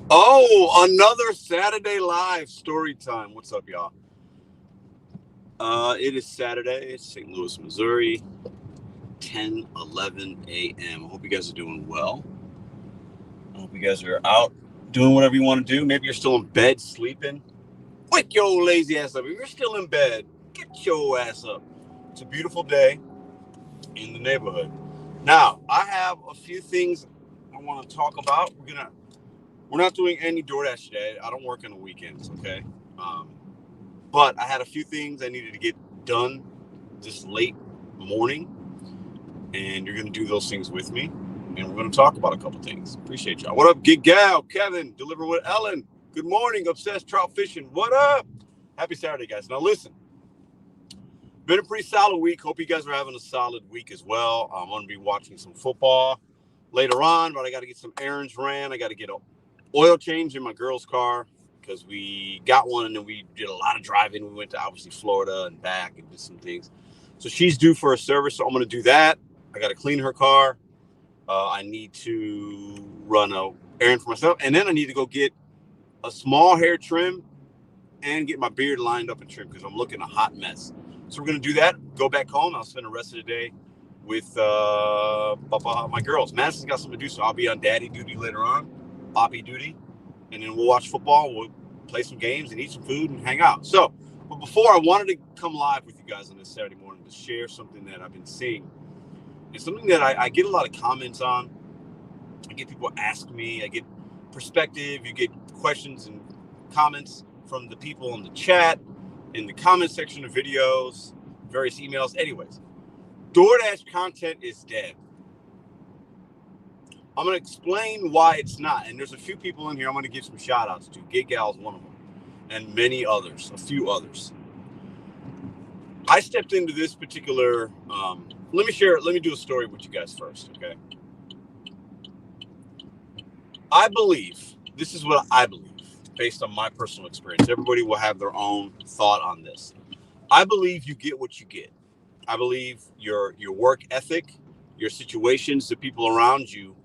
Oh, another Saturday live story time. What's up, y'all? It is Saturday, St. Louis, Missouri, 10:11 a.m. I hope you guys are doing well. I hope you guys are out doing whatever you want to do. Maybe you're still in bed sleeping. Wake your lazy ass up. If you're still in bed, get your ass up. It's a beautiful day in the neighborhood. Now, I have a few things I want to talk about. We're not doing any DoorDash today. I don't work on the weekends, okay? Um, but I had a few things I needed to get done this late morning, and you're going to do those things with me, and we're going to talk about a couple things. Appreciate y'all. What up, Gig Gal, Kevin, Deliver with Ellen. Good morning, Obsessed Trout Fishing. What up? Happy Saturday, guys. Now, listen, been a pretty solid week. Hope you guys are having a solid week as well. I'm going to be watching some football later on, but I got to get some errands ran. I got to get an oil change in my girl's car because we got one and then we did a lot of driving. We went to obviously Florida and back and did some things. So she's due for a service, so I'm going to do that. I got to clean her car. I need to run an errand for myself, and then I need to go get a small hair trim and get my beard lined up and trimmed because I'm looking a hot mess. So we're going to do that, go back home. I'll spend the rest of the day with my girls. Madison's got something to do, so I'll be on daddy duty later on, poppy duty, and then we'll watch football, we'll play some games and eat some food and hang out. So, but before, I wanted to come live with you guys on this Saturday morning to share something that I've been seeing. It's something that I get a lot of comments on. I get people ask me, I get perspective, you get questions and comments from the people in the chat, in the comment section of videos, various emails. Anyways, DoorDash content is dead. I'm going to explain why it's not. And there's a few people in here I'm going to give some shout outs to. Gig Gal's one of them. And many others, a few others. I stepped into this particular, let me do a story with you guys first, okay? I believe, this is what I believe, based on my personal experience. Everybody will have their own thought on this. I believe you get what you get. I believe your work ethic, your situations, the people around you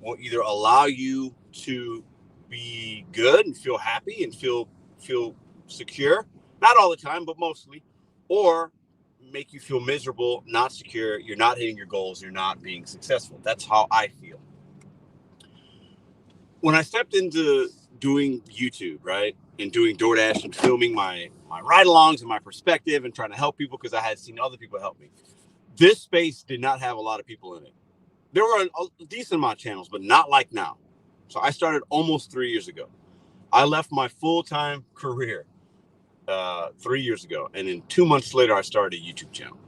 will either allow you to be good and feel happy and feel secure, not all the time, but mostly, or make you feel miserable, not secure, you're not hitting your goals, you're not being successful. That's how I feel. When I stepped into doing YouTube, right, and doing DoorDash and filming my ride-alongs and my perspective and trying to help people because I had seen other people help me, this space did not have a lot of people in it. There were a decent amount of channels, but not like now. So I started almost 3 years ago. I left my full-time career 3 years ago, and then 2 months later, I started a YouTube channel.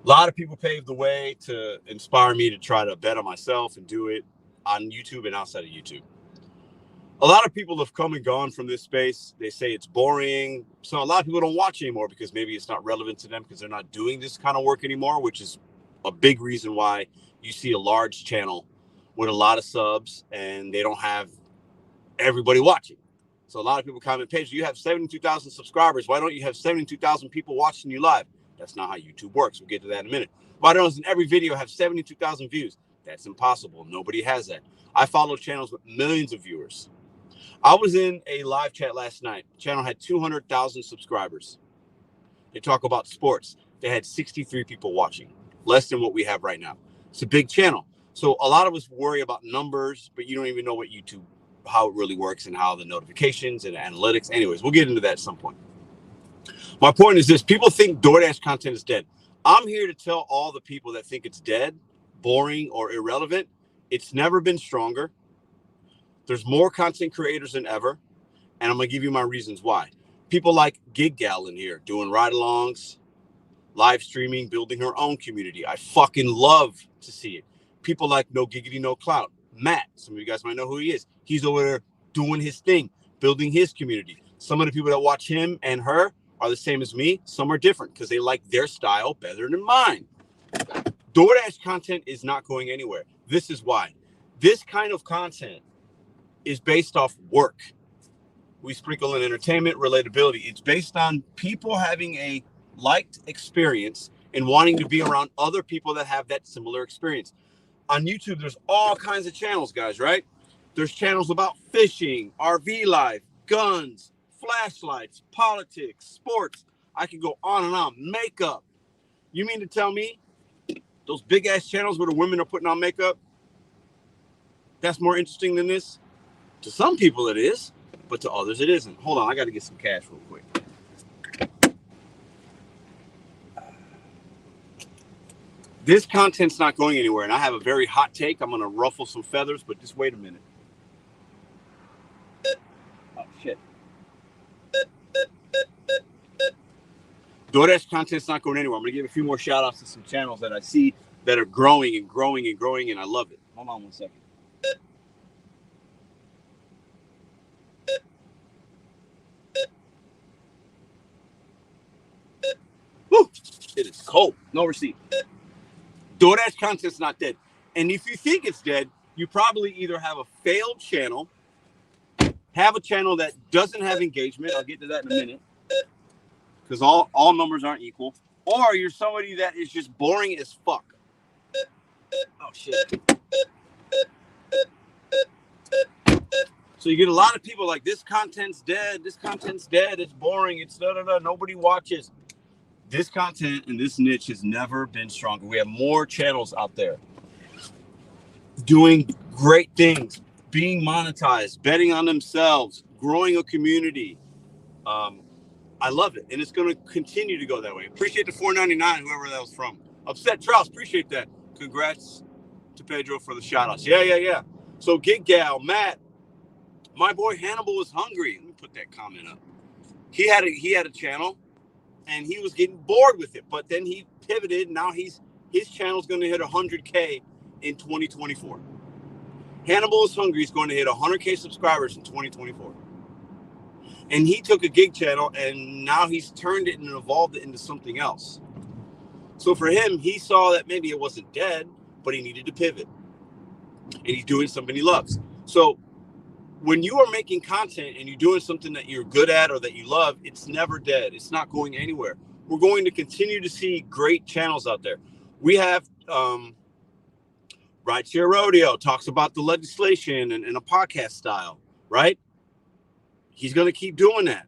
A lot of people paved the way to inspire me to try to bet on myself and do it on YouTube and outside of YouTube. A lot of people have come and gone from this space. They say it's boring. So a lot of people don't watch anymore because maybe it's not relevant to them because they're not doing this kind of work anymore, which is a big reason why you see a large channel with a lot of subs and they don't have everybody watching. So a lot of people comment, Paige, you have 72,000 subscribers. Why don't you have 72,000 people watching you live? That's not how YouTube works. We'll get to that in a minute. Why doesn't every video have 72,000 views? That's impossible. Nobody has that. I follow channels with millions of viewers. I was in a live chat last night. The channel had 200,000 subscribers. They talk about sports. They had 63 people watching, less than what we have right now. It's a big channel. So a lot of us worry about numbers, but you don't even know what YouTube, how it really works and how the notifications and analytics. Anyways, we'll get into that at some point. My point is this. People think DoorDash content is dead. I'm here to tell all the people that think it's dead, boring, or irrelevant. It's never been stronger. There's more content creators than ever, and I'm going to give you my reasons why. People like Gig Gal in here doing ride-alongs, live streaming, building her own community. I fucking love to see it. People like No Giggity No Clout. Matt, some of you guys might know who he is. He's over there doing his thing, building his community. Some of the people that watch him and her are the same as me. Some are different because they like their style better than mine. DoorDash content is not going anywhere. This is why. This kind of content is based off work. We sprinkle in entertainment, relatability. It's based on people having a liked experience and wanting to be around other people that have that similar experience. On YouTube, there's all kinds of channels, guys, right? There's channels about fishing, RV life, guns, flashlights, politics, sports. I can go on and on. Makeup. You mean to tell me those big ass channels where the women are putting on makeup, that's more interesting than this? To some people it is, but to others it isn't. Hold on, I got to get some cash real quick. This content's not going anywhere, and I have a very hot take. I'm going to ruffle some feathers, but just wait a minute. Oh, shit. DoorDash content's not going anywhere. I'm going to give a few more shout outs to some channels that I see that are growing and growing and growing, and I love it. Hold on 1 second. Woo! It is cold. No receipt. DoorDash content's not dead. And if you think it's dead, you probably either have a failed channel, have a channel that doesn't have engagement. I'll get to that in a minute, because all numbers aren't equal. Or you're somebody that is just boring as fuck. Oh, shit. So you get a lot of people like, this content's dead, it's boring, it's da-da-da, nobody watches. This content and this niche has never been stronger. We have more channels out there doing great things, being monetized, betting on themselves, growing a community. I love it, and it's going to continue to go that way. Appreciate the $4.99, whoever that was from. Upset Trouse, appreciate that. Congrats to Pedro for the shout-outs. Yeah. So Gig Gal, Matt, my boy Hannibal was hungry. Let me put that comment up. He had a channel, and he was getting bored with it, but then he pivoted. Now his channel's going to hit 100K in 2024. Hannibal is hungry. He's going to hit 100K subscribers in 2024. And he took a gig channel, and now he's turned it and evolved it into something else. So for him, he saw that maybe it wasn't dead, but he needed to pivot. And he's doing something he loves. So when you are making content and you're doing something that you're good at or that you love, it's never dead. It's not going anywhere. We're going to continue to see great channels out there. We have Rideshare Rodeo, talks about the legislation and a podcast style, right? He's going to keep doing that.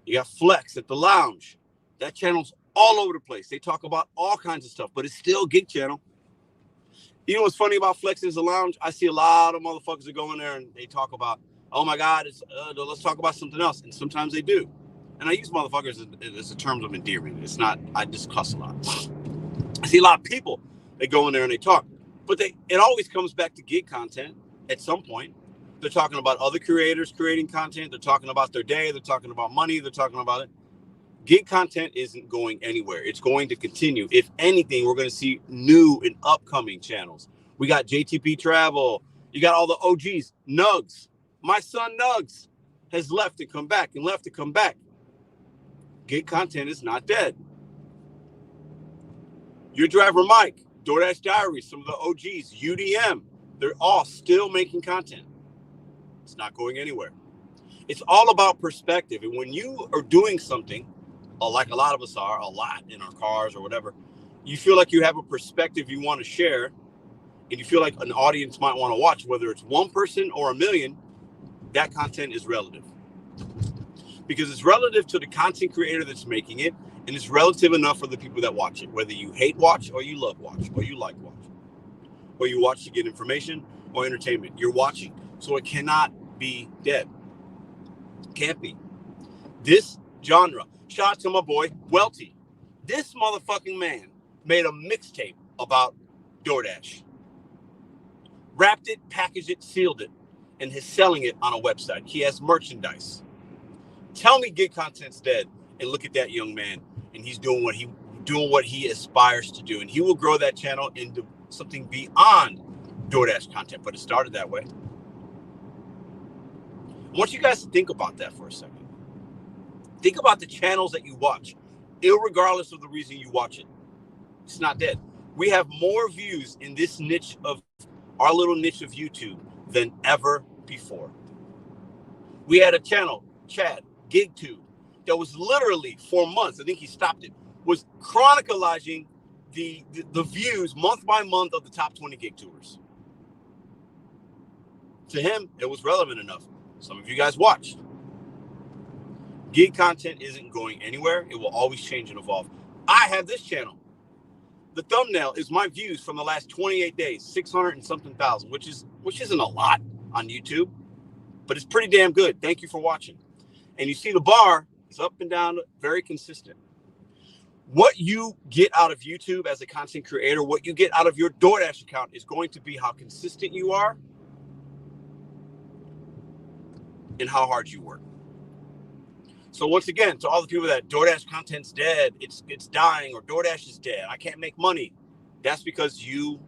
You got Flex at the Lounge. That channel's all over the place. They talk about all kinds of stuff, but it's still a gig channel. You know what's funny about Flex at the Lounge? I see a lot of motherfuckers that go in there and they talk about, oh my God, let's talk about something else. And sometimes they do. And I use motherfuckers as a term of endearment. It's not, I just cuss a lot. I see a lot of people that go in there and they talk, but it always comes back to gig content at some point. They're talking about other creators creating content. They're talking about their day. They're talking about money. They're talking about it. Gig content isn't going anywhere. It's going to continue. If anything, we're going to see new and upcoming channels. We got JTP Travel. You got all the OGs. Nugs. My son Nugs has left to come back and left to come back. Gig content is not dead. Your driver Mike, DoorDash Diaries, some of the OGs, UDM, they're all still making content. It's not going anywhere. It's all about perspective. And when you are doing something, like a lot of us are, a lot in our cars or whatever, you feel like you have a perspective you want to share, and you feel like an audience might want to watch, whether it's one person or a million, that content is relative. Because it's relative to the content creator that's making it, and it's relative enough for the people that watch it, whether you hate watch or you love watch or you like watch, or you watch to get information or entertainment. You're watching. So it cannot be dead. Can't be. This genre, shout out to my boy, Welty. This motherfucking man made a mixtape about DoorDash. Wrapped it, packaged it, sealed it, and is selling it on a website. He has merchandise. Tell me gig content's dead, and look at that young man, and he's doing what he aspires to do, and he will grow that channel into something beyond DoorDash content, but it started that way. I want you guys to think about that for a second. Think about the channels that you watch, irregardless of the reason you watch it. It's not dead. We have more views in this niche of our little niche of YouTube than ever before. We had a channel, Chad, GigTube, that was literally for months, I think he stopped it, was chronicalizing the views month by month of the top 20 gig tubers. to him, it was relevant enough. Some of you guys watched. Gig content isn't going anywhere. It will always change and evolve. I have this channel. The thumbnail is my views from the last 28 days, 600 and something thousand, which isn't a lot on YouTube, but it's pretty damn good. Thank you for watching. And you see the bar is up and down, very consistent. What you get out of YouTube as a content creator, what you get out of your DoorDash account is going to be how consistent you are and how hard you work. So once again, to all the people that DoorDash content's dead, it's dying, or DoorDash is dead, I can't make money. That's because you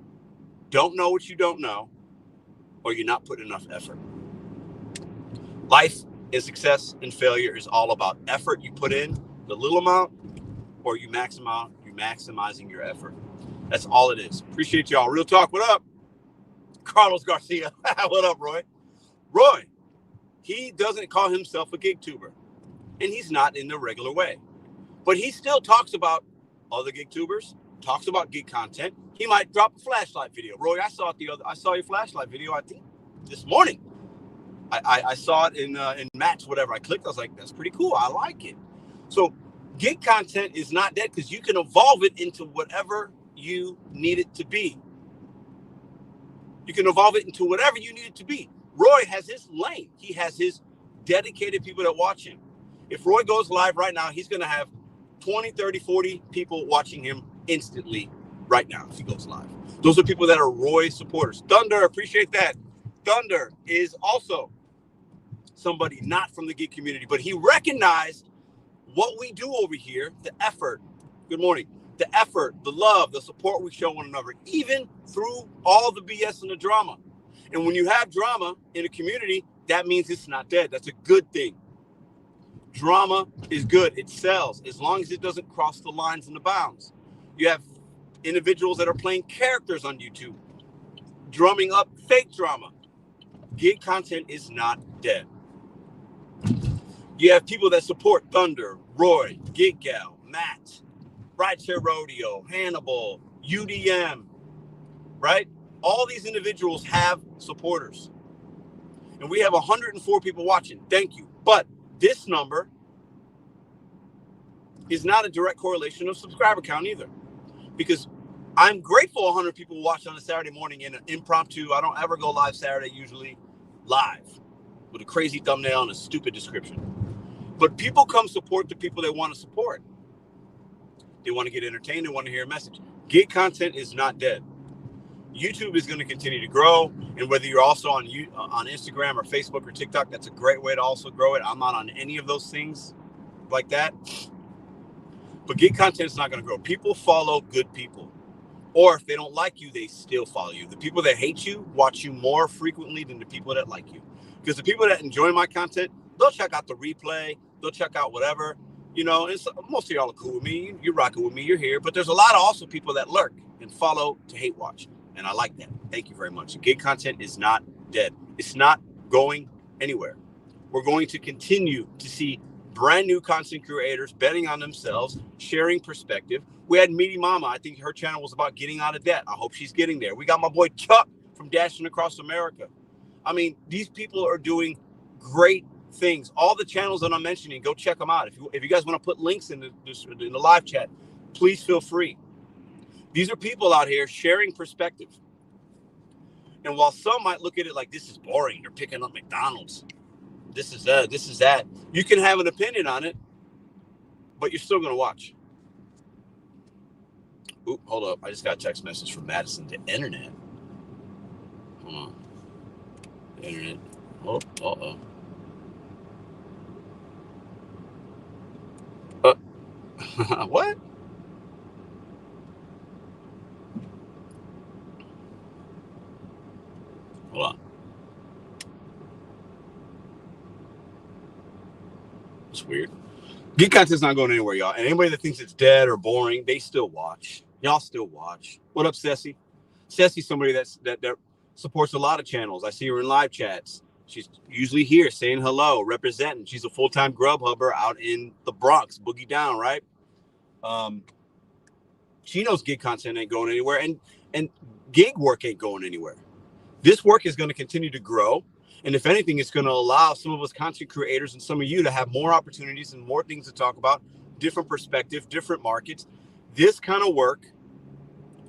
don't know what you don't know, or you're not putting enough effort. Life and success and failure is all about effort you put in, the little amount, or you maximizing your effort. That's all it is. Appreciate y'all. Real talk. What up? Carlos Garcia. What up, Roy? Roy, he doesn't call himself a gig tuber, and he's not in the regular way, but he still talks about other gig tubers, talks about gig content. He might drop a flashlight video. Roy, I saw your flashlight video, I think this morning. I saw it in Match, whatever. I clicked. I was like, that's pretty cool. I like it. So gig content is not dead because you can evolve it into whatever you need it to be. You can evolve it into whatever you need it to be. Roy has his lane. He has his dedicated people that watch him. If Roy goes live right now, he's going to have 20, 30, 40 people watching him instantly right now if he goes live. Those are people that are Roy supporters. Thunder, appreciate that. Thunder is also somebody not from the gig community, but he recognized what we do over here, the effort. Good morning. The effort, the love, the support we show one another, even through all the BS and the drama. And when you have drama in a community, that means it's not dead. That's a good thing. Drama is good. It sells as long as it doesn't cross the lines and the bounds. You have individuals that are playing characters on YouTube, drumming up fake drama. Gig content is not dead. You have people that support Thunder, Roy, Gig Gal, Matt, Rideshare Rodeo, Hannibal, UDM, right? All these individuals have supporters. And we have 104 people watching. Thank you. But this number is not a direct correlation of subscriber count either. Because I'm grateful 100 people watch on a Saturday morning in an impromptu. I don't ever go live Saturday, usually live with a crazy thumbnail and a stupid description. But people come support the people they want to support. They want to get entertained. They want to hear a message. Gig content is not dead. YouTube is going to continue to grow. And whether you're also on Instagram or Facebook or TikTok, that's a great way to also grow it. I'm not on any of those things like that. But gig content is not going to grow. People follow good people. Or if they don't like you, they still follow you. The people that hate you watch you more frequently than the people that like you. Because the people that enjoy my content, they'll check out the replay. They'll check out whatever. You know, most of y'all are cool with me. You're rocking with me. You're here. But there's a lot of also people that lurk and follow to hate watch. And I like that. Thank you very much. Gig content is not dead. It's not going anywhere. We're going to continue to see brand new content creators betting on themselves, sharing perspective. We had Meaty Mama. I think her channel was about getting out of debt. I hope she's getting there. We got my boy Chuck from Dashing Across America. I mean, these people are doing great things. All the channels that I'm mentioning, go check them out. If you guys want to put links in the live chat, please feel free. These are people out here sharing perspective. And while some might look at it like this is boring, they're picking up McDonald's. This is that. You can have an opinion on it, but you're still going to watch. Ooh, hold up. I just got a text message from Madison. The internet. Hold on. The internet. Oh, uh-oh. What? Hold on. It's weird. Geek content's not going anywhere, y'all. And anybody that thinks it's dead or boring, they still watch. Y'all still watch. What up, Ceci? Ceci's somebody that supports a lot of channels. I see her in live chats. She's usually here saying hello, representing. She's a full-time Grubhubber out in the Bronx, boogie down, right? She knows gig content ain't going anywhere, and gig work ain't going anywhere. This work is going to continue to grow. And if anything, it's going to allow some of us content creators and some of you to have more opportunities and more things to talk about, different perspective, different markets. This kind of work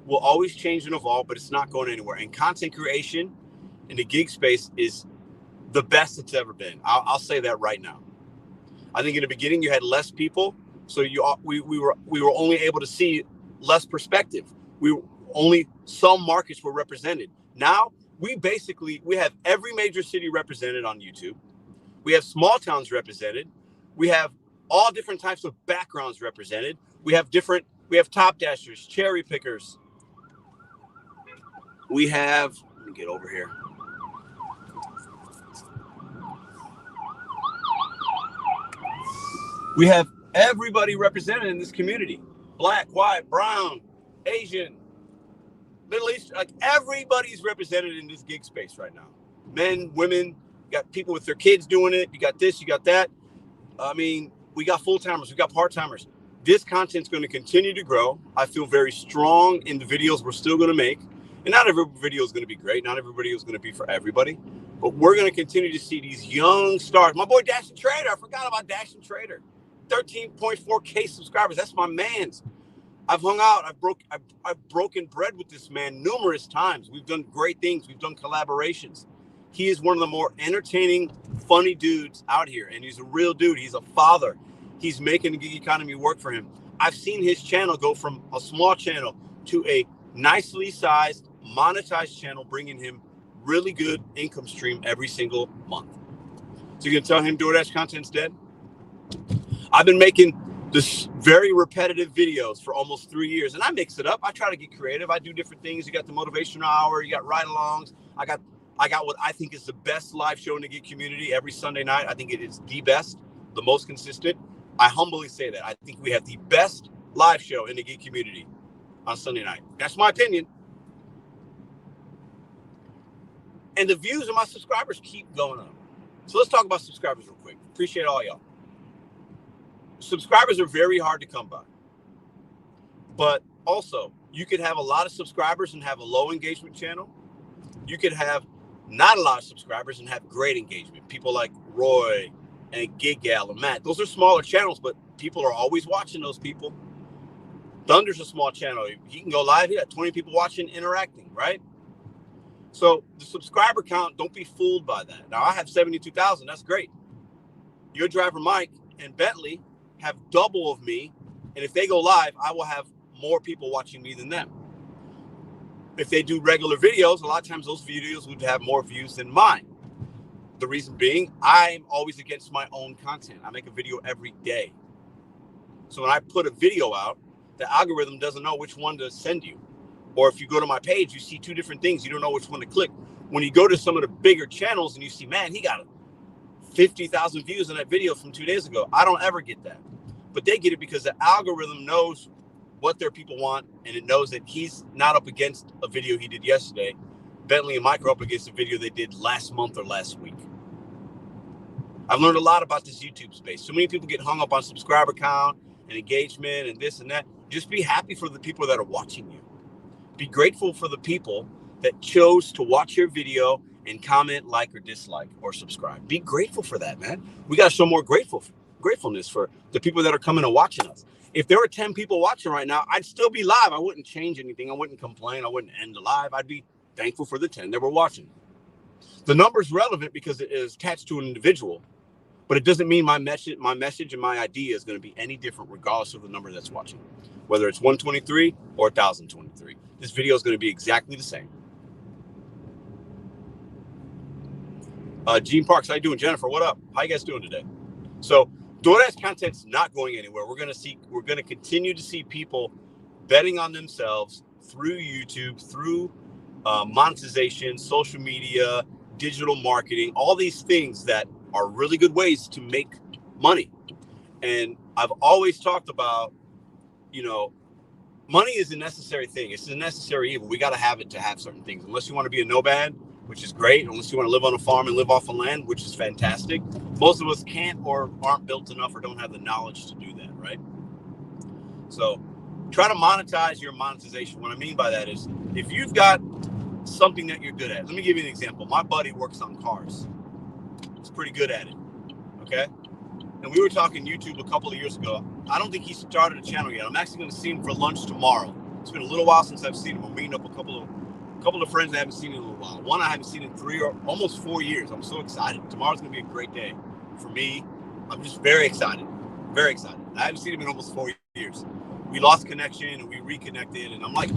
will always change and evolve, but it's not going anywhere. And content creation in the gig space is the best it's ever been. I'll say that right now. I think in the beginning you had less people, so we were only able to see less perspective. Only some markets were represented. Now we have every major city represented on YouTube. We have small towns represented. We have all different types of backgrounds represented. We have top dashers, cherry pickers. Let me get over here. We have everybody represented in this community. Black, white, brown, Asian, Middle East, like everybody's represented in this gig space right now. Men, women, you got people with their kids doing it. You got this, you got that. I mean, we got full-timers, we got part-timers. This content's going to continue to grow. I feel very strong in the videos we're still going to make. And not every video is going to be great. Not every video is going to be for everybody. But we're going to continue to see these young stars. My boy Dash and Trader. I forgot about Dash and Trader. 13.4K subscribers. That's my man's. I've hung out. I've broken bread with this man numerous times. We've done great things. We've done collaborations. He is one of the more entertaining, funny dudes out here. And he's a real dude. He's a father. He's making the gig economy work for him. I've seen his channel go from a small channel to a nicely sized, monetized channel, bringing him really good income stream every single month. So you can tell him DoorDash content's dead? I've been making this very repetitive videos for almost 3 years, and I mix it up. I try to get creative. I do different things. You got the motivational hour, you got ride-alongs. I got what I think is the best live show in the gig community every Sunday night. I think it is the best, the most consistent. I humbly say that. I think we have the best live show in the gig community on Sunday night. That's my opinion. And the views of my subscribers keep going up. So let's talk about subscribers real quick. Appreciate all y'all. Subscribers are very hard to come by. But also, you could have a lot of subscribers and have a low engagement channel. You could have not a lot of subscribers and have great engagement. People like Roy and Gig Gal and Matt. Those are smaller channels, but people are always watching those people. Thunder's a small channel. He can go live. He got 20 people watching, interacting, right? So the subscriber count, don't be fooled by that. Now, I have 72,000. That's great. Your driver, Mike, and Bentley have double of me. And if they go live, I will have more people watching me than them. If they do regular videos, a lot of times those videos would have more views than mine. The reason being, I'm always against my own content. I make a video every day. So when I put a video out, the algorithm doesn't know which one to send you. Or if you go to my page, you see two different things. You don't know which one to click. When you go to some of the bigger channels and you see, man, he got 50,000 views on that video from 2 days ago. I don't ever get that. But they get it because the algorithm knows what their people want, and it knows that he's not up against a video he did yesterday. Bentley and Mike are up against a video they did last month or last week. I've learned a lot about this YouTube space. So many people get hung up on subscriber count and engagement and this and that. Just be happy for the people that are watching you. Be grateful for the people that chose to watch your video and comment, like, or dislike, or subscribe. Be grateful for that, man. We got to show more gratefulness for the people that are coming and watching us. If there were 10 people watching right now, I'd still be live. I wouldn't change anything. I wouldn't complain. I wouldn't end the live. I'd be thankful for the 10 that were watching. The number is relevant because it is attached to an individual, but it doesn't mean my message and my idea is going to be any different regardless of the number that's watching. Whether it's 123 or 1,023, this video is going to be exactly the same. Gene Parks, how you doing? Jennifer, what up? How you guys doing today? So DoorDash content's not going anywhere. We're going to continue to see people betting on themselves through YouTube, through monetization, social media, digital marketing, all these things that are really good ways to make money. And I've always talked about, money is a necessary thing. It's a necessary evil. We got to have it to have certain things. Unless you want to be a nomad, which is great. Unless you want to live on a farm and live off of land, which is fantastic. Most of us can't or aren't built enough or don't have the knowledge to do that, right? So try to monetize your monetization. What I mean by that is if you've got something that you're good at. Let me give you an example. My buddy works on cars. He's pretty good at it. Okay? And we were talking YouTube a couple of years ago. I don't think he started a channel yet. I'm actually going to see him for lunch tomorrow. It's been a little while since I've seen him. I'm meeting up a couple of friends I haven't seen in a little while. One I haven't seen in 3 or almost 4 years. I'm so excited. Tomorrow's going to be a great day for me. I'm just very excited. Very excited. I haven't seen him in almost 4 years. We lost connection and we reconnected, and I'm like,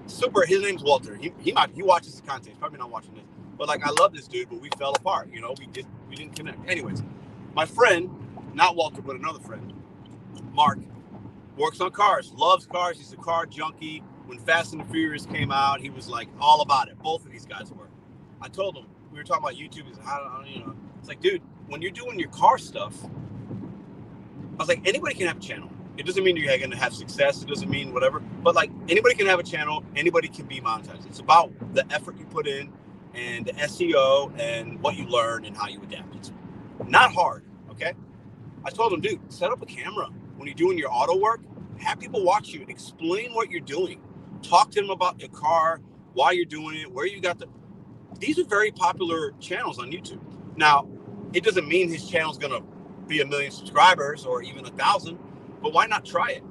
super. His name's Walter. He watches the content. He's probably not watching this, but like, I love this dude, but we fell apart. You know, we didn't connect. Anyways, my friend, not Walter, but another friend, Mark, works on cars, loves cars. He's a car junkie. When Fast and the Furious came out, he was like all about it. Both of these guys were. I told him, we were talking about YouTube. He's like, it's like, dude, when you're doing your car stuff, I was like, anybody can have a channel. It doesn't mean you're going to have success. It doesn't mean whatever. But like, anybody can have a channel. Anybody can be monetized. It's about the effort you put in and the SEO and what you learn and how you adapt. It's not hard, okay? I told him, dude, set up a camera. When you're doing your auto work, have people watch you. Explain what you're doing. Talk to them about your car, why you're doing it, where you got the... These are very popular channels on YouTube. Now, it doesn't mean his channel's going to be 1 million subscribers or even 1,000, but why not try it?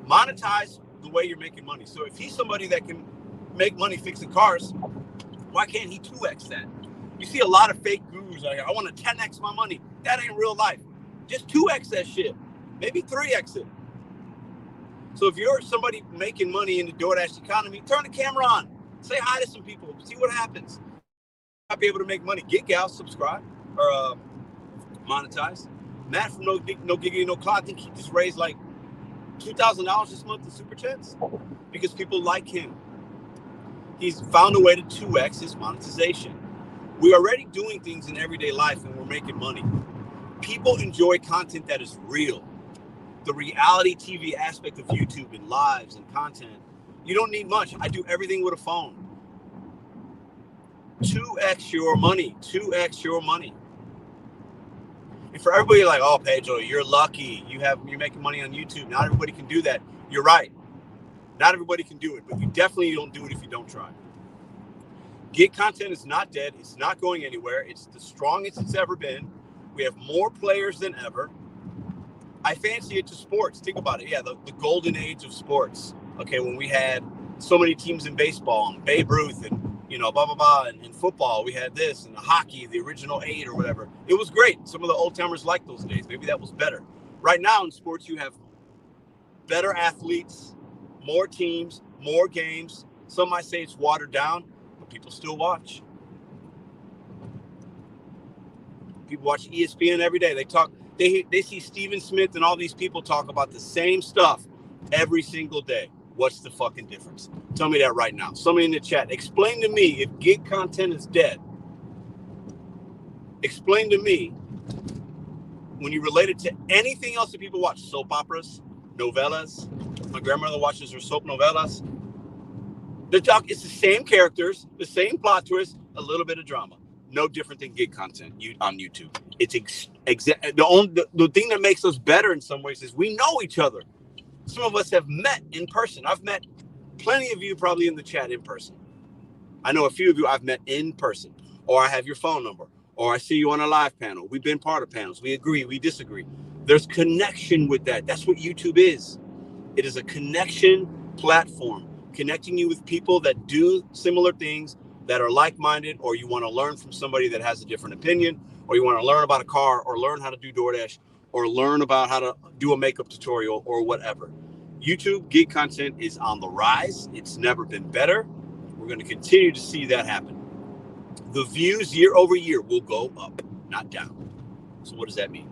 Monetize the way you're making money. So if he's somebody that can make money fixing cars, why can't he 2x that? You see a lot of fake gurus out here. I want to 10x my money. That ain't real life. Just 2x that shit. Maybe 3x it. So if you're somebody making money in the DoorDash economy, turn the camera on. Say hi to some people. See what happens. I'll be able to make money. Get gals, subscribe, or monetize. Matt from No Giggity No Cloud, I think he just raised like $2,000 this month in Super Chats because people like him. He's found a way to 2x his monetization. We're already doing things in everyday life and we're making money. People enjoy content that is real. The reality TV aspect of YouTube and lives and content, you don't need much. I do everything with a phone. 2x your money. 2x your money. And for everybody like, oh, Pedro, you're lucky. You're making money on YouTube. Not everybody can do that. You're right. Not everybody can do it, but you definitely don't do it if you don't try. Gig content is not dead. It's not going anywhere. It's the strongest it's ever been. We have more players than ever. I fancy it to sports. Think about it. Yeah, the golden age of sports. Okay, when we had so many teams in baseball and Babe Ruth and, blah, blah, blah. And in football, we had this and the hockey, the original 8 or whatever. It was great. Some of the old timers liked those days. Maybe that was better. Right now in sports, you have better athletes, more teams, more games. Some might say it's watered down, but people still watch. People watch ESPN every day. They talk. They see Steven Smith and all these people talk about the same stuff every single day. What's the fucking difference? Tell me that right now. Somebody in the chat, explain to me if gig content is dead. Explain to me when you relate it to anything else that people watch. Soap operas, novellas. My grandmother watches her soap novellas. It's the same characters, the same plot twist, a little bit of drama. No different than gig content on YouTube. It's the thing that makes us better in some ways is we know each other. Some of us have met in person. I've met plenty of you probably in the chat in person. I know a few of you I've met in person, or I have your phone number, or I see you on a live panel. We've been part of panels. We agree, we disagree. There's connection with that. That's what YouTube is. It is a connection platform, connecting you with people that do similar things, that are like-minded, or you want to learn from somebody that has a different opinion, or you want to learn about a car, or learn how to do DoorDash, or learn about how to do a makeup tutorial, or whatever. YouTube gig content is on the rise. It's never been better. We're going to continue to see that happen. The views year over year will go up, not down. So what does that mean?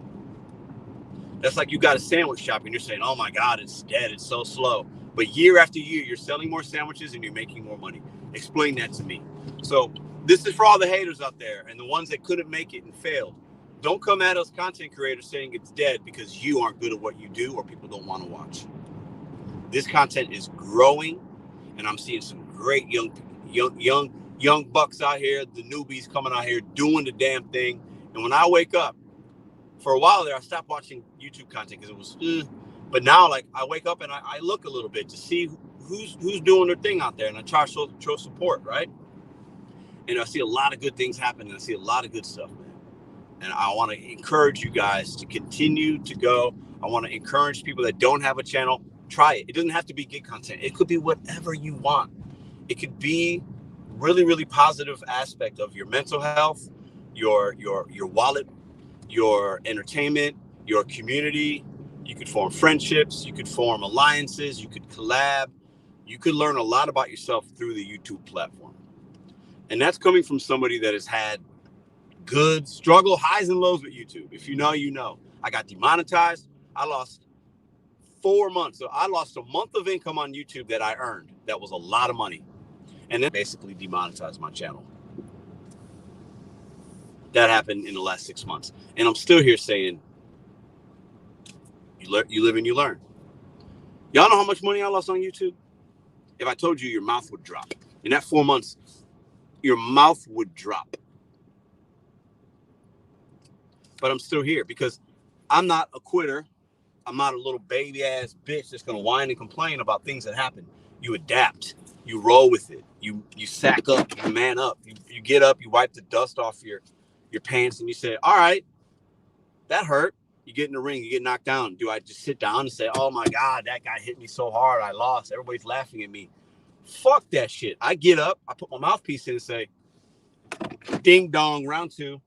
That's like you got a sandwich shop and you're saying, oh my God, it's dead. It's so slow. But year after year, you're selling more sandwiches and you're making more money. Explain that to me. So this is for all the haters out there and the ones that couldn't make it and failed. Don't come at us content creators saying it's dead because you aren't good at what you do or people don't want to watch. This content is growing, and I'm seeing some great young bucks out here, the newbies coming out here doing the damn thing. And when I wake up, for a while there, I stopped watching YouTube content because it was, but now like I wake up and I look a little bit to see who's doing their thing out there, and I try to show support, right? And I see a lot of good things happen, and I see a lot of good stuff, man. And I want to encourage you guys to continue to go. I want to encourage people that don't have a channel, try it. It doesn't have to be gig content. It could be whatever you want. It could be really, really positive aspect of your mental health, your wallet, your entertainment, your community. You could form friendships. You could form alliances. You could collab. You could learn a lot about yourself through the YouTube platform. And that's coming from somebody that has had good struggle, highs and lows with YouTube. If you know, you know. I got demonetized. I lost 4 months. So I lost a month of income on YouTube that I earned. That was a lot of money. And then basically demonetized my channel. That happened in the last 6 months. And I'm still here saying, you live and you learn. Y'all know how much money I lost on YouTube? If I told you, your mouth would drop. In that 4 months, your mouth would drop. But I'm still here because I'm not a quitter. I'm not a little baby ass bitch that's gonna whine and complain about things that happen. You adapt. You roll with it. You sack up. You man up. You get up. You wipe the dust off your pants and you say, all right, that hurt. You get in the ring. You get knocked down. Do I just sit down and say, oh my God, that guy hit me so hard. I lost. Everybody's laughing at me. Fuck that shit. I get up. I put my mouthpiece in and say, ding dong, round 2.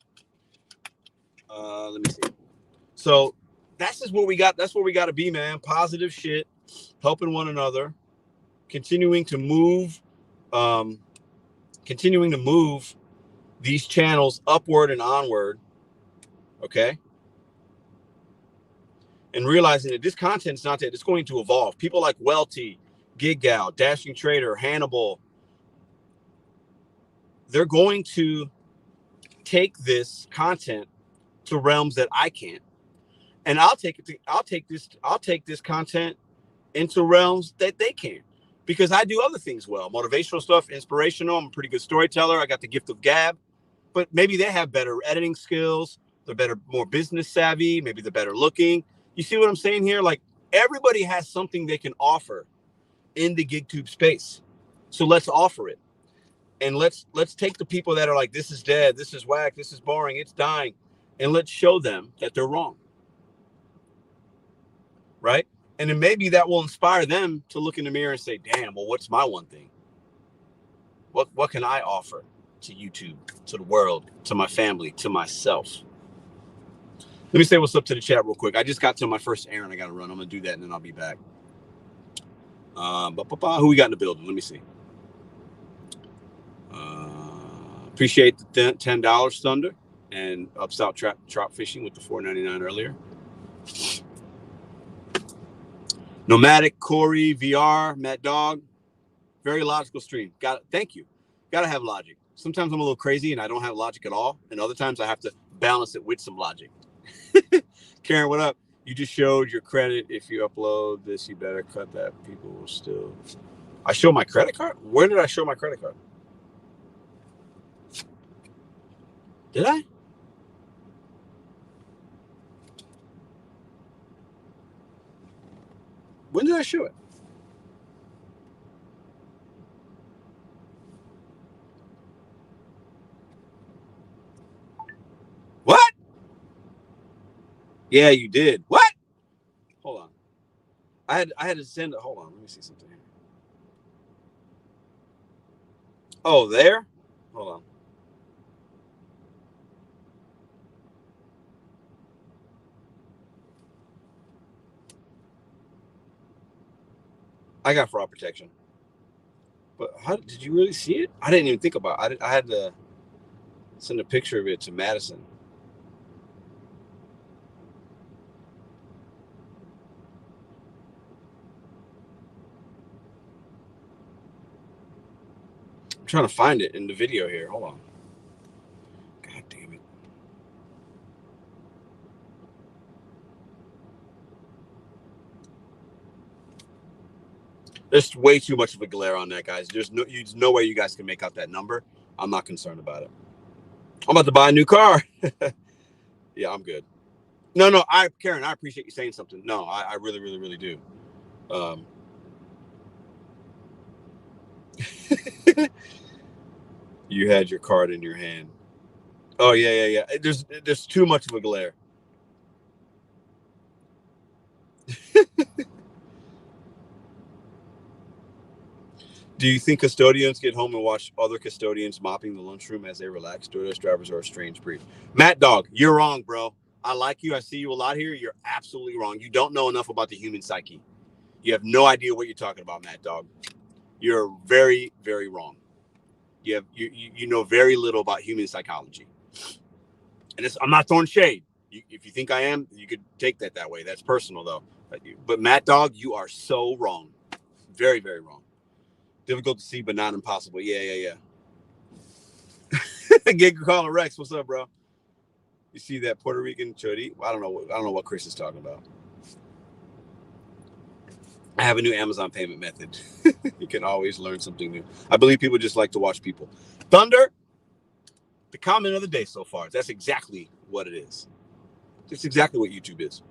Let me see. So that's just what we got. That's where we got to be, man. Positive shit, helping one another, continuing to move these channels upward and onward. Okay. And realizing that this content is not that it's going to evolve. People like Welty, Gig Gal, Dashing Trader, Hannibal, they're going to take this content to realms that I can't. And I'll take this content into realms that they can't, because I do other things well. Motivational stuff, inspirational. I'm a pretty good storyteller. I got the gift of gab, but maybe they have better editing skills. They're better, more business savvy. Maybe they're better looking. You see what I'm saying here? Like, everybody has something they can offer in the GigTube space. So let's offer it. And let's take the people that are like, this is dead, this is whack, this is boring, it's dying, and let's show them that they're wrong. Right? And then maybe that will inspire them to look in the mirror and say, damn, well, what's my one thing? What can I offer to YouTube, to the world, to my family, to myself? Let me say what's up to the chat real quick. I just got to my first errand I got to run. I'm going to do that, and then I'll be back. Who we got in the building? Let me see. Appreciate the $10, Thunder, and Up South Trout Fishing with the $4.99 earlier. Nomadic, Corey, VR, Matt Dog. Very logical stream. Got it. Thank you. Got to have logic. Sometimes I'm a little crazy and I don't have logic at all. And other times I have to balance it with some logic. Karen, what up? You just showed your credit. If you upload this, you better cut that. People will still. I show my credit card? Where did I show my credit card? Did I? When did I show it? What? Yeah, you did. What? Hold on. I had to send it. Hold on. Let me see something here. Oh, there? Hold on. I got fraud protection. But how did you really see it? I didn't even think about it. I had to send a picture of it to Madison. I'm trying to find it in the video here. Hold on. God damn it. There's way too much of a glare on that, guys. There's no way you guys can make out that number. I'm not concerned about it. I'm about to buy a new car. Yeah, I'm good. No, Karen, I appreciate you saying something. No, I really, really, really do. You had your card in your hand. Oh, yeah. There's too much of a glare. Do you think custodians get home and watch other custodians mopping the lunchroom as they relax? DoorDash drivers are a strange breed. Matt Dog, you're wrong, bro. I like you. I see you a lot here. You're absolutely wrong. You don't know enough about the human psyche. You have no idea what you're talking about, Matt Dog. You're very, very wrong. You know very little about human psychology. And I'm not throwing shade. If you think I am, you could take that way. That's personal, though. But Matt Dog, you are so wrong. Very, very wrong. Difficult to see, but not impossible. Yeah. Gig calling Rex. What's up, bro? You see that Puerto Rican chori? I don't know what Chris is talking about. I have a new Amazon payment method. You can always learn something new. I believe people just like to watch people. Thunder, the comment of the day so far. That's exactly what it is. It's exactly what YouTube is.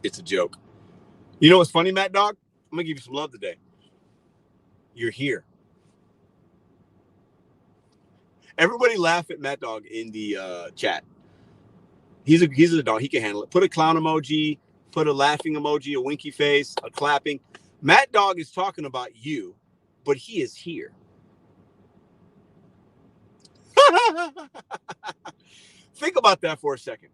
It's a joke. You know what's funny, Matt Dog? I'm going to give you some love today. You're here. Everybody laugh at Matt Dog in the chat. He's a dog. He can handle it. Put a clown emoji, put a laughing emoji, a winky face, a clapping. Matt Dog is talking about you, but he is here. Think about that for a second.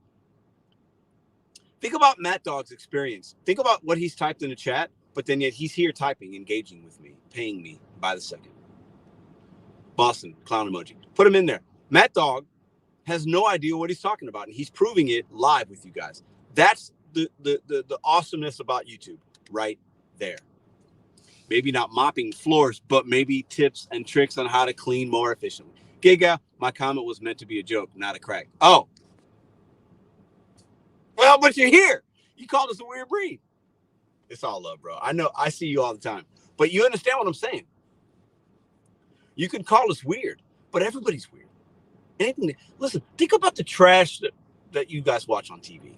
Think about Matt Dog's experience. Think about what he's typed in the chat, but then yet he's here typing, engaging with me, paying me by the second. Boston, clown emoji. Put him in there. Matt Dog has no idea what he's talking about, and he's proving it live with you guys. That's the awesomeness about YouTube right there. Maybe not mopping floors, but maybe tips and tricks on how to clean more efficiently. Giga, my comment was meant to be a joke, not a crack. Oh. Well, but you're here. You called us a weird breed. It's all love, bro. I know. I see you all the time. But you understand what I'm saying. You can call us weird, but everybody's weird. Listen, think about the trash that you guys watch on TV.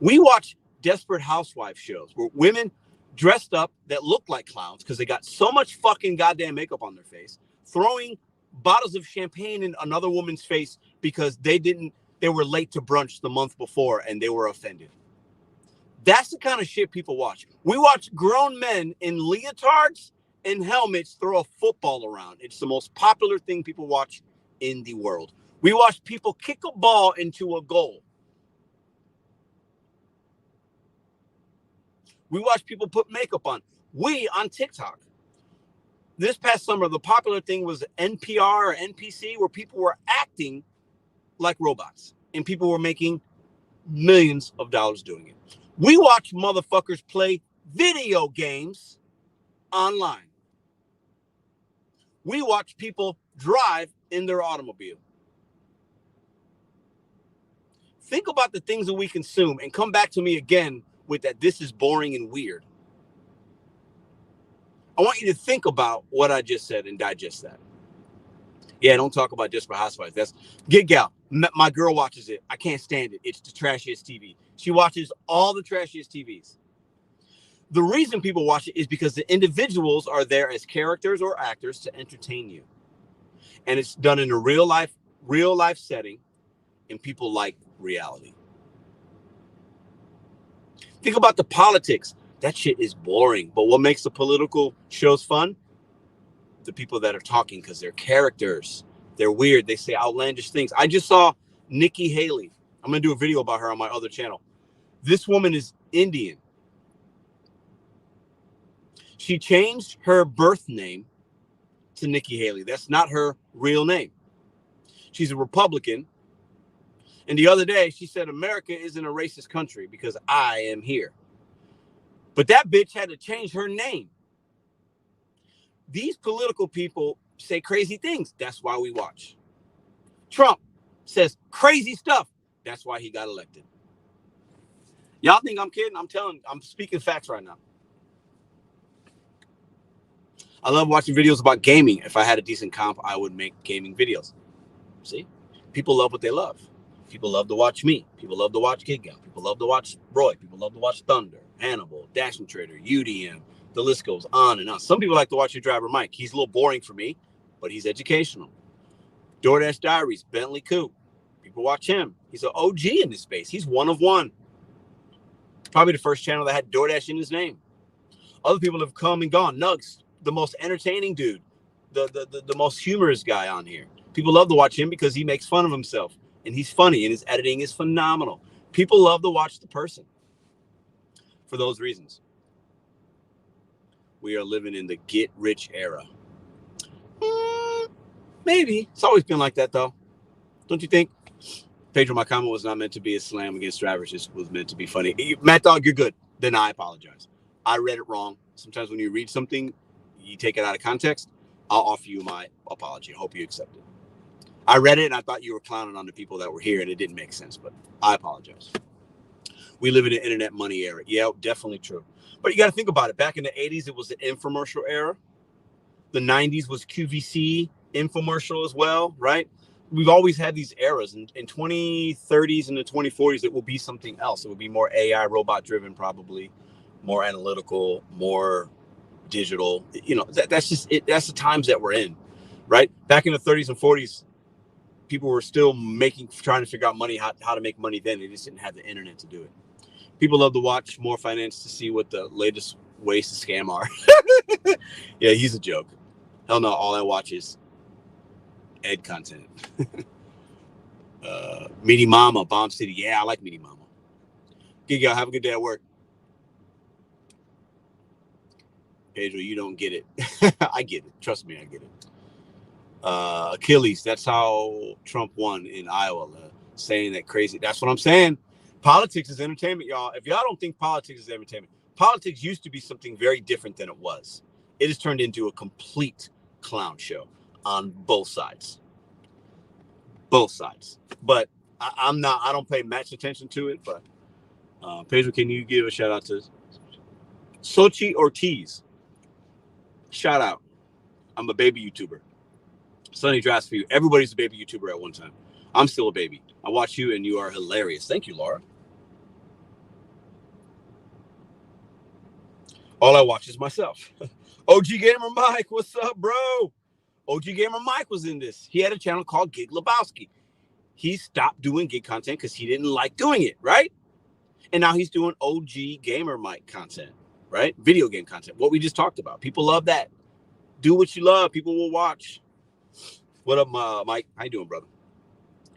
We watch Desperate Housewives shows where women dressed up that look like clowns because they got so much fucking goddamn makeup on their face, throwing bottles of champagne in another woman's face because they were late to brunch the month before and they were offended. That's the kind of shit people watch. We watch grown men in leotards and helmets throw a football around. It's the most popular thing people watch in the world. We watch people kick a ball into a goal. We watch people put makeup on. We on TikTok. This past summer, the popular thing was NPR or NPC, where people were acting like robots and people were making millions of dollars doing it. We watch motherfuckers play video games online. We watch people drive in their automobile. Think about the things that we consume and come back to me again with that this is boring and weird. I want you to think about what I just said and digest that. Yeah, don't talk about Desperate Housewives. That's Gig Gal. My girl watches it. I can't stand it. It's the trashiest TV. She watches all the trashiest TVs. The reason people watch it is because the individuals are there as characters or actors to entertain you. And it's done in a real life setting, and people like reality. Think about the politics. That shit is boring. But what makes the political shows fun? The people that are talking, because they're characters. They're weird. They say outlandish things. I just saw Nikki Haley. I'm going to do a video about her on my other channel. This woman is Indian. She changed her birth name to Nikki Haley. That's not her real name. She's a Republican. And the other day, she said, America isn't a racist country because I am here. But that bitch had to change her name. These political people say crazy things. That's why we watch. Trump says crazy stuff. That's why he got elected. Y'all think I'm kidding? I'm speaking facts right now. I love watching videos about gaming. If I had a decent comp, I would make gaming videos. See? People love what they love. People love to watch me. People love to watch Gig Gal. People love to watch Roy. People love to watch Thunder, Hannibal, Dashing Trader, UDM, The list goes on and on. Some people like to watch your driver, Mike. He's a little boring for me, but he's educational. DoorDash Diaries, Bentley Coop. People watch him. He's an OG in this space. He's one of one. Probably the first channel that had DoorDash in his name. Other people have come and gone. Nugs, the most entertaining dude, the most humorous guy on here. People love to watch him because he makes fun of himself, and he's funny, and his editing is phenomenal. People love to watch the person for those reasons. We are living in the get-rich era. Maybe. It's always been like that, though. Don't you think? Pedro, my comment was not meant to be a slam against drivers. It was meant to be funny. Matt Dog, you're good. Then I apologize. I read it wrong. Sometimes when you read something, you take it out of context. I'll offer you my apology. I hope you accept it. I read it, and I thought you were clowning on the people that were here, and it didn't make sense, but I apologize. We live in an internet money era. Yeah, definitely true. But you got to think about it. Back in the 80s, it was the infomercial era. The 90s was QVC infomercial as well, right? We've always had these eras. In 2030s and the 2040s, it will be something else. It will be more AI, robot-driven, probably, more analytical, more digital. You know, that's just it. That's the times that we're in, right? Back in the 30s and 40s, people were still trying to figure out money, how to make money then. They just didn't have the internet to do it. People love to watch More Finance to see what the latest ways to scam are. Yeah, he's a joke. Hell no, all I watch is ed content. Meaty Mama, Bomb City. Yeah, I like Meaty Mama. Gig y'all, have a good day at work. Pedro, you don't get it. I get it. Trust me, I get it. Achilles, that's how Trump won in Iowa, saying that crazy. That's what I'm saying. Politics is entertainment, y'all. If y'all don't think politics is entertainment, politics used to be something very different than it was. It has turned into a complete clown show on both sides. Both sides. But I don't pay much attention to it, but Pedro, can you give a shout out to Sochi Ortiz? Shout out. I'm a baby YouTuber. Sunny drafts for you. Everybody's a baby YouTuber at one time. I'm still a baby. I watch you and you are hilarious. Thank you, Laura. All I watch is myself. OG Gamer Mike, what's up, bro? OG Gamer Mike was in this. He had a channel called Gig Lebowski. He stopped doing gig content because he didn't like doing it, right? And now he's doing OG Gamer Mike content, right? Video game content, what we just talked about. People love that. Do what you love. People will watch. What up, Mike? How you doing, brother?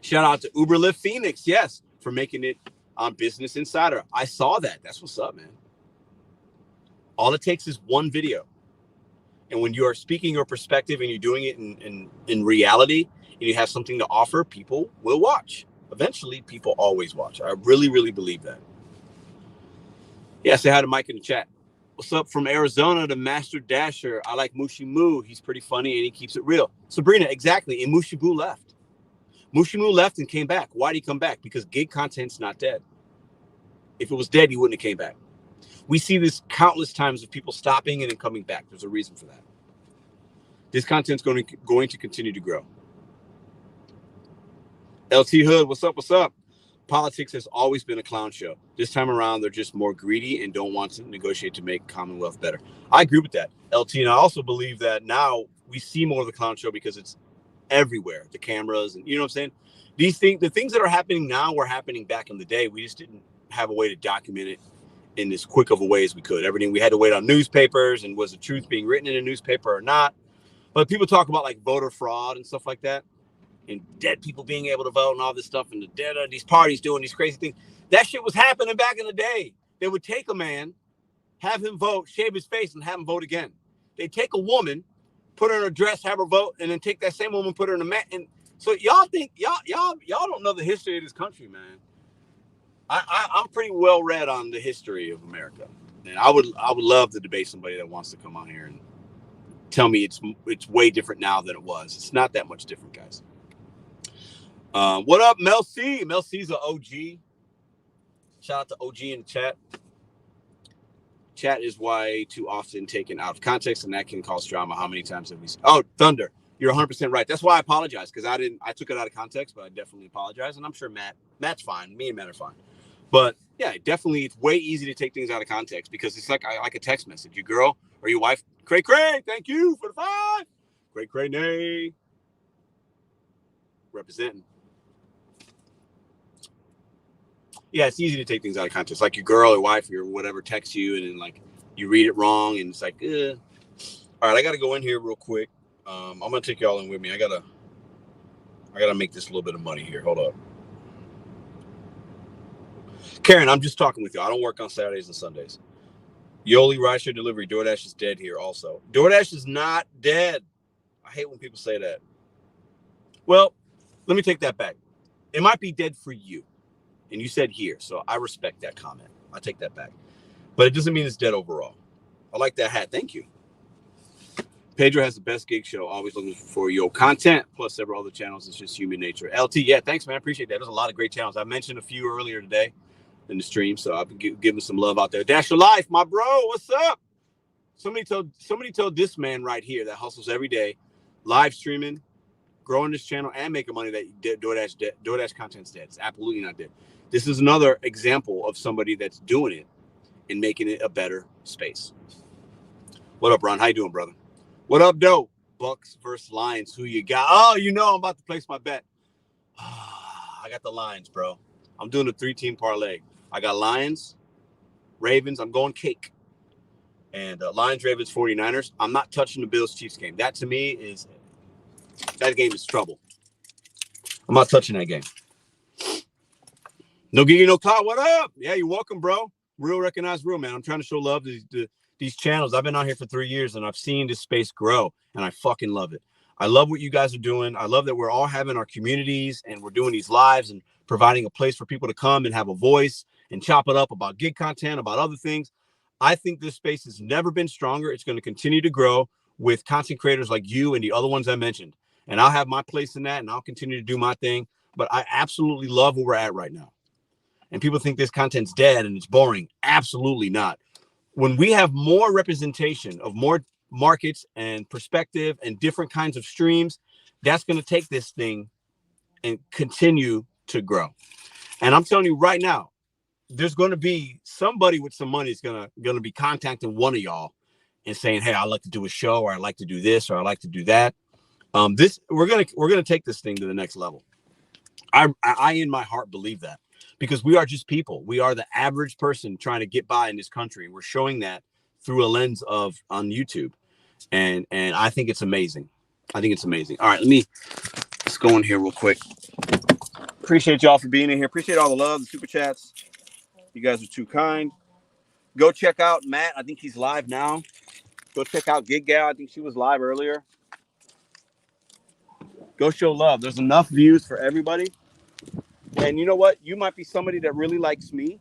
Shout out to Uber Lyft Phoenix, yes, for making it on Business Insider. I saw that. That's what's up, man. All it takes is one video. And when you are speaking your perspective and you're doing it in reality and you have something to offer, people will watch. Eventually, people always watch. I really, really believe that. Yeah, say hi to Mike in the chat. What's up from Arizona to Master Dasher? I like Mushi Moo. He's pretty funny and he keeps it real. Sabrina, exactly. And Mushi Moo left. Mushi Moo left and came back. Why did he come back? Because gig content's not dead. If it was dead, he wouldn't have came back. We see this countless times of people stopping and then coming back. There's a reason for that. This content's going to continue to grow. LT Hood, what's up? What's up? Politics has always been a clown show. This time around, they're just more greedy and don't want to negotiate to make Commonwealth better. I agree with that, LT. And I also believe that now we see more of the clown show because it's everywhere. The cameras and you know what I'm saying? The things that are happening now were happening back in the day. We just didn't have a way to document it in as quick of a way as we could. Everything we had to wait on newspapers and was the truth being written in a newspaper or not. But people talk about like voter fraud and stuff like that. And dead people being able to vote and all this stuff and the dead these parties doing these crazy things. That shit was happening back in the day. They would take a man, have him vote, shave his face, and have him vote again. They'd take a woman, put her in a dress, have her vote, and then take that same woman, put her in a mat. And so y'all think y'all don't know the history of this country, man. I'm pretty well read on the history of America, and I would love to debate somebody that wants to come on here and tell me it's way different now than it was. It's not that much different, guys. What up, Mel C? Mel C's an OG. Shout out to OG in the chat. Chat is way too often taken out of context, and that can cause drama. How many times have we seen? Oh, Thunder, you're 100% right. That's why I apologize, because I took it out of context, but I definitely apologize, and I'm sure Matt's fine. Me and Matt are fine. But yeah, definitely, it's way easy to take things out of context because it's like a text message. Your girl Or your wife, Cray Cray, thank you for the 5. Cray Cray Nay. Representing. Yeah, it's easy to take things out of context. Like your girl or wife or whatever texts you and then like you read it wrong and it's like, eh. All right, I got to go in here real quick. I'm going to take y'all in with me. I got to make this a little bit of money here. Hold up. Karen, I'm just talking with you. I don't work on Saturdays and Sundays. Yoli rideshare delivery. DoorDash is dead here also. DoorDash is not dead. I hate when people say that. Well, let me take that back. It might be dead for you. And you said here, so I respect that comment. I take that back. But it doesn't mean it's dead overall. I like that hat. Thank you. Pedro has the best gig show. Always looking for your content, plus several other channels. It's just human nature. LT, yeah, thanks, man. I appreciate that. There's a lot of great channels. I mentioned a few earlier today in the stream, so I've been giving some love out there. Dash Your Life, my bro. What's up? Somebody told this man right here that hustles every day, live streaming, growing this channel, and making money that DoorDash content's dead. It's absolutely not dead. This is another example of somebody that's doing it and making it a better space. What up, Ron? How you doing, brother? What up, Doe? Bucks versus Lions. Who you got? Oh, you know I'm about to place my bet. I got the Lions, bro. I'm doing a 3-team parlay. I got Lions, Ravens. I'm going cake. And Lions, Ravens, 49ers. I'm not touching the Bills-Chiefs game. That, to me, that game is trouble. I'm not touching that game. No Gigi, no Cloud. What up? Yeah, you're welcome, bro. Real recognized real, man. I'm trying to show love to these channels. I've been out here for 3 years, and I've seen this space grow, and I fucking love it. I love what you guys are doing. I love that we're all having our communities, and we're doing these lives and providing a place for people to come and have a voice and chop it up about gig content, about other things. I think this space has never been stronger. It's going to continue to grow with content creators like you and the other ones I mentioned. And I'll have my place in that, and I'll continue to do my thing. But I absolutely love where we're at right now. And people think this content's dead and it's boring. Absolutely not. When we have more representation of more markets and perspective and different kinds of streams, that's going to take this thing and continue to grow. And I'm telling you right now, there's going to be somebody with some money is going to be contacting one of y'all and saying, hey, I'd like to do a show, or I'd like to do this, or I'd like to do that. We're going to take this thing to the next level. I in my heart believe that. Because we are just people. We are the average person trying to get by in this country. We're showing that through a lens on YouTube. And I think it's amazing. I think it's amazing. All right, let's go in here real quick. Appreciate y'all for being in here. Appreciate all the love, the super chats. You guys are too kind. Go check out Matt. I think he's live now. Go check out Gig Gal. I think she was live earlier. Go show love. There's enough views for everybody. And you know what? You might be somebody that really likes me,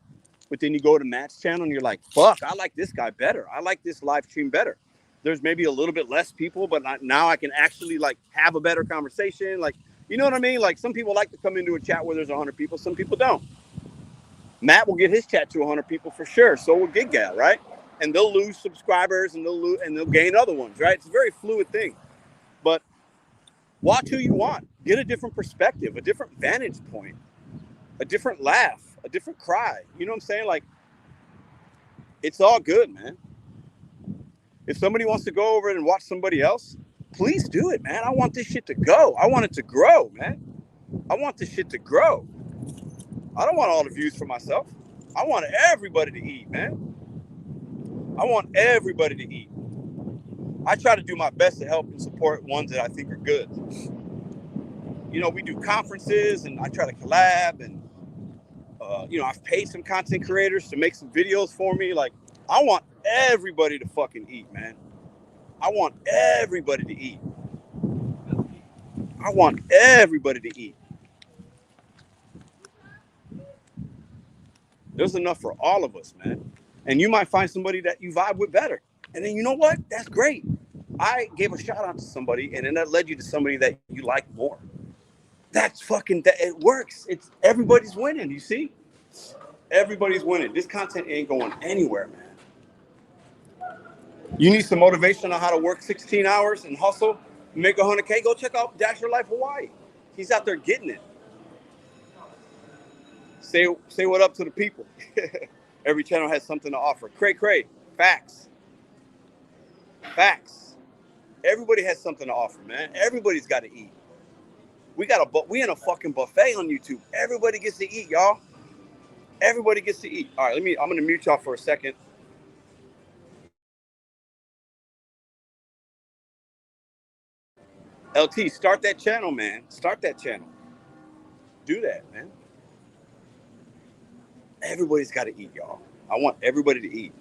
but then you go to Matt's channel and you're like, fuck, I like this guy better. I like this live stream better. There's maybe a little bit less people, but now I can actually like have a better conversation. Like, you know what I mean? Like some people like to come into a chat where there's 100 people. Some people don't. Matt will get his chat to 100 people for sure. So will Gig Gal, right? And they'll lose subscribers and they'll gain other ones, right? It's a very fluid thing. But watch who you want. Get a different perspective, a different vantage point. A different laugh, a different cry. You know what I'm saying? Like, it's all good, man. If somebody wants to go over it and watch somebody else, please do it, man. I want this shit to go. I want it to grow, man. I want this shit to grow. I don't want all the views for myself. I want everybody to eat, man. I want everybody to eat. I try to do my best to help and support ones that I think are good. You know, we do conferences and I try to collab and I've paid some content creators to make some videos for me. Like, I want everybody to fucking eat, man. I want everybody to eat. I want everybody to eat. There's enough for all of us, man. And you might find somebody that you vibe with better. And then you know what? That's great. I gave a shout out to somebody and then that led you to somebody that you like more. That's fucking, it works. It's everybody's winning, you see? Everybody's winning. This content ain't going anywhere, man. You need some motivation on how to work 16 hours and hustle, make 100K, go check out Dash Your Life Hawaii. He's out there getting it. Say what up to the people. Every channel has something to offer. Cray, facts. Facts. Everybody has something to offer, man. Everybody's got to eat. We in a fucking buffet on YouTube. Everybody gets to eat, y'all. Everybody gets to eat. All right, I'm gonna mute y'all for a second. LT, start that channel, man. Start that channel. Do that, man. Everybody's got to eat, y'all. I want everybody to eat.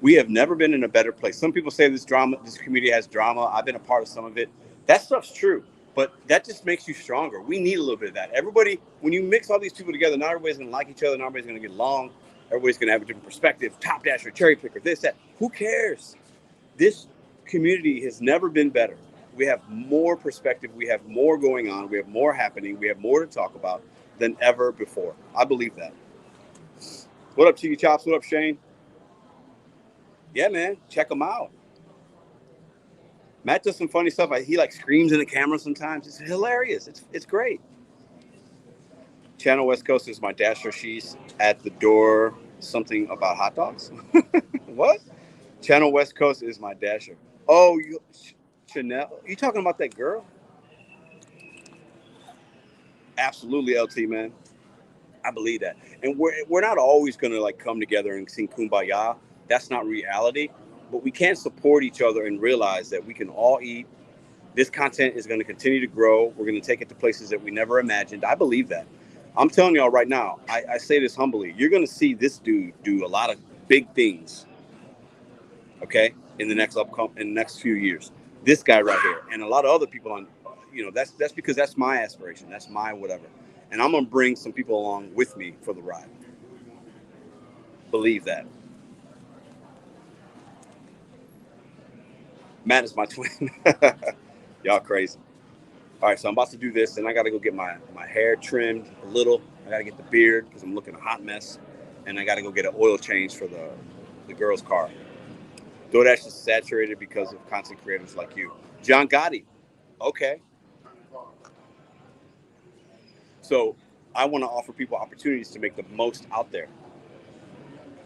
We have never been in a better place. Some people say this community has drama. I've been a part of some of it. That stuff's true, but that just makes you stronger. We need a little bit of that. Everybody, when you mix all these people together, not everybody's going to like each other. Not everybody's going to get along. Everybody's going to have a different perspective. Top dasher, cherry picker, this, that. Who cares? This community has never been better. We have more perspective. We have more going on. We have more happening. We have more to talk about than ever before. I believe that. What up, Cheeky Chops? What up, Shane? Yeah, man. Check them out. Matt does some funny stuff. He like screams in the camera sometimes. It's hilarious. It's great. Channel West Coast is my dasher. She's at the door. Something about hot dogs? What? Channel West Coast is my dasher. Oh, Chanel. You talking about that girl? Absolutely, LT, man. I believe that. And we're not always going to like come together and sing Kumbaya. That's not reality. But we can support each other and realize that we can all eat. This content is going to continue to grow. We're going to take it to places that we never imagined. I believe that. I'm telling y'all right now, I say this humbly. You're going to see this dude do a lot of big things, okay, in the next few years. This guy right here, and a lot of other people on, that's because that's my aspiration. That's my whatever. And I'm going to bring some people along with me for the ride. Believe that. Matt is my twin. Y'all crazy. All right, so I'm about to do this, and I got to go get my hair trimmed a little. I got to get the beard because I'm looking a hot mess, and I got to go get an oil change for the girl's car. DoorDash is saturated because of content creators like you. John Gotti. Okay. So I want to offer people opportunities to make the most out there.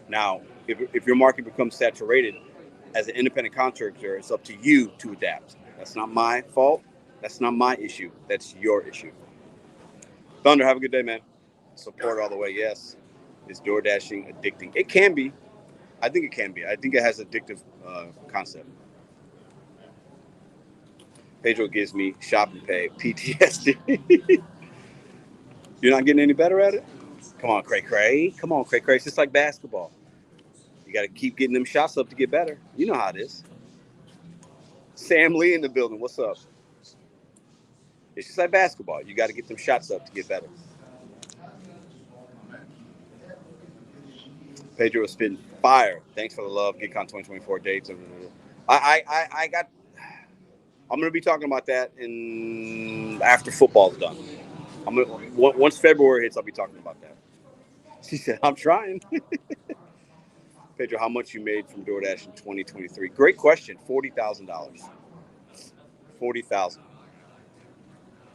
Now, if your market becomes saturated, as an independent contractor, it's up to you to adapt. That's not my fault. That's not my issue. That's your issue. Thunder, have a good day, man. Support all the way. Yes. Is door dashing addicting? It can be. I think it can be. I think it has addictive concept. Pedro gives me shop and pay PTSD. You're not getting any better at it? Come on, Cray Cray. Come on, Cray Cray. It's just like basketball. You got to keep getting them shots up to get better. You know how it is. Sam Lee in the building. What's up? It's just like basketball. You got to get them shots up to get better. Pedro is spitting fire. Thanks for the love. GitCon 2024 dates. I got. I'm going to be talking about that after football's done. Once February hits, I'll be talking about that. She said, "I'm trying." Pedro, how much you made from DoorDash in 2023? Great question. $40,000. 40,000.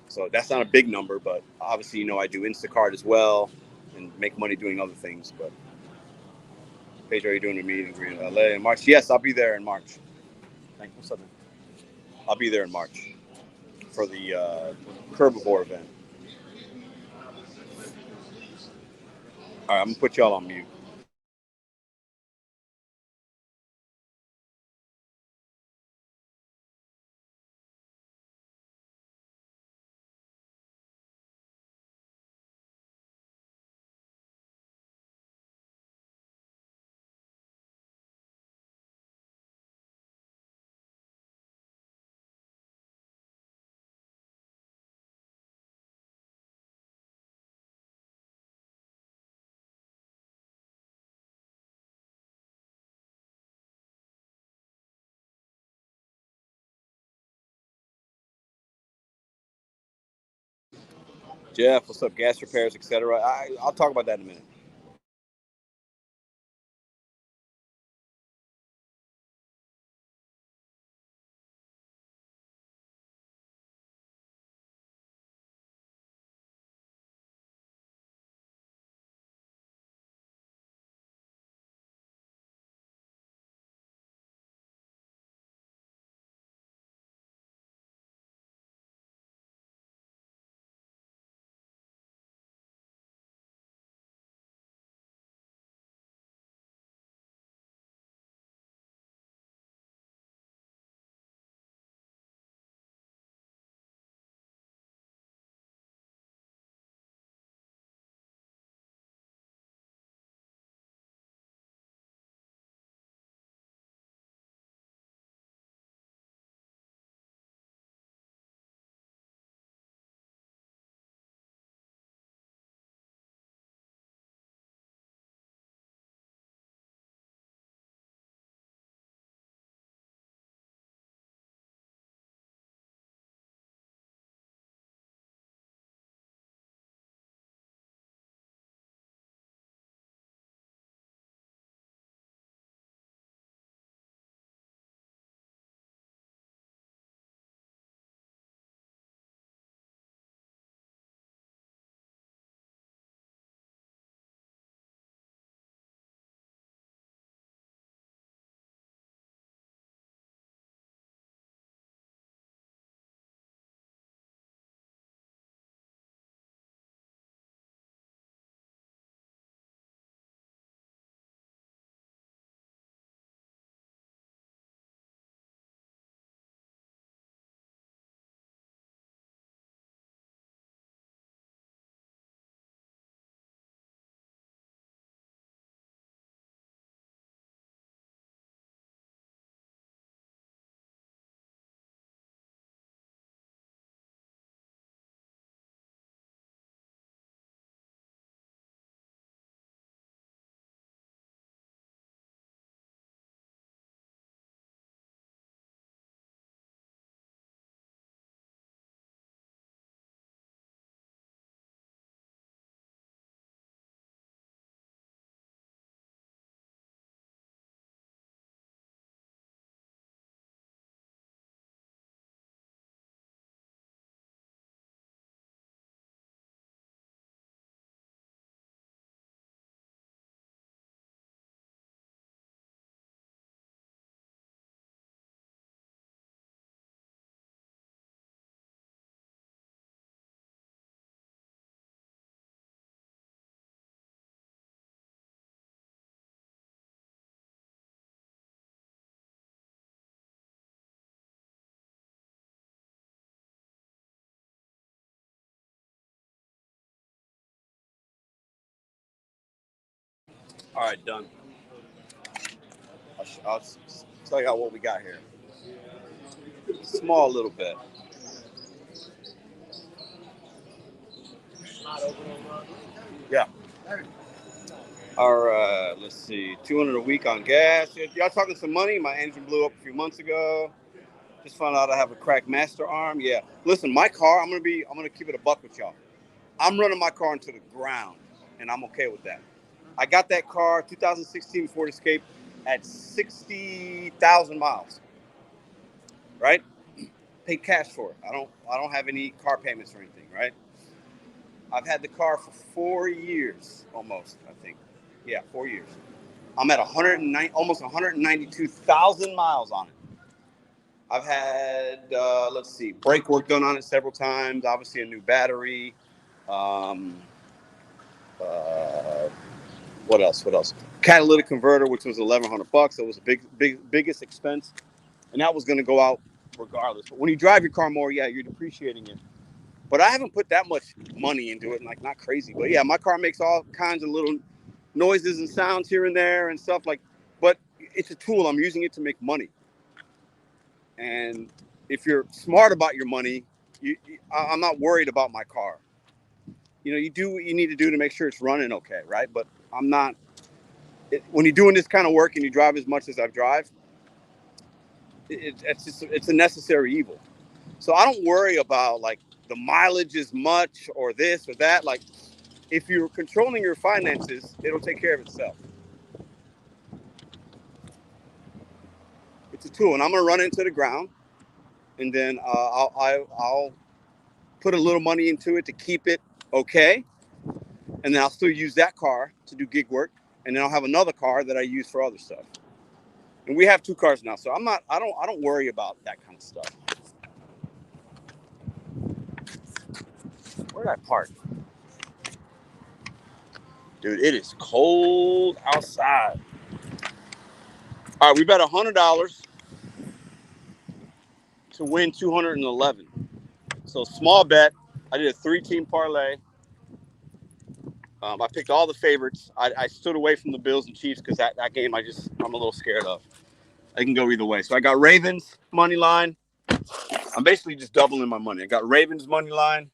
So that's not a big number, but obviously, I do Instacart as well and make money doing other things. But Pedro, are you doing a meet and greet in LA in March? Yes, I'll be there in March. Thank you. What's up, man? I'll be there in March for the Herbivore event. All right, I'm gonna put y'all on mute. Jeff, what's up? Gas repairs, etc. I'll talk about that in a minute. All right, done. I'll tell you what we got here. Small little bet. Yeah. All right, let's see. 200 a week on gas. Y'all talking some money? My engine blew up a few months ago. Just found out I have a cracked master arm. Yeah. Listen, my car, I'm gonna keep it a buck with y'all. I'm running my car into the ground, and I'm okay with that. I got that car, 2016 Ford Escape, at 60,000 miles. Right? Paid cash for it. I don't have any car payments or anything. Right? I've had the car for 4 years almost. I think. Yeah, 4 years. I'm at 109, almost 192,000 miles on it. I've had, let's see, brake work done on it several times. Obviously, a new battery. Um, what else? Catalytic converter, which was $1,100. It was the biggest expense, and that was going to go out regardless. But when you drive your car more, yeah, you're depreciating it. But I haven't put that much money into it, like not crazy. But yeah, my car makes all kinds of little noises and sounds here and there and stuff like. But it's a tool. I'm using it to make money. And if you're smart about your money, I'm not worried about my car. You know, you do what you need to do to make sure it's running okay, right? But I'm not. When you're doing this kind of work and you drive as much as I drive, it's a necessary evil. So I don't worry about like the mileage is much or this or that. Like if you're controlling your finances, it'll take care of itself. It's a tool, and I'm gonna run into the ground, and then I'll put a little money into it to keep it okay, and then I'll still use that car to do gig work, and then I'll have another car that I use for other stuff. And we have 2 cars now, so I don't worry about that kind of stuff. Where did I park? Dude, it is cold outside. All right, we bet $100 to win 211. So small bet. I did a 3-team parlay. I picked all the favorites. I stood away from the Bills and Chiefs because that game I'm a little scared of. I can go either way. So I got Ravens money line. I'm basically just doubling my money. I got Ravens money line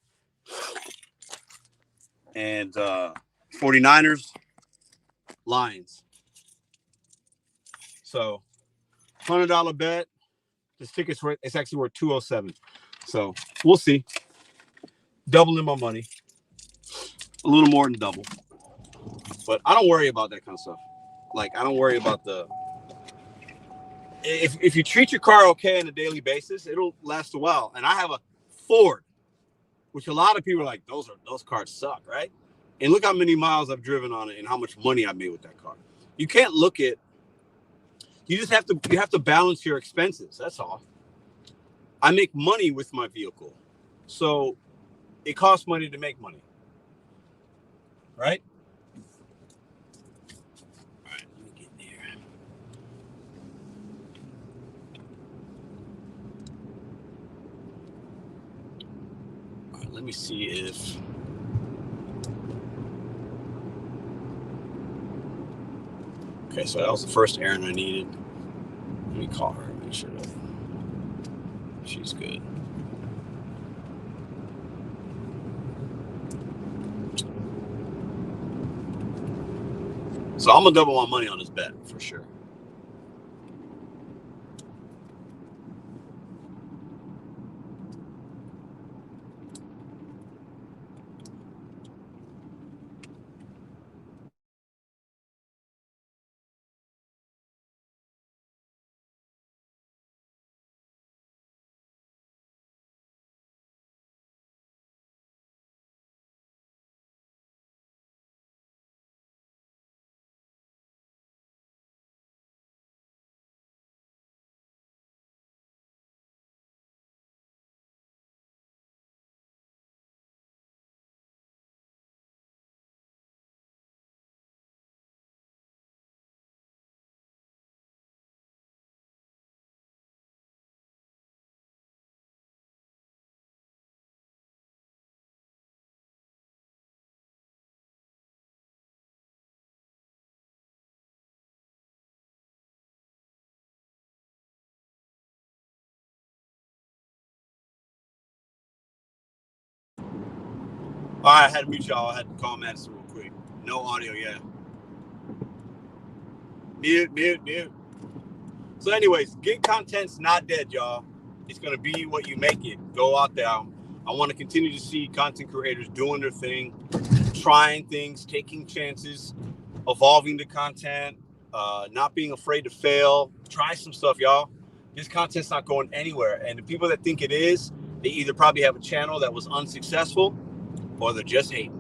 and 49ers Lions. So $100 bet. This ticket's it's actually worth $207. So we'll see. Doubling my money. A little more than double. But I don't worry about that kind of stuff. Like I don't worry about the if you treat your car okay on a daily basis, it'll last a while. And I have a Ford, which a lot of people are like, those cars suck, right? And look how many miles I've driven on it and how much money I've made with that car. You can't look at. You have to balance your expenses. That's all. I make money with my vehicle, so it costs money to make money, right? All right, let me get there. All right, let me see if. Okay, so that was the first errand I needed. Let me call her and make sure that she's good. So I'm gonna double my money on this bet for sure. All right, I had to mute y'all. I had to call Madison real quick. No audio, yeah. Mute. So anyways, gig content's not dead, y'all. It's going to be what you make it. Go out there. I want to continue to see content creators doing their thing, trying things, taking chances, evolving the content, not being afraid to fail. Try some stuff, y'all. This content's not going anywhere. And the people that think it is, they either probably have a channel that was unsuccessful or they're just hating.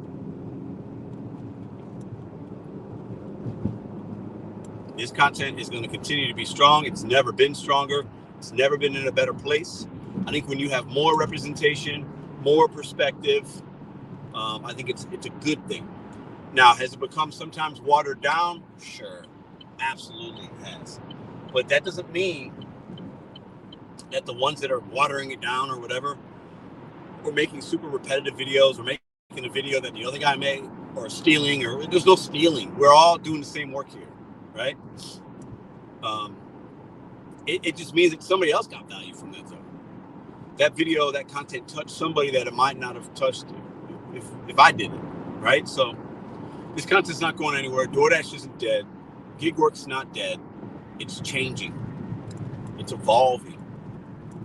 This content is going to continue to be strong. It's never been stronger. It's never been in a better place. I think when you have more representation, more perspective, I think it's a good thing. Now, has it become sometimes watered down? Sure, absolutely it has. But that doesn't mean that the ones that are watering it down or whatever, or making super repetitive videos, or making a video that the other guy made, or stealing, or there's no stealing. We're all doing the same work here, right? It just means that somebody else got value from that, though. That video, that content touched somebody that it might not have touched if I did it, right? So this content's not going anywhere. DoorDash isn't dead. Gig work's not dead. It's changing. It's evolving.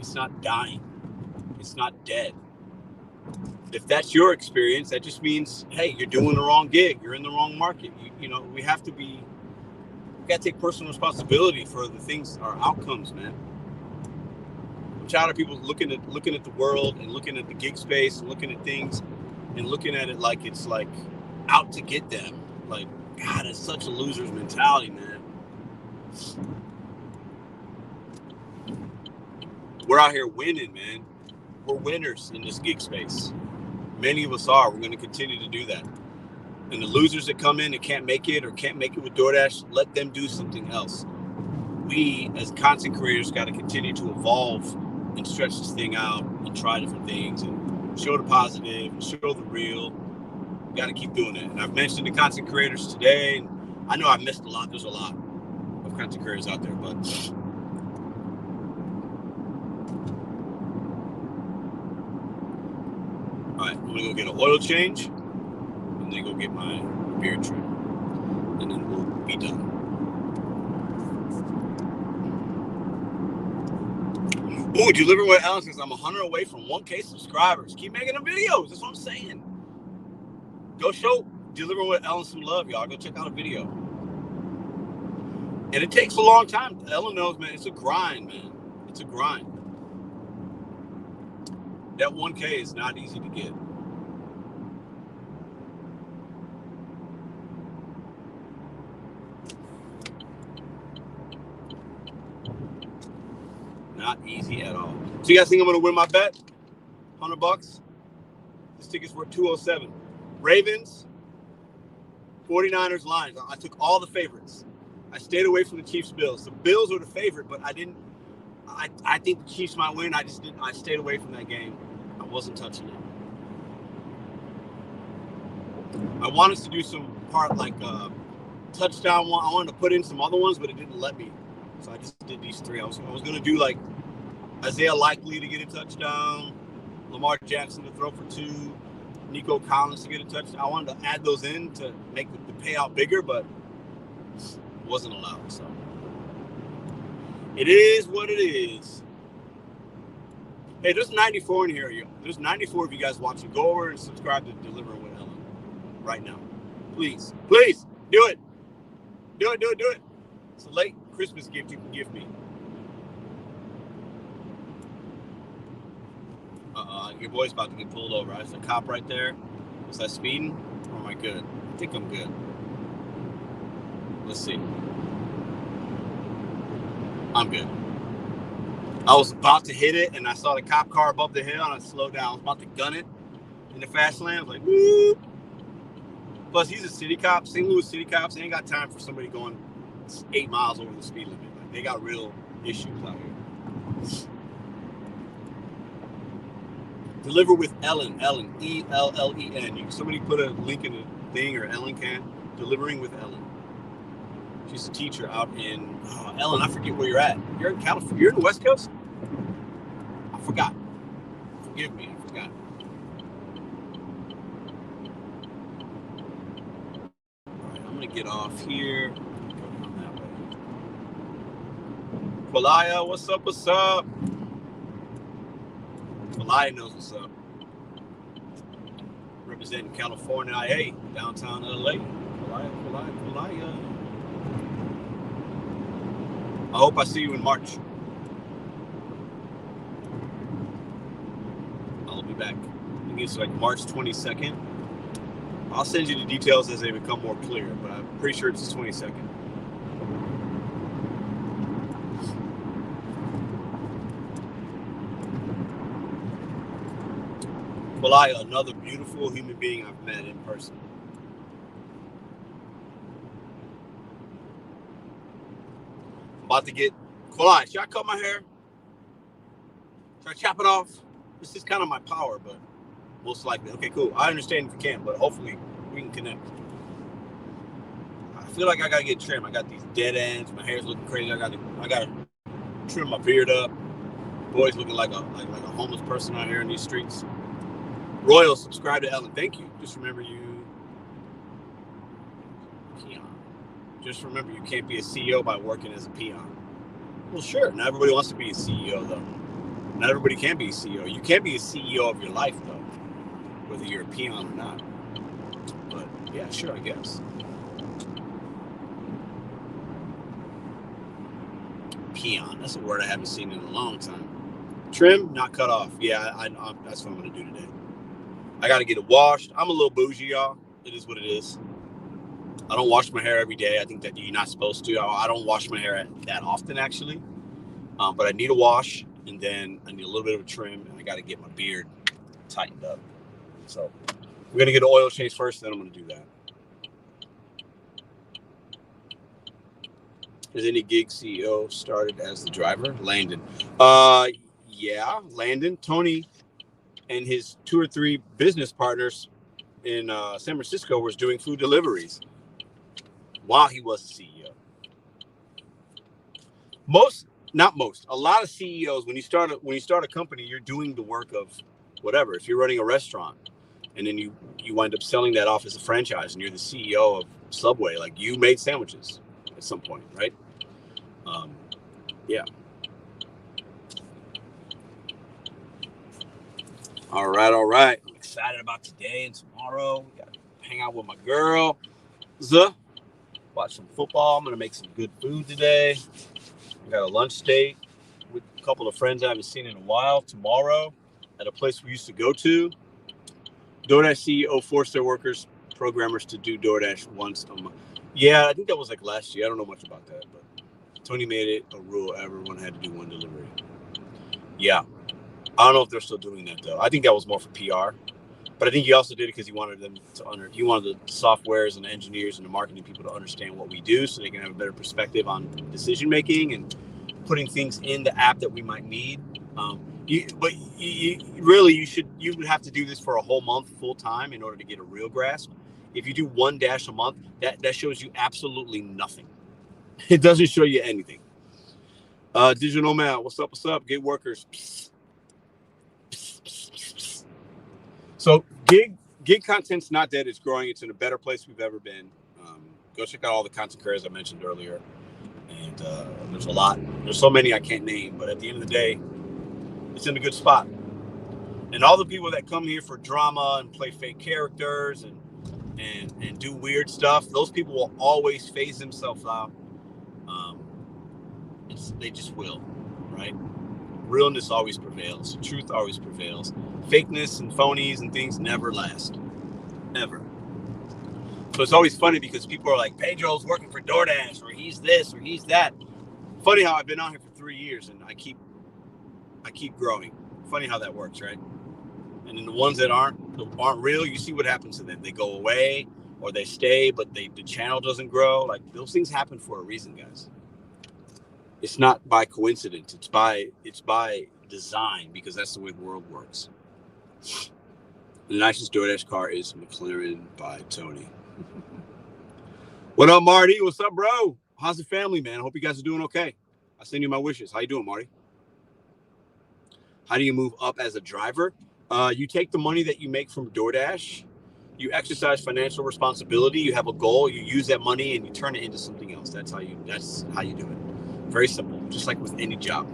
It's not dying. It's not dead. If that's your experience, that just means, hey, you're doing the wrong gig. You're in the wrong market. We got to take personal responsibility for the things, our outcomes, man. I'm tired of people looking at the world and looking at the gig space and looking at things and looking at it like it's like out to get them. Like, God, it's such a loser's mentality, man. We're out here winning, man. We're winners in this gig space. Many of us are. We're going to continue to do that. And the losers that come in and can't make it or can't make it with DoorDash, let them do something else. We, as content creators, got to continue to evolve and stretch this thing out and try different things and show the positive and show the real. We got to keep doing it. And I've mentioned the content creators today. And I know I've missed a lot. There's a lot of content creators out there, but all right, I'm going to go get an oil change and then go get my beard trim. And then we'll be done. Ooh, Deliver with Ellen says, I'm 100 away from 1K subscribers. Keep making them videos. That's what I'm saying. Go show Deliver with Ellen some love, y'all. Go check out a video. And it takes a long time. Ellen knows, man. It's a grind, man. It's a grind. That 1K is not easy to get. Not easy at all. So you guys think I'm going to win my bet? $100? This ticket's worth $207. Ravens, 49ers, Lions. I took all the favorites. I stayed away from the Chiefs, Bills. The Bills were the favorite, but I think the Chiefs might win. I stayed away from that game. I wasn't touching it. I wanted to do some part like touchdown one. I wanted to put in some other ones, but it didn't let me. So I just did these three. I was going to do like Isaiah Likely to get a touchdown, Lamar Jackson to throw for 2, Nico Collins to get a touchdown. I wanted to add those in to make the payout bigger, but it wasn't allowed. So it is what it is. Hey, there's 94 in here. There's 94 of you guys watching. Go over and subscribe to Deliver with Ellen right now. Please, please, do it. Do it. It's a late Christmas gift you can give me. Your boy's about to get pulled over. There's a cop right there. Was I speeding? Or am I good? I think I'm good. Let's see. I'm good. I was about to hit it, and I saw the cop car above the hill, and I slowed down. I was about to gun it in the fast lane. I was like, whoop. Plus, he's a city cop. St. Louis city cops. They ain't got time for somebody going 8 miles over the speed limit. Like, they got real issues out here. Deliver with Ellen. Ellen. E-L-L-E-N. Somebody put a link in the thing, or Ellen can. Delivering with Ellen. She's a teacher out in Ellen. I forget where you're at. You're in California. You're in the West Coast? I forgot. Forgive me. I forgot. I'm going to get off here. Qualia, what's up? What's up? Qualia knows what's up. Representing California, IA, downtown LA. Qualia. I hope I see you in March. I'll be back. I think it's like March 22nd. I'll send you the details as they become more clear, but I'm pretty sure it's the 22nd. Qualia, another beautiful human being I've met in person. I'm about to get Qualia. Should I cut my hair? Should I chop it off? This is kind of my power, but most likely. Okay, cool. I understand if you can't, but hopefully we can connect. I feel like I gotta get trimmed. I got these dead ends. My hair's looking crazy. I gotta trim my beard up. Boy's looking like a homeless person out here in these streets. Royal, subscribe to Ellen. Thank you. Just remember you can't be a CEO by working as a peon. Well, sure. Not everybody wants to be a CEO, though. Not everybody can be a CEO. You can't be a CEO of your life, though, whether you're a peon or not. But, yeah, sure, I guess. Peon. That's a word I haven't seen in a long time. Trim, not cut off. Yeah, that's what I'm going to do today. I got to get it washed. I'm a little bougie, y'all. It is what it is. I don't wash my hair every day. I think that you're not supposed to. I don't wash my hair that often, actually. But I need a wash, and then I need a little bit of a trim, and I got to get my beard tightened up. So we're going to get an oil change first, then I'm going to do that. Is any gig CEO started as the driver? Landon. Yeah, Landon. Tony and his 2 or 3 business partners in San Francisco was doing food deliveries while he was the CEO. A lot of CEOs, when you start a company, you're doing the work of whatever. If you're running a restaurant and then you wind up selling that off as a franchise and you're the CEO of Subway, like you made sandwiches at some point, right? Yeah. All right. I'm excited about today and tomorrow. We got to hang out with my girl. Watch some football. I'm going to make some good food today. We got a lunch date with a couple of friends I haven't seen in a while tomorrow at a place we used to go to. DoorDash CEO forced their programmers to do DoorDash once a month. Yeah, I think that was like last year. I don't know much about that, but Tony made it a rule. Everyone had to do one delivery. Yeah. I don't know if they're still doing that, though. I think that was more for PR. But I think he also did it because he wanted the softwares and the engineers and the marketing people to understand what we do so they can have a better perspective on decision making and putting things in the app that we might need. You would have to do this for a whole month full time in order to get a real grasp. If you do one dash a month, that shows you absolutely nothing. It doesn't show you anything. Digital Nomad, what's up? Gig workers. So gig content's not dead. It's growing. It's in a better place we've ever been. Go check out all the content creators I mentioned earlier. And there's a lot. There's so many I can't name. But at the end of the day, it's in a good spot. And all the people that come here for drama and play fake characters and do weird stuff, those people will always phase themselves out. They just will, right? Realness always prevails. Truth always prevails. Fakeness and phonies and things never last. Ever. So it's always funny because people are like, Pedro's working for DoorDash, or he's this, or he's that. Funny how I've been out here for 3 years and I keep growing. Funny how that works, right? And then the ones that aren't real, you see what happens to them. They go away or they stay, but the channel doesn't grow. Like, those things happen for a reason, guys. It's not by coincidence. It's by design, because that's the way the world works. The nicest DoorDash car is McLaren by Tony. What up, Marty? What's up, bro? How's the family, man? I hope you guys are doing okay. I send you my wishes. How you doing, Marty? How do you move up as a driver? You take the money that you make from DoorDash You exercise financial responsibility. You have a goal. You use that money and you turn it into something else. That's how you do it. Very simple. Just like with any job.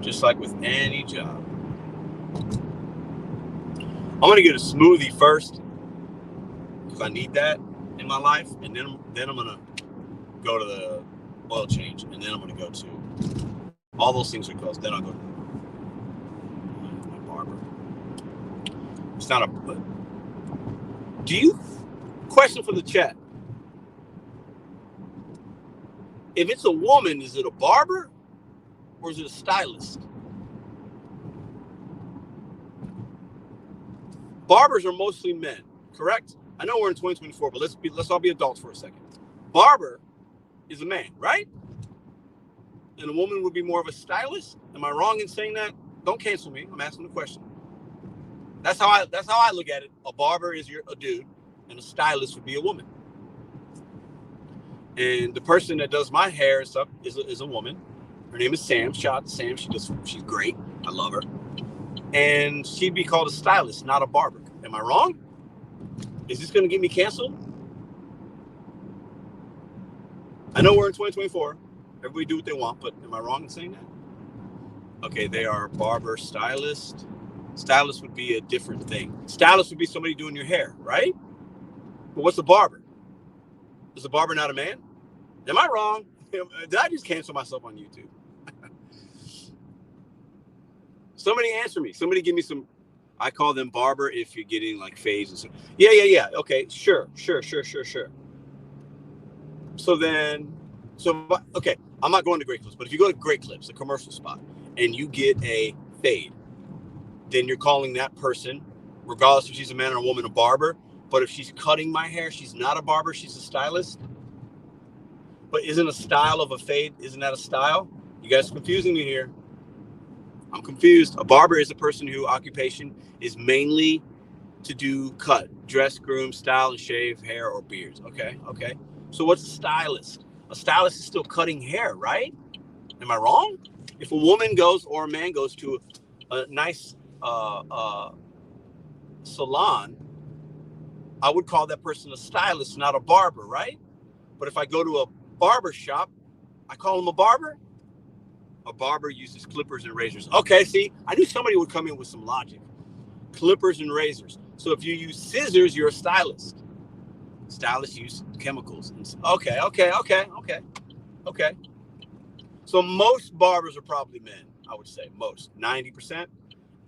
Just like with any job. I'm gonna get a smoothie first because I need that in my life, and then I'm gonna go to the oil change, and then I'm gonna go to all those things are close. Then I'll go to my barber. It's not a. Question for the chat? If it's a woman, is it a barber or is it a stylist? Barbers are mostly men, correct? I know we're in 2024, but let's all be adults for a second. Barber is a man, right? And a woman would be more of a stylist. Am I wrong in saying that? Don't cancel me. I'm asking the question. That's how I look at it. A barber is a dude, and a stylist would be a woman. And the person that does my hair and stuff is a woman. Her name is Sam. Shout out to Sam. She's great. I love her. And she'd be called a stylist, not a barber. Am I wrong? Is this going to get me canceled? I know we're in 2024. Everybody do what they want, but am I wrong in saying that? Okay, they are barber, stylist. Stylist would be a different thing. Stylist would be somebody doing your hair, right? But what's a barber? Is a barber not a man? Am I wrong? Did I just cancel myself on YouTube? Somebody answer me. Somebody give me some. I call them barber if you're getting like fades and stuff. Yeah. Okay, sure. Okay, I'm not going to Great Clips, but if you go to Great Clips, a commercial spot, and you get a fade, then you're calling that person, regardless if she's a man or a woman, a barber. But if she's cutting my hair, she's not a barber, she's a stylist. But isn't a style of a fade, isn't that a style? You guys are confusing me here. I'm confused. A barber is a person whose occupation is mainly to do cut, dress, groom, style, and shave hair or beards. Okay. So what's a stylist? A stylist is still cutting hair, right? Am I wrong? If a woman goes or a man goes to a nice salon, I would call that person a stylist, not a barber, right? But if I go to a barber shop, I call him a barber. A barber uses clippers and razors. Okay, see, I knew somebody would come in with some logic. Clippers and razors. So if you use scissors, you're a stylist. Stylists use chemicals. Okay. So most barbers are probably men, I would say. Most, 90%.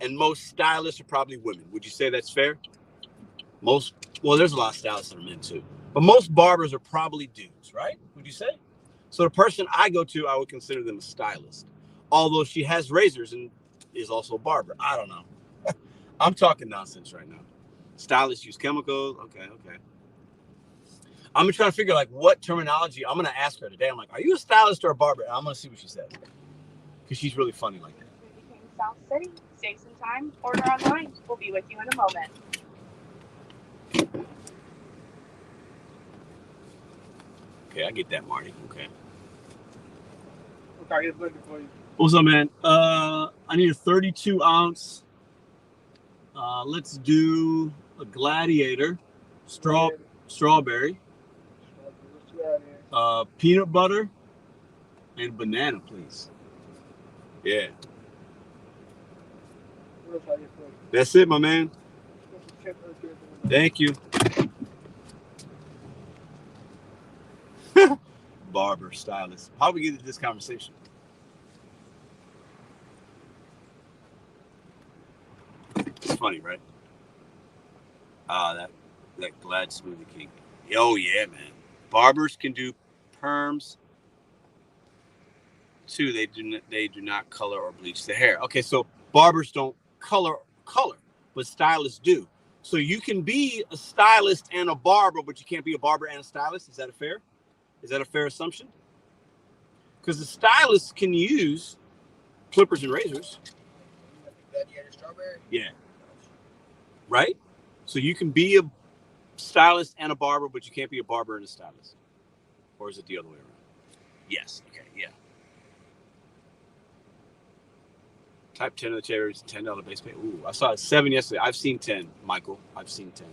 And most stylists are probably women. Would you say that's fair? Well, there's a lot of stylists that are men too. But most barbers are probably dudes, right? Would you say? So the person I go to, I would consider them a stylist. Although she has razors and is also a barber. I don't know. I'm talking nonsense right now. Stylists use chemicals. Okay. I'm trying to figure like what terminology I'm going to ask her today. I'm like, are you a stylist or a barber? And I'm going to see what she says. Because she's really funny like that. We became South City. Save some time. Order online. We'll be with you in a moment. Okay, I get that, Marty. Okay. Okay, it's looking for you. What's up, man? I need a 32 ounce. Let's do a gladiator, strawberry, peanut butter, and banana, please. Yeah. That's it, my man. Thank you. Barber, stylist. How do we get into this conversation? It's funny, right? That Glad Smoothie King. Oh yeah, man. Barbers can do perms too. They do not color or bleach the hair. Okay, so barbers don't color, but stylists do. So you can be a stylist and a barber, but you can't be a barber and a stylist. Is that fair? Is that a fair assumption? Because the stylist can use clippers and razors. Yeah. Right? So you can be a stylist and a barber, but you can't be a barber and a stylist. Or is it the other way around? Yes. Okay. Yeah. Type 10 of the chair is $10 base pay. Ooh, I saw 7 yesterday. I've seen 10, Michael. I've seen 10.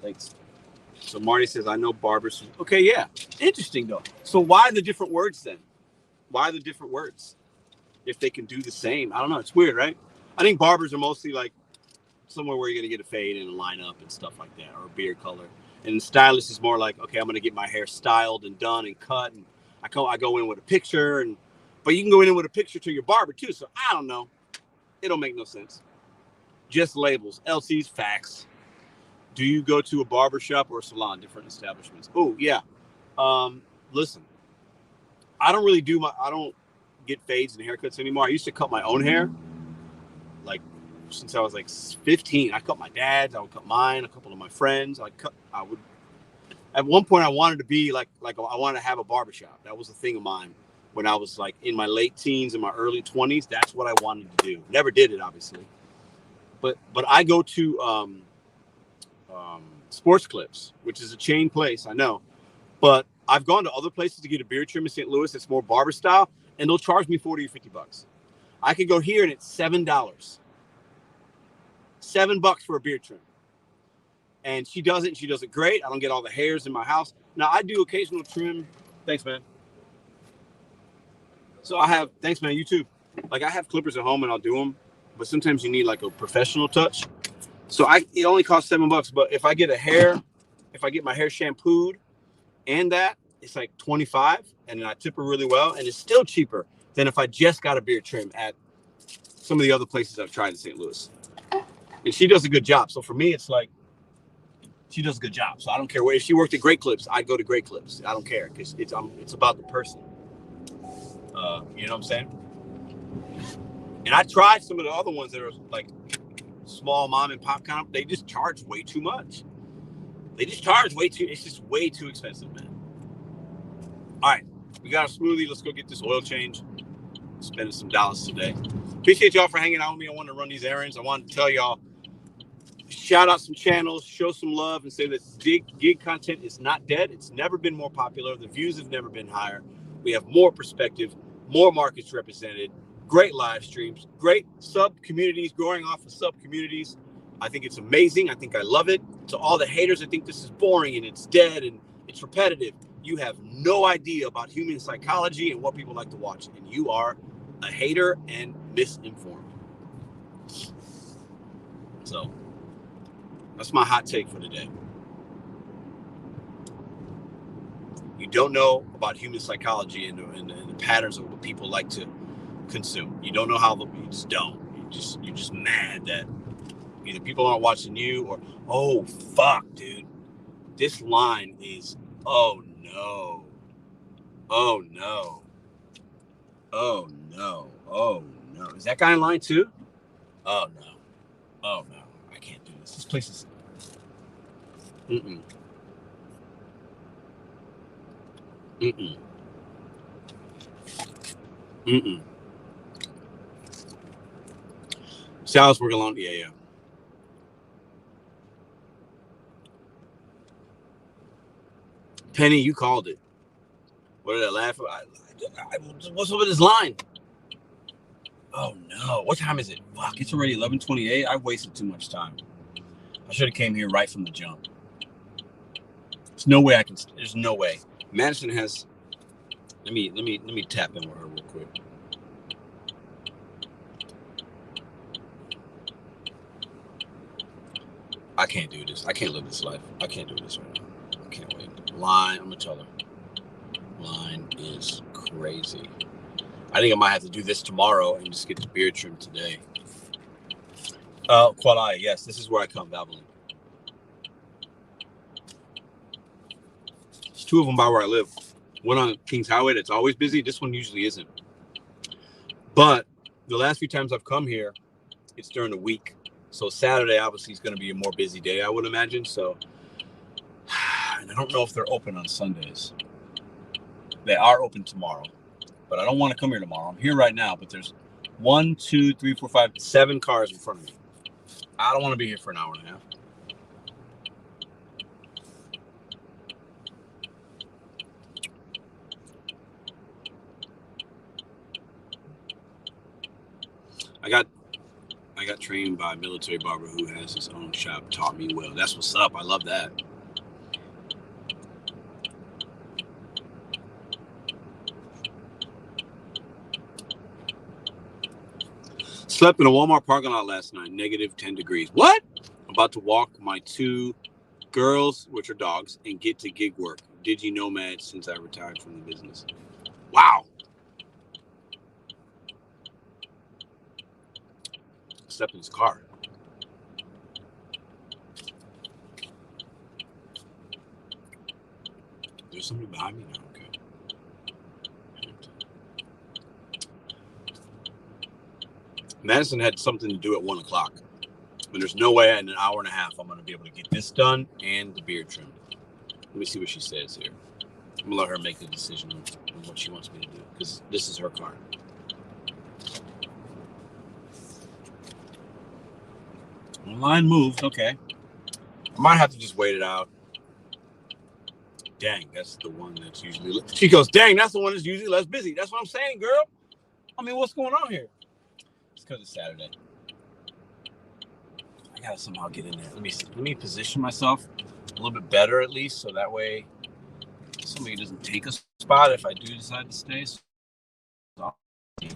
Thanks. So Marty says, I know barbers. Okay, yeah. Interesting, though. So why the different words then? Why the different words? If they can do the same. I don't know. It's weird, right? I think barbers are mostly like somewhere where you're going to get a fade and a lineup and stuff like that, or a beard color. And stylist is more like, okay, I'm going to get my hair styled and done and cut. And I go in with a picture. But you can go in with a picture to your barber, too. So I don't know. It don't make no sense. Just labels. LC's facts. Do you go to a barber shop or a salon? Different establishments. Oh, yeah. Listen, I don't get fades and haircuts anymore. I used to cut my own hair. Like, since I was like 15, I cut my dad's, I would cut mine, a couple of my friends. At one point I wanted to be like I wanted to have a barbershop. That was a thing of mine when I was like in my late teens and my early 20s. That's what I wanted to do. Never did it, obviously. But I go to Sports Clips, which is a chain place, I know. But I've gone to other places to get a beard trim in St. Louis that's more barber style, and they'll charge me $40 or $50. I could go here and it's $7. $7 for a beard trim. And she does it. And she does it great. I don't get all the hairs in my house. Now, I do occasional trim. Thanks, man. So thanks, man. You too. Like, I have clippers at home and I'll do them. But sometimes you need like a professional touch. So it only costs $7. But if I get my hair shampooed and that, it's like $25. And then I tip her really well. And it's still cheaper than if I just got a beard trim at some of the other places I've tried in St. Louis. And she does a good job. So for me, it's like, she does a good job. So I don't care where. If she worked at Great Clips, I'd go to Great Clips. I don't care because it's about the person. You know what I'm saying? And I tried some of the other ones that are like small mom and pop kind of. They just charge way too much. It's just way too expensive, man. All right, we got a smoothie. Let's go get this oil change. Spending some dollars today. Appreciate y'all for hanging out with me. I wanted to run these errands. I wanted to tell y'all, shout out some channels, show some love, and say that gig content is not dead. It's never been more popular. The views have never been higher. We have more perspective, more markets represented, great live streams, great sub-communities, growing off of sub-communities. I think it's amazing. I think I love it. To all the haters that think this is boring and it's dead and it's repetitive, you have no idea about human psychology and what people like to watch. And you are a hater and misinformed. So that's my hot take for today. You don't know about human psychology and the patterns of what people like to consume. You don't know you just don't. You're just mad that either people aren't watching you or, oh, fuck, dude. This line is, oh, no. Oh, no. Oh, no. Oh, no. Is that guy in line too? Oh, no. Oh, no. I can't do this. This place is... Mm-mm. Mm-mm. Mm-mm. Sal's working alone. Yeah. Penny, you called it. What did I laugh about? What's up with this line? Oh, no. What time is it? Fuck, it's already 11:28. I wasted too much time. I should have came here right from the jump. There's no way there's no way. Madison has... Let me tap in with her real quick. I can't do this. I can't live this life. I can't do this right now. I can't wait. Line, I'm gonna tell her. Line is crazy. I think I might have to do this tomorrow and just get the beard trimmed today. Quad Eye, yes, this is where I come, Valvoline. There's two of them by where I live. One on Kings Highway that's always busy. This one usually isn't. But the last few times I've come here, it's during the week. So Saturday, obviously, is going to be a more busy day, I would imagine. So, and I don't know if they're open on Sundays. They are open tomorrow, but I don't want to come here tomorrow. I'm here right now, but there's 1, 2, 3, 4, 5, 7 cars in front of me. I don't want to be here for an hour and a half. I got trained by a military barber who has his own shop. Taught me well. That's what's up. I love that. Slept in a Walmart parking lot last night. -10 degrees. What? About to walk my 2 girls, which are dogs, and get to gig work. Did you nomad since I retired from the business? Wow. Slept in his car. There's somebody behind me now. Okay. Madison had something to do at 1 o'clock. And there's no way in an hour and a half I'm going to be able to get this done and the beard trimmed. Let me see what she says here. I'm going to let her make the decision on what she wants me to do, because this is her car. The line moved. Okay. I might have to just wait it out. Dang, that's the one that's usually... She goes, dang, that's the one that's usually less busy. That's what I'm saying, girl. I mean, what's going on here? It's because it's Saturday. I gotta somehow get in there. Let me position myself a little bit better, at least, so that way somebody doesn't take a spot if I do decide to stay. So let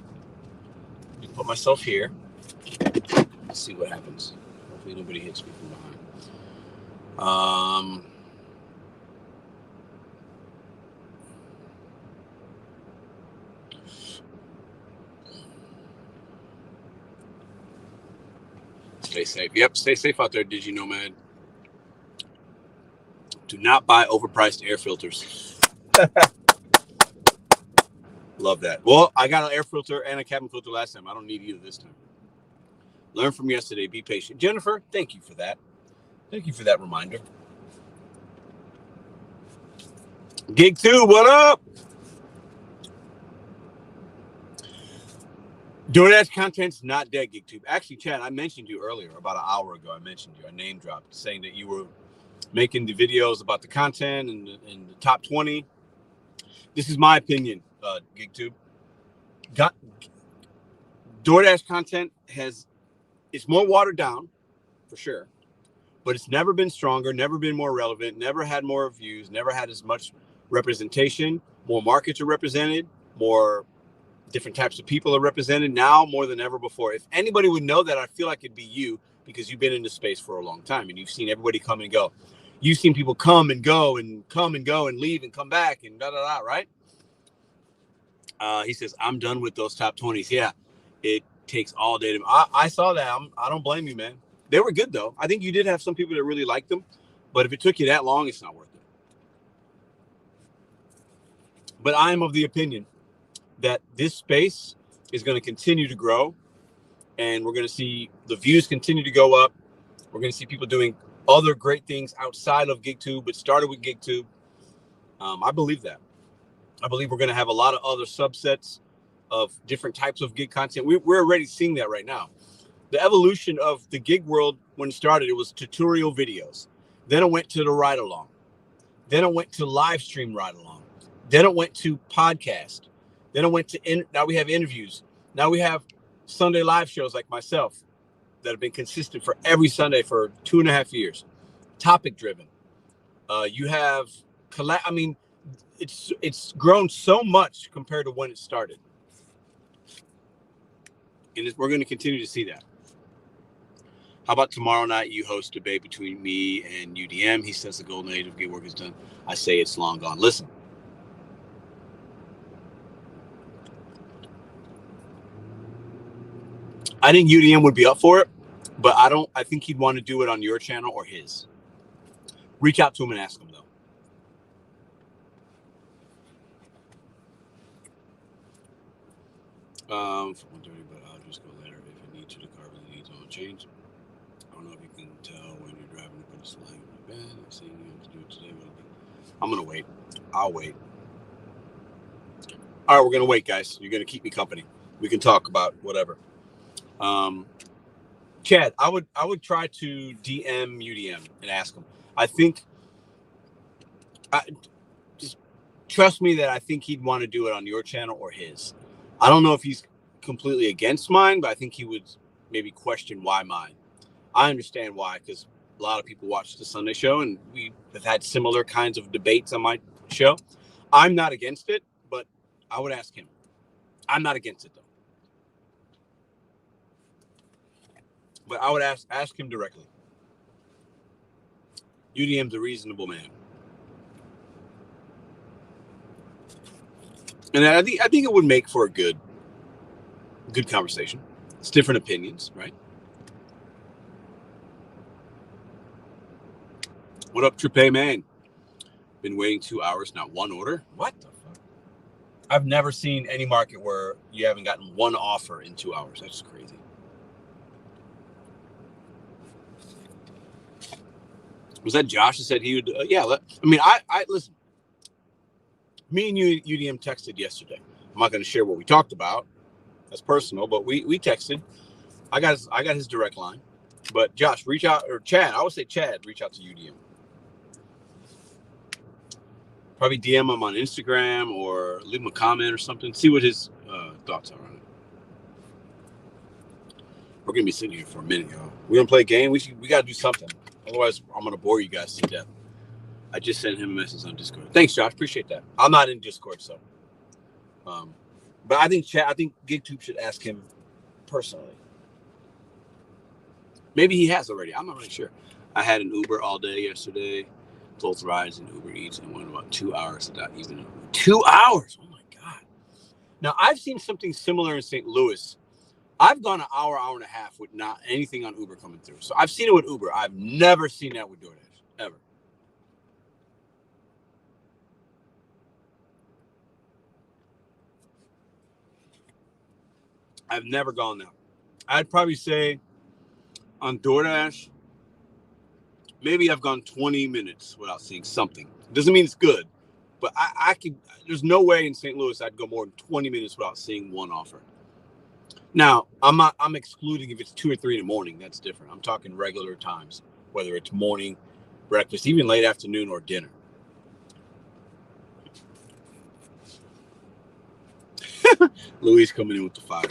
me put myself here. Let's see what happens. Hopefully nobody hits me from behind. Stay safe. Yep, stay safe out there, Digi Nomad. Do not buy overpriced air filters. Love that. Well, I got an air filter and a cabin filter last time. I don't need either this time. Learn from yesterday. Be patient. Jennifer, thank you for that. Thank you for that reminder. Gig 2, what up? DoorDash content's not dead, GigTube. Actually, Chad, I mentioned you earlier, about an hour ago. I mentioned you. I name dropped, saying that you were making the videos about the content and the top 20. This is my opinion, GigTube. DoorDash content it's more watered down, for sure. But it's never been stronger, never been more relevant, never had more views, never had as much representation. More markets are represented, more different types of people are represented now more than ever before. If anybody would know that, I feel like it'd be you, because you've been in this space for a long time and you've seen everybody come and go. You've seen people come and go and leave and come back and right? He says, I'm done with those top 20s. Yeah, it takes all day to... I saw that. I don't blame you, man. They were good, though. I think you did have some people that really liked them, but if it took you that long, it's not worth it. But I am of the opinion that this space is going to continue to grow, and we're going to see the views continue to go up. We're going to see people doing other great things outside of GigTube, but started with GigTube. I believe that. I believe we're going to have a lot of other subsets of different types of gig content. We're already seeing that right now. The evolution of the gig world, when it started, it was tutorial videos. Then it went to the ride along. Then it went to live stream ride along. Then it went to podcast. Then I went to, now we have interviews. Now we have Sunday live shows like myself that have been consistent for every Sunday for 2.5 years. Topic driven. You have, I mean, it's grown so much compared to when it started. And we're going to continue to see that. How about tomorrow night you host a debate between me and UDM? He says the golden age of gig work is done. I say it's long gone. Listen. I think UDM would be up for it, but I think he'd want to do it on your channel or his. Reach out to him and ask him, though. For 1:30, but I'll just go later if it needs to. The car really needs on change. I don't know if you can tell when you're driving to put a slide in the bed. I'm saying you have to do it today, but I'm gonna wait. I'll wait. All right, we're gonna wait, guys. You're gonna keep me company. We can talk about whatever. Chad, I would try to DM UDM and ask him. I think, just trust me that I think he'd want to do it on your channel or his. I don't know if he's completely against mine, but I think he would maybe question why mine. I understand why, because a lot of people watch the Sunday show, and we have had similar kinds of debates on my show. I'm not against it, but I would ask him. I'm not against it, though. But I would ask him directly. UDM's a reasonable man. And I think it would make for a good conversation. It's different opinions, right? What up, Trippe, man? Been waiting 2 hours, not one order? What the fuck? I've never seen any market where you haven't gotten one offer in 2 hours. That's crazy. Was that Josh that said he would? Yeah. I listen. Me and you, UDM texted yesterday. I'm not going to share what we talked about. That's personal, but we texted. I got his direct line. But Josh, reach out, or Chad. I would say Chad, reach out to UDM. Probably DM him on Instagram or leave him a comment or something. See what his thoughts are on it. We're gonna be sitting here for a minute, y'all. We're gonna play a game. We gotta do something. Otherwise, I'm gonna bore you guys to death. I just sent him a message on Discord. Thanks, Josh. Appreciate that. I'm not in Discord, so. But I think GigTube should ask him personally. Maybe he has already. I'm not really sure. I had an Uber all day yesterday, both rides and Uber Eats, and went about 2 hours without even Uber. 2 hours. Oh my God. Now I've seen something similar in St. Louis. I've gone an hour and a half with not anything on Uber coming through. So I've seen it with Uber. I've never seen that with DoorDash, ever. I've never gone there. I'd probably say on DoorDash, maybe I've gone 20 minutes without seeing something. Doesn't mean it's good, but I could. There's no way in St. Louis I'd go more than 20 minutes without seeing one offer. Now, I'm excluding if it's 2 or 3 in the morning. That's different. I'm talking regular times, whether it's morning, breakfast, even late afternoon or dinner. Louise coming in with the fire.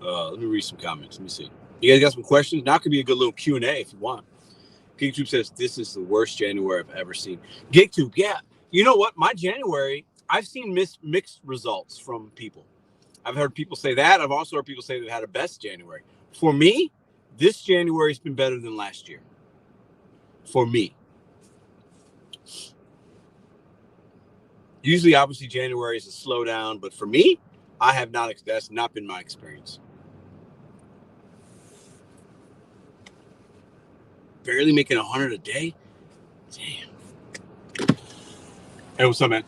Let me read some comments. Let me see. You guys got some questions? Now could be a good little Q&A if you want. GigTube says, this is the worst January I've ever seen. GigTube, yeah. You know what? My January, I've seen mixed results from people. I've heard people say that. I've also heard people say they've had a best January. For me, this January has been better than last year. For me. Usually, obviously, January is a slowdown, but for me, that's not been my experience. Barely making 100 a day? Damn. Hey, what's up, man?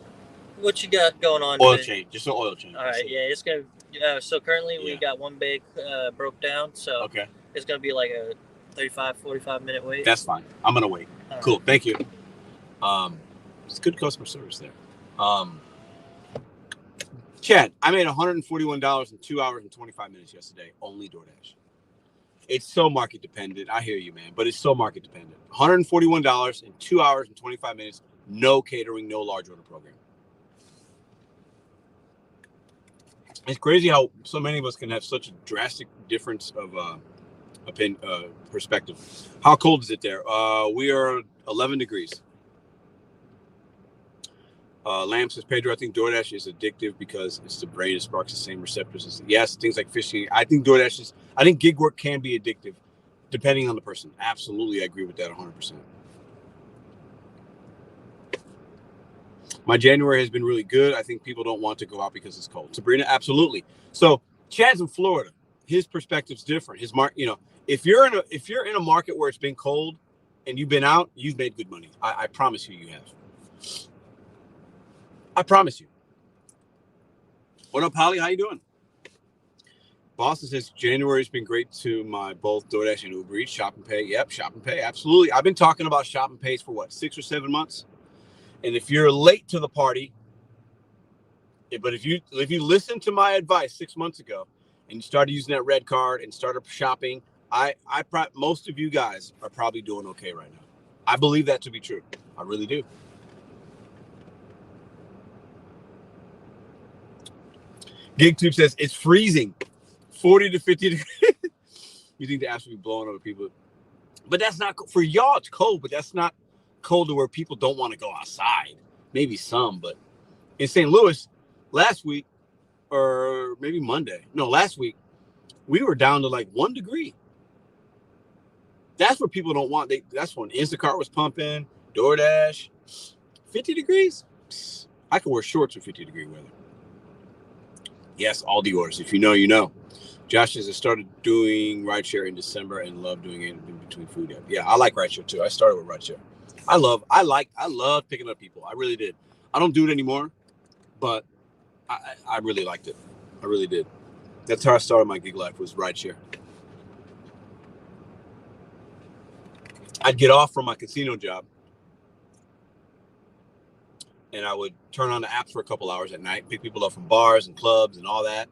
What you got going on? Oil change, just an oil change. All right, yeah, it's gonna. So currently we got one bag broke down, so okay, it's gonna be like a 35-45 minute wait. That's fine. I'm gonna wait. Cool, thank you. It's good customer service there. Chad, I made $141 in 2 hours and 25 minutes yesterday. Only DoorDash. It's so market dependent. I hear you, man, but it's so market dependent. $141 in 2 hours and 25 minutes. No catering, no large order program. It's crazy how so many of us can have such a drastic difference of perspective. How cold is it there? We are 11 degrees. Lamb says, Pedro, I think DoorDash is addictive because it's the brain. It sparks the same receptors as yes, things like fishing. I think I think gig work can be addictive depending on the person. Absolutely, I agree with that 100%. My January has been really good. I think people don't want to go out because it's cold. Sabrina, absolutely. So Chad's in Florida. His perspective's different. His if you're in a market where it's been cold and you've been out, you've made good money. I promise you have. I promise you. What up, Holly? How you doing? Boston says January's been great to my both DoorDash and Uber Eats. Shop and Pay. Yep, Shop and Pay. Absolutely. I've been talking about Shop and Pays for 6 or 7 months. And if you're late to the party, but if you listen to my advice 6 months ago and you started using that red card and started shopping, most of you guys are probably doing okay right now. I believe that to be true. I really do. GigTube says it's freezing, 40 to 50 degrees. You think the apps will be blowing over people? But that's not for y'all. It's cold, but that's not cold to where people don't want to go outside. Maybe some, but in St. Louis last week, or maybe Monday, no, last week, we were down to like 1 degree. That's what people don't want. That's when Instacart was pumping, DoorDash. 50 degrees? I can wear shorts in 50-degree weather. Yes, Aldi orders. If you know, you know. Josh says I started doing rideshare in December and love doing it in between food. Yeah, I like rideshare too. I started with rideshare. I love picking up people. I really did. I don't do it anymore, but I really liked it. I really did. That's how I started my gig life, was rideshare. I'd get off from my casino job and I would turn on the apps for a couple hours at night, pick people up from bars and clubs and all that.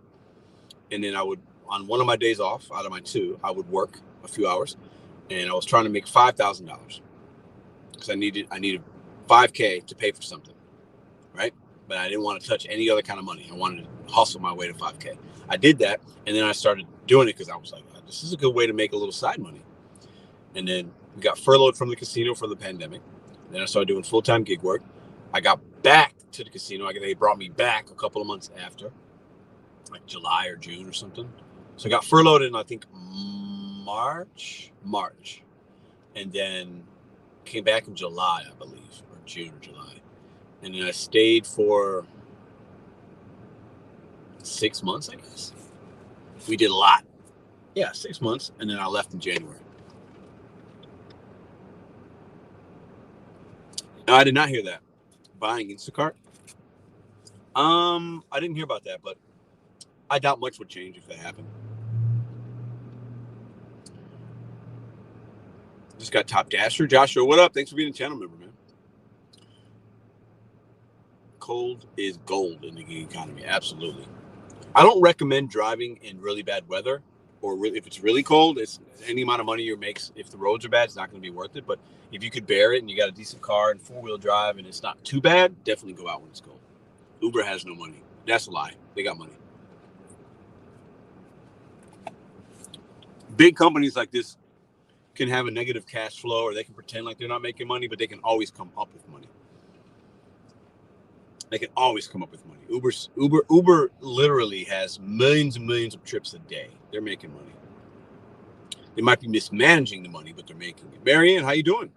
And then I would, on one of my days off out of my 2, I would work a few hours, and I was trying to make $5,000 because I needed $5K to pay for something, right? But I didn't want to touch any other kind of money. I wanted to hustle my way to $5K. I did that, and then I started doing it because I was like, this is a good way to make a little side money. And then we got furloughed from the casino for the pandemic. Then I started doing full-time gig work. I got back to the casino. They brought me back a couple of months after, like July or June or something. So I got furloughed in, I think, March, and then came back in July, I believe, or June or July. And then I stayed for 6 months, I guess. We did a lot. Yeah, 6 months, and then I left in January. No, I did not hear that. Buying Instacart? I didn't hear about that, but I doubt much would change if that happened. Just got Top Dasher. Joshua, what up? Thanks for being a channel member, man. Cold is gold in the gig economy. Absolutely. I don't recommend driving in really bad weather, or really, if it's really cold, it's any amount of money you make. If the roads are bad, it's not going to be worth it. But if you could bear it and you got a decent car and 4-wheel drive and it's not too bad, definitely go out when it's cold. Uber has no money. That's a lie. They got money. Big companies like this can have a negative cash flow, or they can pretend like they're not making money, but they can always come up with money. They can always come up with money. Uber literally has millions and millions of trips a day. They're making money. They might be mismanaging the money, but they're making it. Marianne, how you doing?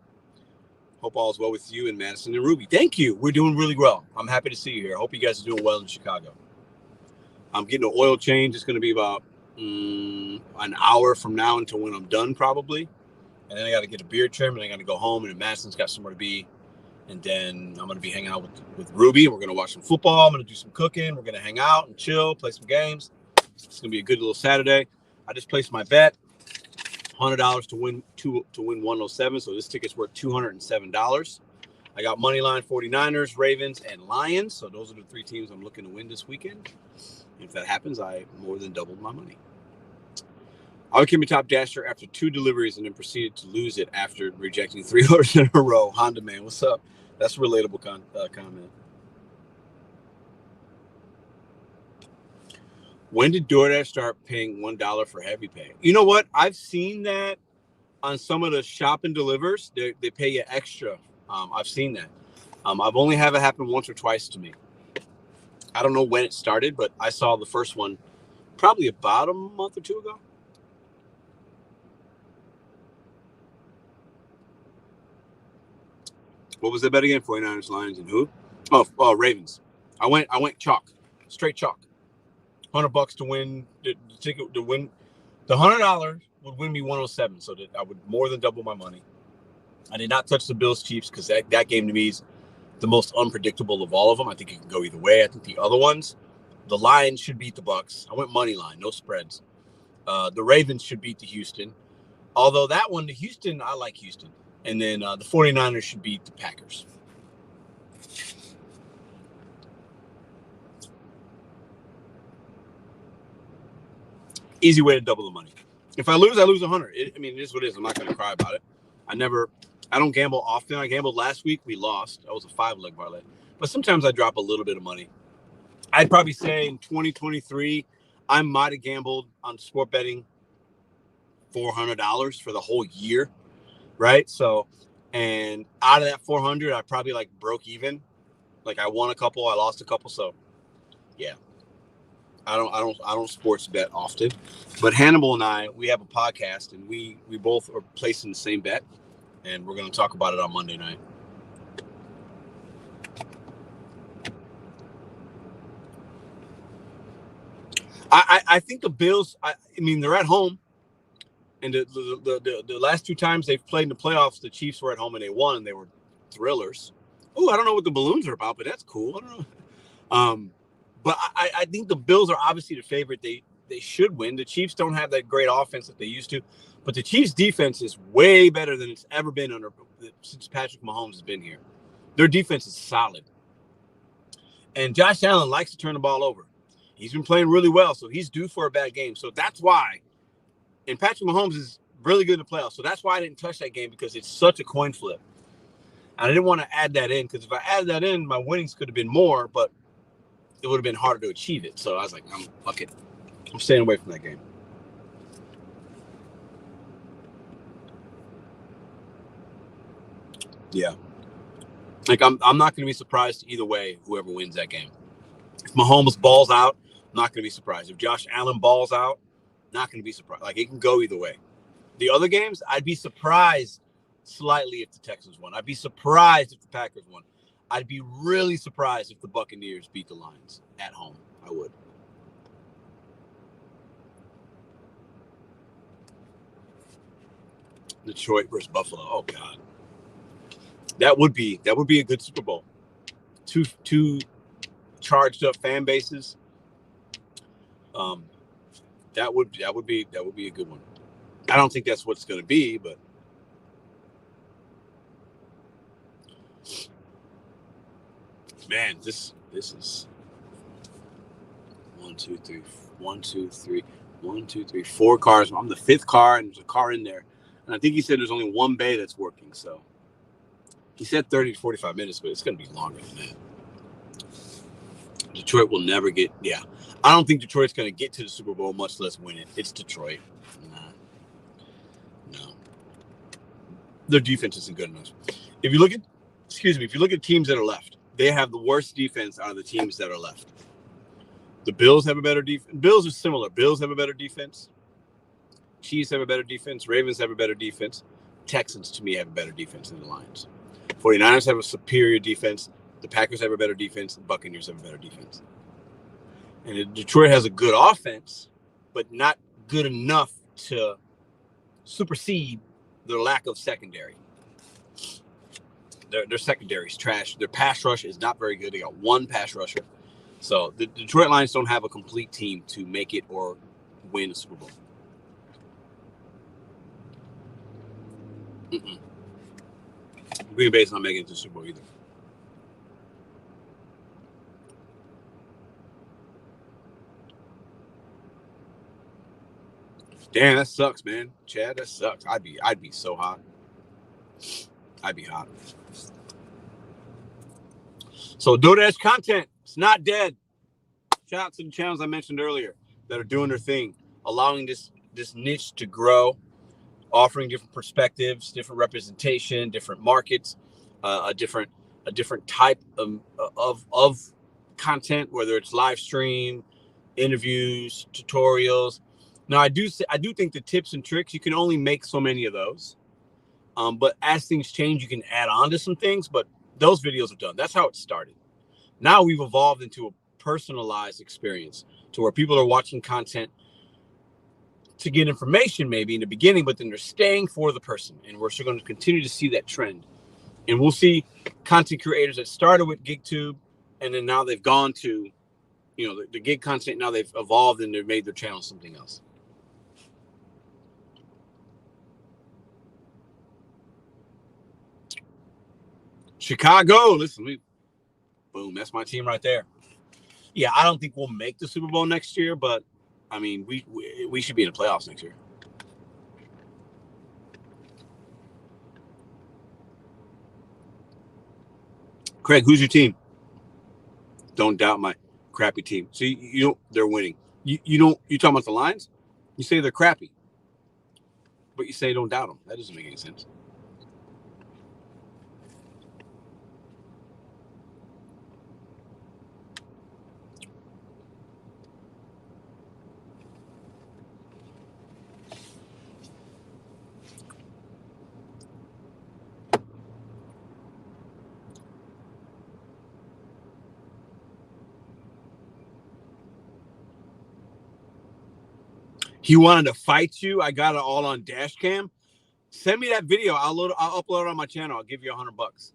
Hope all is well with you and Madison and Ruby. Thank you. We're doing really well. I'm happy to see you here. I hope you guys are doing well in Chicago. I'm getting an oil change. It's going to be about an hour from now until when I'm done, probably. And then I got to get a beard trim, and I got to go home, and Madison's got somewhere to be. And then I'm going to be hanging out with Ruby. We're going to watch some football. I'm going to do some cooking. We're going to hang out and chill, play some games. It's going to be a good little Saturday. I just placed my bet, $100 to win 107. So this ticket's worth $207. I got money line 49ers, Ravens, and Lions. So those are the 3 teams I'm looking to win this weekend. If that happens, I more than doubled my money. I became a Top Dasher after 2 deliveries and then proceeded to lose it after rejecting 3 orders in a row. Honda man, what's up? That's a relatable comment. When did DoorDash start paying $1 for heavy pay? You know what? I've seen that on some of the shop and delivers. They pay you extra. I've seen that. I've only had it happen once or twice to me. I don't know when it started, but I saw the first one probably about a month or 2 ago. What was the bet again? 49ers, Lions, and who? Oh, Ravens. I went chalk, straight chalk. $100 to win the ticket. To win the $100 would win me 107, so that I would more than double my money. I did not touch the Bills Chiefs because that game to me is the most unpredictable of all of them. I think it can go either way. I think the other ones, the Lions should beat the Bucks. I went money line, no spreads. The Ravens should beat the Houston. Although that one, the Houston, I like Houston. And then the 49ers should beat the Packers. Easy way to double the money. If I lose 100. It is what it is. I'm not going to cry about it. I don't gamble often. I gambled last week. We lost. That was a 5-leg parlay. But sometimes I drop a little bit of money. I'd probably say in 2023, I might have gambled on sport betting $400 for the whole year, right? So, and out of that 400, I probably like broke even. Like I won a couple, I lost a couple. So, yeah, I don't sports bet often. But Hannibal and I, we have a podcast, and we both are placing the same bet, and we're going to talk about it on Monday night. I think the Bills. I mean, they're at home, and the last two times they've played in the playoffs, the Chiefs were at home and they won, and they were thrillers. Oh, I don't know what the balloons are about, but that's cool. I don't know. But I think the Bills are obviously the favorite. They should win. The Chiefs don't have that great offense that they used to, but the Chiefs' defense is way better than it's ever been since Patrick Mahomes has been here. Their defense is solid, and Josh Allen likes to turn the ball over. He's been playing really well, so he's due for a bad game. So that's why. And Patrick Mahomes is really good in the playoffs, so that's why I didn't touch that game, because it's such a coin flip. And I didn't want to add that in, because if I added that in, my winnings could have been more, but it would have been harder to achieve it. So I was like, fuck it. I'm staying away from that game. Yeah. Like, I'm not going to be surprised either way, whoever wins that game. If Mahomes balls out, I'm not going to be surprised. If Josh Allen balls out, not going to be surprised. Like, it can go either way. The other games, I'd be surprised slightly if the Texans won. I'd be surprised if the Packers won. I'd be really surprised if the Buccaneers beat the Lions at home. I would. Detroit versus Buffalo. Oh God, that would be a good Super Bowl. Two charged up fan bases. That would be a good one. I don't think that's what it's going to be, but man, this is 1, 2, 3, 4 cars. I'm the 5th car, and there's a car in there. And I think he said there's only one bay that's working. So he said 30 to 45 minutes, but it's going to be longer than that. Detroit will never get. Yeah, I don't think Detroit's going to get to the Super Bowl, much less win it. It's Detroit. No. Their defense isn't good enough. If you look at teams that are left, they have the worst defense out of the teams that are left. The Bills have a better defense. Bills are similar. Bills have a better defense. Chiefs have a better defense. Ravens have a better defense. Texans, to me, have a better defense than the Lions. 49ers have a superior defense. The Packers have a better defense. The Buccaneers have a better defense. And Detroit has a good offense, but not good enough to supersede their lack of secondary. Their secondary is trash. Their pass rush is not very good. They got one pass rusher. So the Detroit Lions don't have a complete team to make it or win a Super Bowl. Green Bay's not making it to the Super Bowl either. Damn, that sucks, man. Chad, that sucks. I'd be so hot. I'd be hot. So DoorDash content, it's not dead. Shout out to the channels I mentioned earlier that are doing their thing, allowing this niche to grow, offering different perspectives, different representation, different markets, a different type of content, whether it's live stream, interviews, tutorials. Now, I do think the tips and tricks, you can only make so many of those. But as things change, you can add on to some things, but those videos are done. That's how it started. Now we've evolved into a personalized experience to where people are watching content to get information maybe in the beginning, but then they're staying for the person. And we're still going to continue to see that trend. And we'll see content creators that started with GigTube, and then now they've gone to, the gig content. Now they've evolved and they've made their channel something else. Chicago, listen, boom, that's my team right there. Yeah, I don't think we'll make the Super Bowl next year, but I mean, we should be in the playoffs next year. Craig, who's your team? Don't doubt my crappy team. So you don't. They're winning. You don't. You talking about the Lions? You say they're crappy, but you say don't doubt them. That doesn't make any sense. He wanted to fight you. I got it all on dash cam. Send me that video. I'll upload it on my channel. I'll give you $100.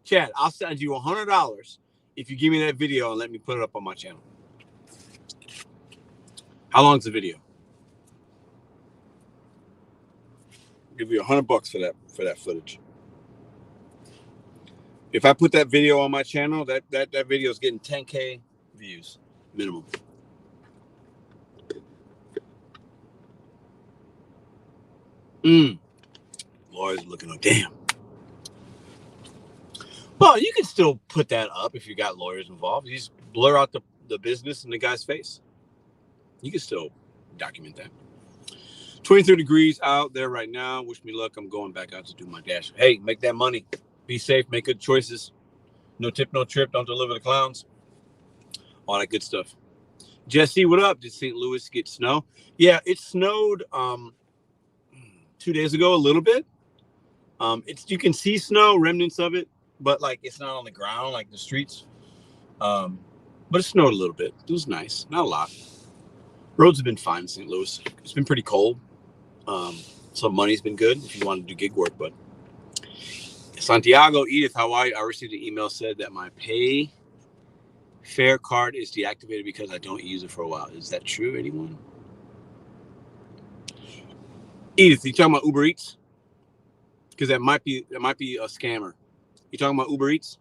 Chad, I'll send you $100 if you give me that video and let me put it up on my channel. How long is the video? I'll give you $100 for that footage. If I put that video on my channel, that video is getting 10K views minimum. Lawyers looking. Oh, damn. Well, you can still put that up if you got lawyers involved. You just blur out the business in the guy's face. You can still document that. 23 degrees out there right now. Wish me luck. I'm going back out to do my dash. Hey, make that money. Be safe. Make good choices. No tip, no trip. Don't deliver the clowns. All that good stuff. Jesse, what up? Did St. Louis get snow? Yeah, it snowed 2 days ago a little bit. You can see snow, remnants of it, but like it's not on the ground like the streets. But it snowed a little bit. It was nice, not a lot. Roads have been fine in St. Louis. It's been pretty cold. So money's been good if you want to do gig work. But Santiago, Edith, Hawaii, I received an email said that my pay fare card is deactivated because I don't use it for a while. Is that true, anyone? Edith, you talking about Uber Eats? Because that might be a scammer. You talking about Uber Eats?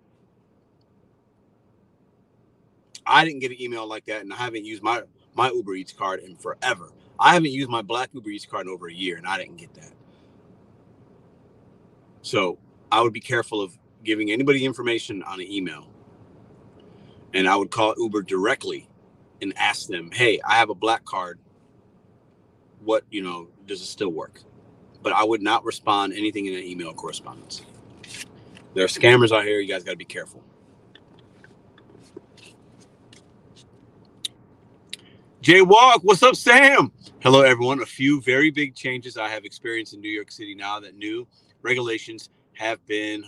I didn't get an email like that, and I haven't used my Uber Eats card in forever. I haven't used my black Uber Eats card in over a year, and I didn't get that. So I would be careful of giving anybody information on an email. And I would call Uber directly and ask them, hey, I have a black card. What, does it still work? But I would not respond anything in an email correspondence. There are scammers out here. You guys got to be careful. Jay Walk, what's up, Sam? Hello, everyone. A few very big changes I have experienced in New York City now that new regulations have been,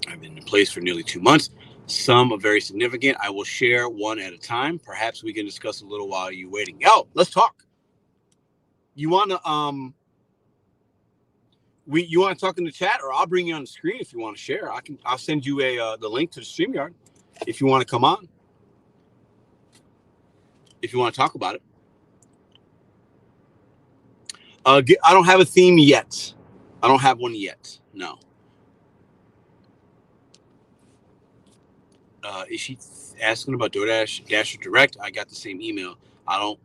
I've been in place for nearly 2 months. Some are very significant. I will share one at a time. Perhaps we can discuss a little while you're waiting. Yo, let's talk. You want to you want to talk in the chat, or I'll bring you on the screen if you want to share. I'll send you the link to the Streamyard if you want to come on. If you want to talk about it. I don't have a theme yet. I don't have one yet. No. Is she asking about DoorDash, Dash or Direct? I got the same email. I don't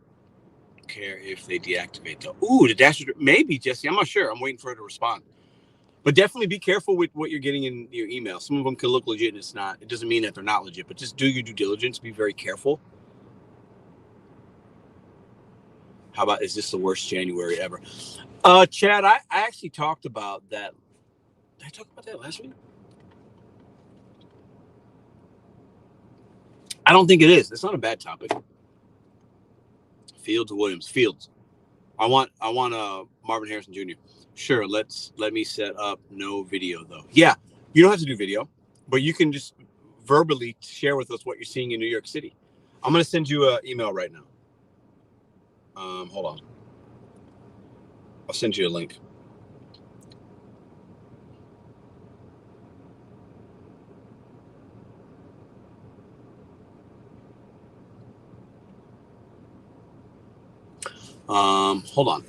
care if they deactivate though. Ooh, the Dash, maybe, Jesse. I'm not sure. I'm waiting for her to respond. But definitely be careful with what you're getting in your email. Some of them can look legit and it's not. It doesn't mean that they're not legit, but just do your due diligence. Be very careful. How about, is this the worst January ever? Chad, I actually talked about that. Did I talk about that last week? I don't think it is. It's not a bad topic. Fields or Williams? Fields. I want Marvin Harrison Jr. Sure, let me set up no video though. Yeah, you don't have to do video, but you can just verbally share with us what you're seeing in New York City. I'm gonna send you an email right now. Hold on. I'll send you a link. Hold on.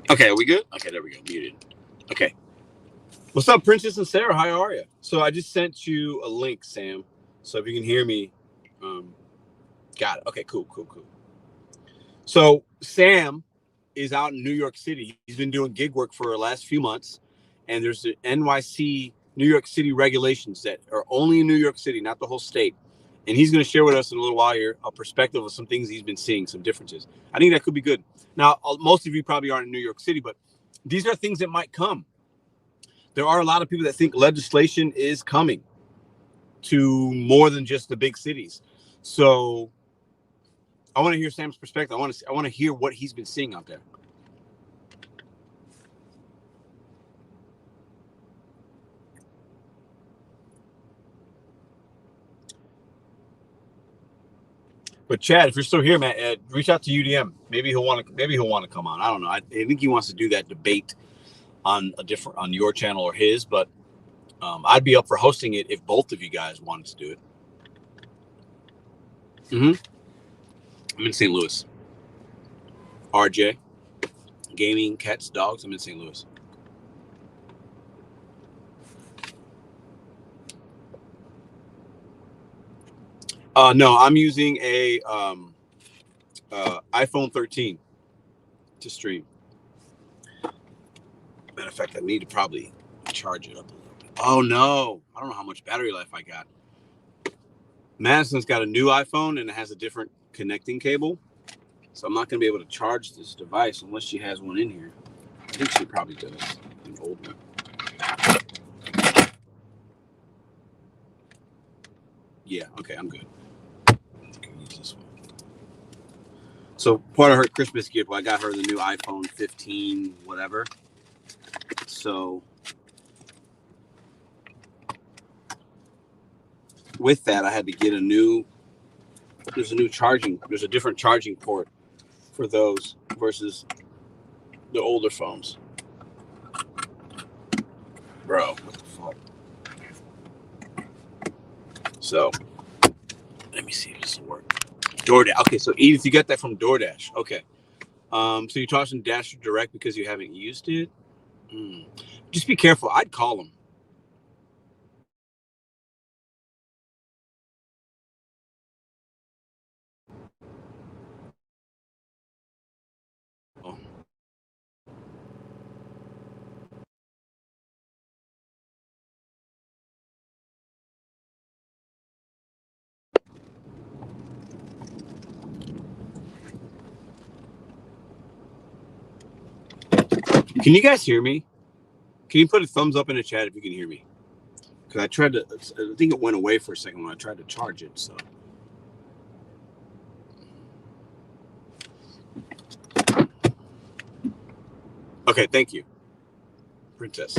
Okay, are we good? Okay, there we go. Muted. Okay. What's up, Princess and Sarah? How are you? So I just sent you a link, Sam. So if you can hear me, got it. Okay, cool. So Sam is out in New York City. He's been doing gig work for the last few months, and there's the NYC, New York City regulations that are only in New York City, not the whole state. And he's going to share with us in a little while here a perspective of some things he's been seeing, some differences. I think that could be good. Now, most of you probably aren't in New York City, but these are things that might come. There are a lot of people that think legislation is coming to more than just the big cities. So I want to hear Sam's perspective. I want to hear what he's been seeing out there. But Chad, if you're still here, man, reach out to UDM. Maybe he'll want to come on. I don't know. I think he wants to do that debate on your channel or his. But I'd be up for hosting it if both of you guys wanted to do it. I'm in St. Louis. RJ, gaming, cats, dogs. I'm in St. Louis. No, I'm using a iPhone 13 to stream. Matter of fact, I need to probably charge it up a little bit. Oh no, I don't know how much battery life I got. Madison's got a new iPhone and it has a different connecting cable, so I'm not going to be able to charge this device unless she has one in here. I think she probably does, an old one. Yeah, okay, I'm good. I can use this one. So part of her Christmas gift, I got her the new iPhone 15, whatever. So with that, I had to get there's a different charging port for those versus the older phones. Bro, what the fuck? So let me see if this will work. DoorDash. Okay, so Edith, you got that from DoorDash. Okay. So you tossed in Dasher Direct because you haven't used it? Just be careful. I'd call them. Oh. Can you guys hear me? Can you put a thumbs up in the chat if you can hear me? Because I think it went away for a second when I tried to charge it. So. Okay, thank you, Princess.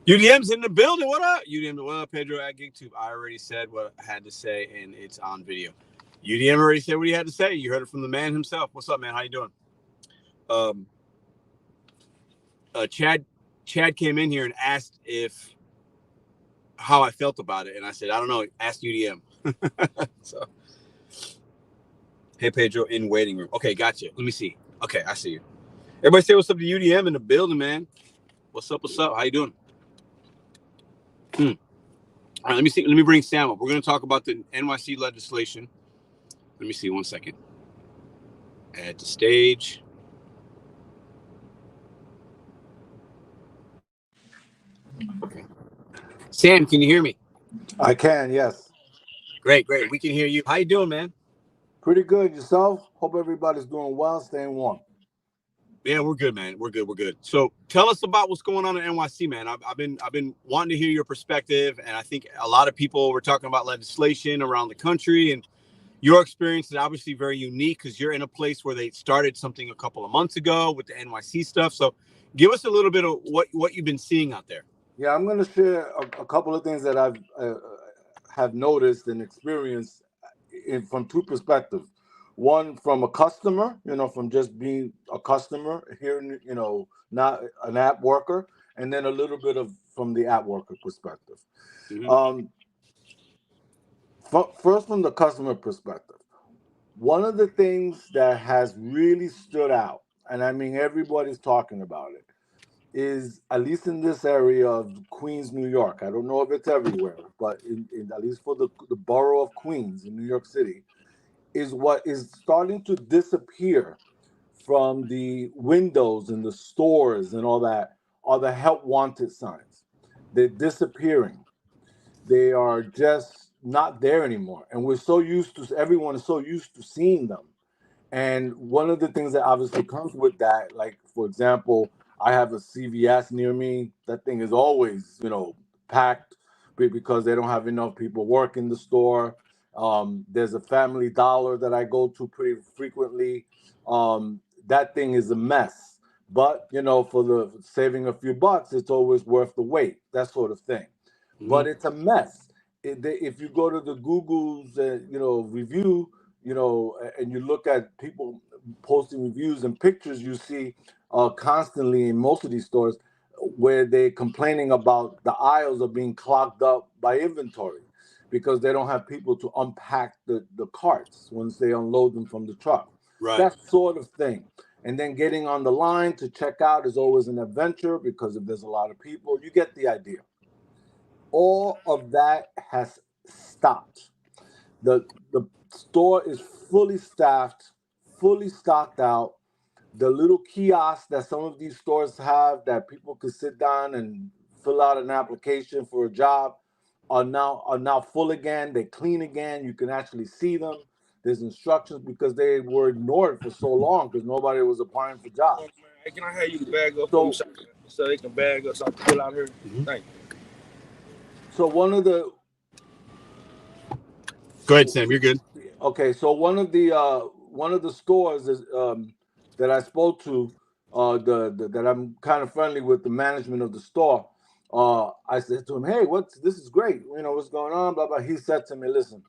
UDM's in the building. What up? UDM, what up, Pedro at GigTube? I already said what I had to say, and it's on video. UDM already said what he had to say. You heard it from the man himself. What's up, man? How you doing? Chad came in here and asked how I felt about it, and I said, I don't know. Ask UDM. So, hey, Pedro, in waiting room. Okay, gotcha. Let me see. Okay, I see you. Everybody say what's up to UDM in the building, man. What's up? What's up? How you doing? All right, let me see. Let me bring Sam up. We're going to talk about the NYC legislation. Let me see. 1 second. Add to stage. Okay. Sam, can you hear me? I can, yes. Great. We can hear you. How you doing, man? Pretty good. Yourself? Hope everybody's doing well, staying warm. Yeah, we're good, man. We're good. So tell us about what's going on in NYC, man. I've been wanting to hear your perspective, and I think a lot of people were talking about legislation around the country, and your experience is obviously very unique because you're in a place where they started something a couple of months ago with the NYC stuff. So give us a little bit of what you've been seeing out there. Yeah, I'm going to share a couple of things that I've have noticed and experienced from two perspectives. One from a customer, from just being a customer, hearing, not an app worker, and then a little bit of from the app worker perspective. Mm-hmm. First, from the customer perspective, one of the things that has really stood out, and I mean everybody's talking about it, is at least in this area of Queens, New York. I don't know if it's everywhere, but at least for the borough of Queens in New York City, is what is starting to disappear from the windows and the stores and all that are the help wanted signs. They're disappearing. They are just not there anymore. And we're so used to, everyone is so used to seeing them. And one of the things that obviously comes with that, like, for example, I have a CVS near me. That thing is always, packed because they don't have enough people work in the store. There's a Family Dollar that I go to pretty frequently. That thing is a mess. But, for the saving a few bucks, it's always worth the wait, that sort of thing. But it's a mess. If you go to the Google's, review, and you look at people posting reviews and pictures, you see constantly in most of these stores where they're complaining about the aisles are being clogged up by inventory because they don't have people to unpack the carts once they unload them from the truck. Right. That sort of thing. And then getting on the line to check out is always an adventure because if there's a lot of people, you get the idea. All of that has stopped. The store is fully staffed, fully stocked out. The little kiosks that some of these stores have that people could sit down and fill out an application for a job are now full again. They clean again. You can actually see them. There's instructions because they were ignored for so long because nobody was applying for jobs. Hey, can I have you bag up so they can bag up something fill out here? Thank you. So one of the Go ahead, Sam. You're good. Okay, so one of the stores is that I spoke to, that I'm kind of friendly with the management of the store. I said to him, "Hey, this is great. What's going on?" Blah blah. He said to me, "Listen,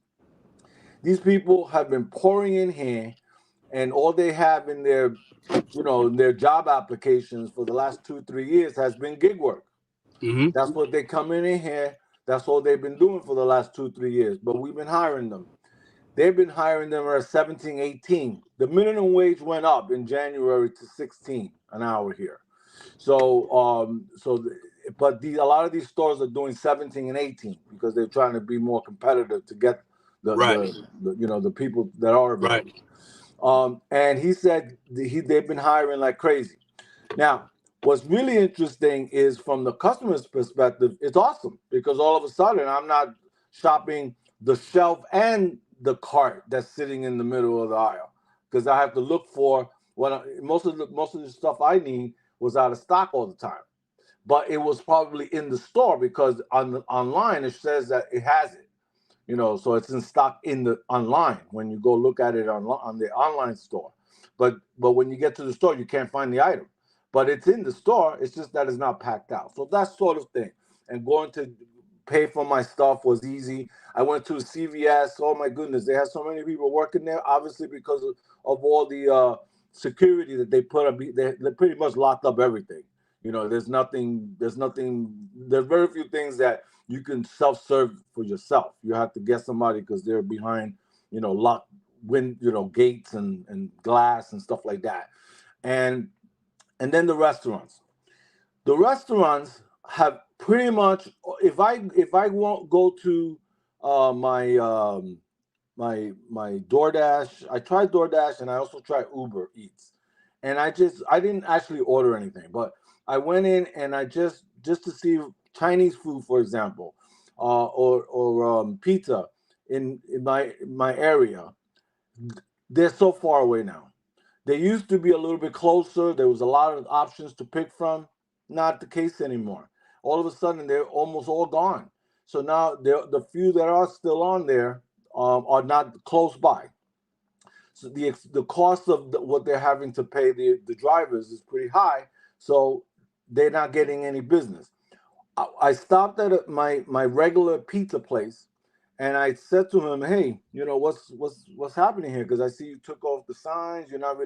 these people have been pouring in here, and all they have in their, in their job applications for the last 2-3 years has been gig work. That's what they come in here. That's all they've been doing for the last 2-3 years. But we've been hiring them. They've been hiring them at 17, 18. The minimum wage went up in January to 16 an hour here. So, but a lot of these stores are doing 17 and 18 because they're trying to be more competitive to get the people that are available. Right. And he said they've been hiring like crazy. Now, what's really interesting is from the customer's perspective, it's awesome because all of a sudden I'm not shopping the shelf and the cart that's sitting in the middle of the aisle because I have to look for most of the stuff I need was out of stock all the time, but it was probably in the store because online it says that it has it, so it's in stock in the online when you go look at it on the online store, but when you get to the store you can't find the item, but it's in the store. It's just that it's not packed out. So that sort of thing. And going to pay for my stuff was easy. I went to a CVS. Oh my goodness, they have so many people working there. Obviously, because of all the security that they put up, they pretty much locked up everything. There's very few things that you can self-serve for yourself. You have to get somebody because they're behind, locked gates and glass and stuff like that. And then the restaurants. The restaurants have pretty much. If I won't go to my DoorDash, I tried DoorDash and I also tried Uber Eats, and I didn't actually order anything, but I went in and I just to see Chinese food, for example, or pizza in my area. They're so far away now. They used to be a little bit closer. There was a lot of options to pick from. Not the case anymore. All of a sudden, they're almost all gone. So now the few that are still on there are not close by. So the cost of what they're having to pay the drivers is pretty high. So they're not getting any business. I stopped at my regular pizza place. And I said to him, "Hey, what's happening here? Because I see you took off the signs. You're not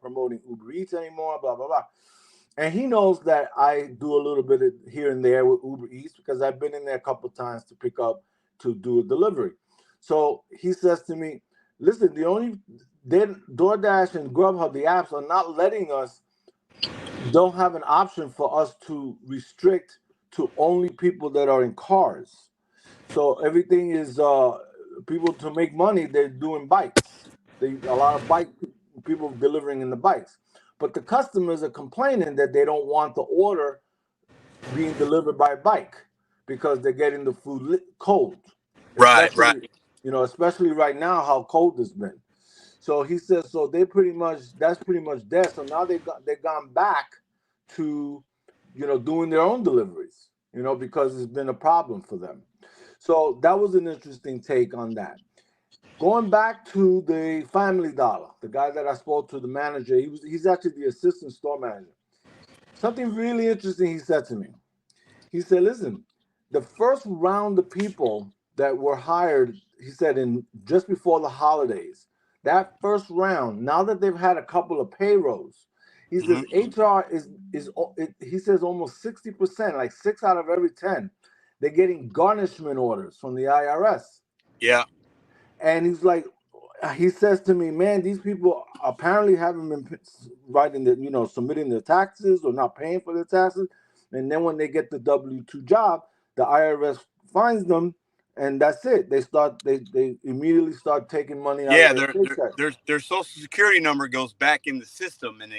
promoting Uber Eats anymore, blah, blah, blah." And he knows that I do a little bit of here and there with Uber Eats because I've been in there a couple of times to do a delivery. So he says to me, listen, DoorDash and Grubhub, the apps are not letting us, don't have an option for us to restrict to only people that are in cars. So everything is people to make money, they're doing bikes. A lot of bike people delivering in the bikes. But the customers are complaining that they don't want the order being delivered by bike because they're getting the food cold. Right, Especially, right. especially right now how cold it's been. So he says, so that's pretty much dead. So now they've gone back to, doing their own deliveries, because it's been a problem for them. So that was an interesting take on that. Going back to the Family Dollar, the guy that I spoke to, the manager, he's actually the assistant store manager. Something really interesting he said to me. He said, listen, the first round of people that were hired, he said, in just before the holidays, that first round, now that they've had a couple of payrolls, he says HR he says almost 60%, like 6 out of every 10, they're getting garnishment orders from the IRS. Yeah. And he says to me, man, these people apparently haven't been submitting their taxes or not paying for their taxes. And then when they get the W-2 job, the IRS finds them, and that's it. They immediately start taking money out of their paycheck. Their social security number goes back in the system, and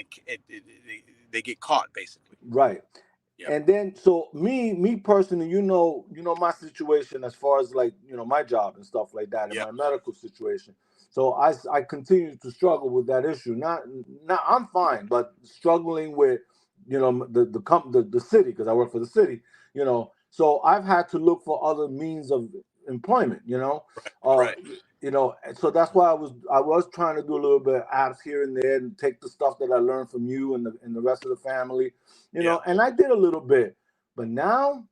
they get caught basically. Right. Yep. And then, so me personally, my situation as far as my job and stuff like that, and my medical situation. So I continue to struggle with that issue. Not I'm fine, but struggling with the city, because I work for the city. So I've had to look for other means of employment. Right. So that's why I was trying to do a little bit of apps here and there and take the stuff that I learned from you and the rest of the family, and I did a little bit. But now,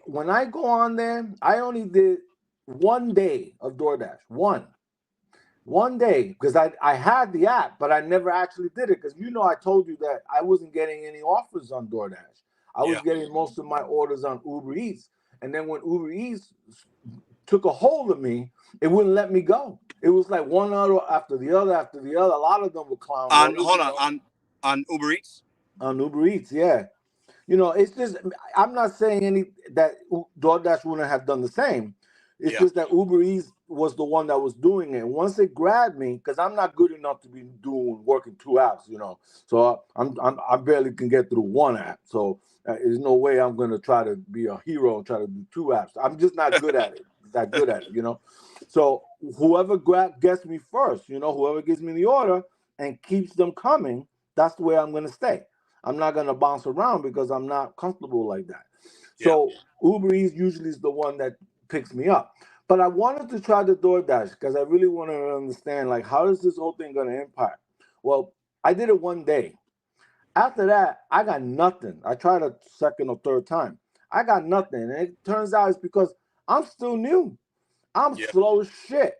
when I go on there, I only did 1 day of DoorDash. One day, because I had the app, but I never actually did it, because I told you that I wasn't getting any offers on DoorDash. I was getting most of my orders on Uber Eats. And then when Uber Eats took a hold of me, it wouldn't let me go. It was like one order after the other after the other. A lot of them were clown orders. On Uber Eats? On Uber Eats, yeah. It's just, I'm not saying that DoorDash wouldn't have done the same. It's just that Uber Eats was the one that was doing it. Once it grabbed me, because I'm not good enough to be working 2 apps, So I barely can get through one app. So there's no way I'm going to try to be a hero and try to do 2 apps. I'm just not good at it. So whoever gets me first, whoever gives me the order and keeps them coming, that's the way I'm going to stay. I'm not going to bounce around because I'm not comfortable like that. So Uber Eats usually is the one that picks me up. But I wanted to try the DoorDash because I really wanted to understand, how is this whole thing going to impact? Well, I did it 1 day. After that, I got nothing. I tried a second or third time. I got nothing. And it turns out it's because I'm still new. I'm slow as shit.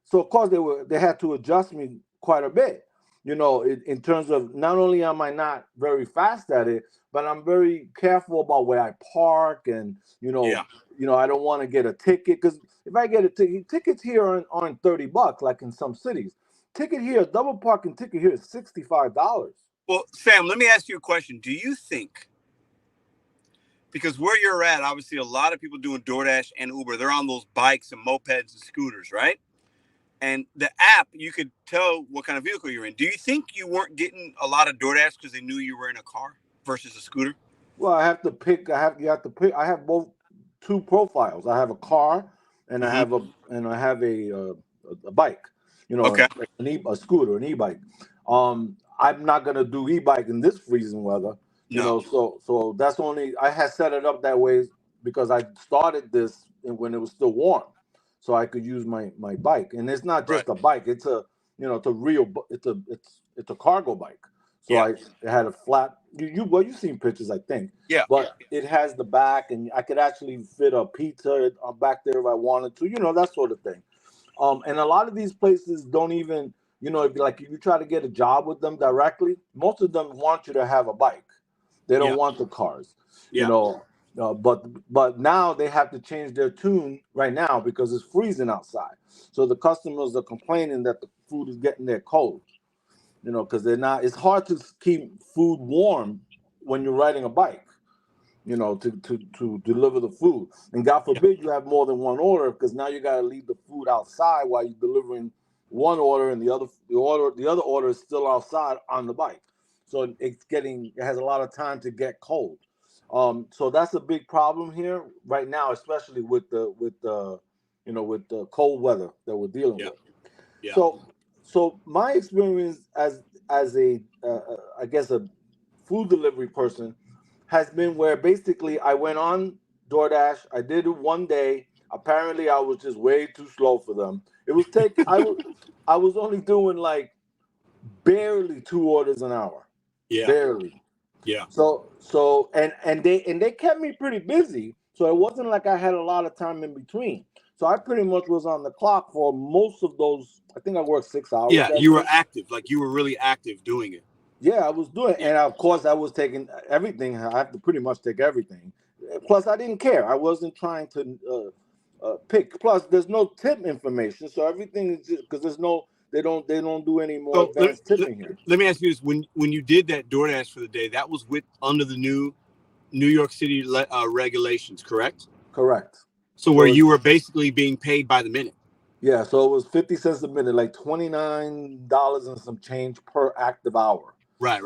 So, of course, they had to adjust me quite a bit, in terms of, not only am I not very fast at it, but I'm very careful about where I park, and, I don't want to get a ticket, because if I get a ticket, tickets here aren't $30 like in some cities. Ticket here, double parking ticket here is $65. Well, Sam, let me ask you a question. Do you think, because where you're at, obviously a lot of people doing DoorDash and Uber, they're on those bikes and mopeds and scooters, right? And the app, you could tell what kind of vehicle you're in. Do you think you weren't getting a lot of DoorDash because they knew you were in a car versus a scooter? Well, I have to pick. I have both 2 profiles. I have a car, and I have a bike. Okay. A scooter, an e-bike. I'm not gonna do e-bike in this freezing weather. So that's only, I had set it up that way because I started this when it was still warm, so I could use my bike. And it's not just a bike; it's it's a cargo bike. So it had a flat. You've seen pictures, I think. Yeah. But it has the back, and I could actually fit a pizza back there if I wanted to. That sort of thing. And a lot of these places don't even, if you try to get a job with them directly, most of them want you to have a bike. They don't want the cars. But now they have to change their tune right now because it's freezing outside. So the customers are complaining that the food is getting there cold. Because they're not. It's hard to keep food warm when you're riding a bike. To deliver the food, and God forbid you have more than one order, because now you got to leave the food outside while you're delivering one order, and the other order is still outside on the bike. So it has a lot of time to get cold. So that's a big problem here right now, especially with the cold weather that we're dealing with. Yeah. So my experience as a I guess a food delivery person has been where basically I went on DoorDash. I did it one day. Apparently, I was just way too slow for them. I was only doing like barely 2 orders an hour. Yeah. Barely. Yeah. So and they kept me pretty busy. So it wasn't like I had a lot of time in between. So I pretty much was on the clock for most of those. I think I worked 6 hours. Yeah, you were active. Like you were really active doing it. Yeah, I was doing it. And of course I was taking everything. I have to pretty much take everything. Plus I didn't care. I wasn't trying to pick. Plus there's no tip information. So everything is just because they don't do any more advanced tipping here. Let me ask you this. When you did that DoorDash for the day, that was under the new New York City regulations, correct? Correct. So where you were basically being paid by the minute. Yeah, so it was 50 cents a minute, like $29 and some change per active hour. Right.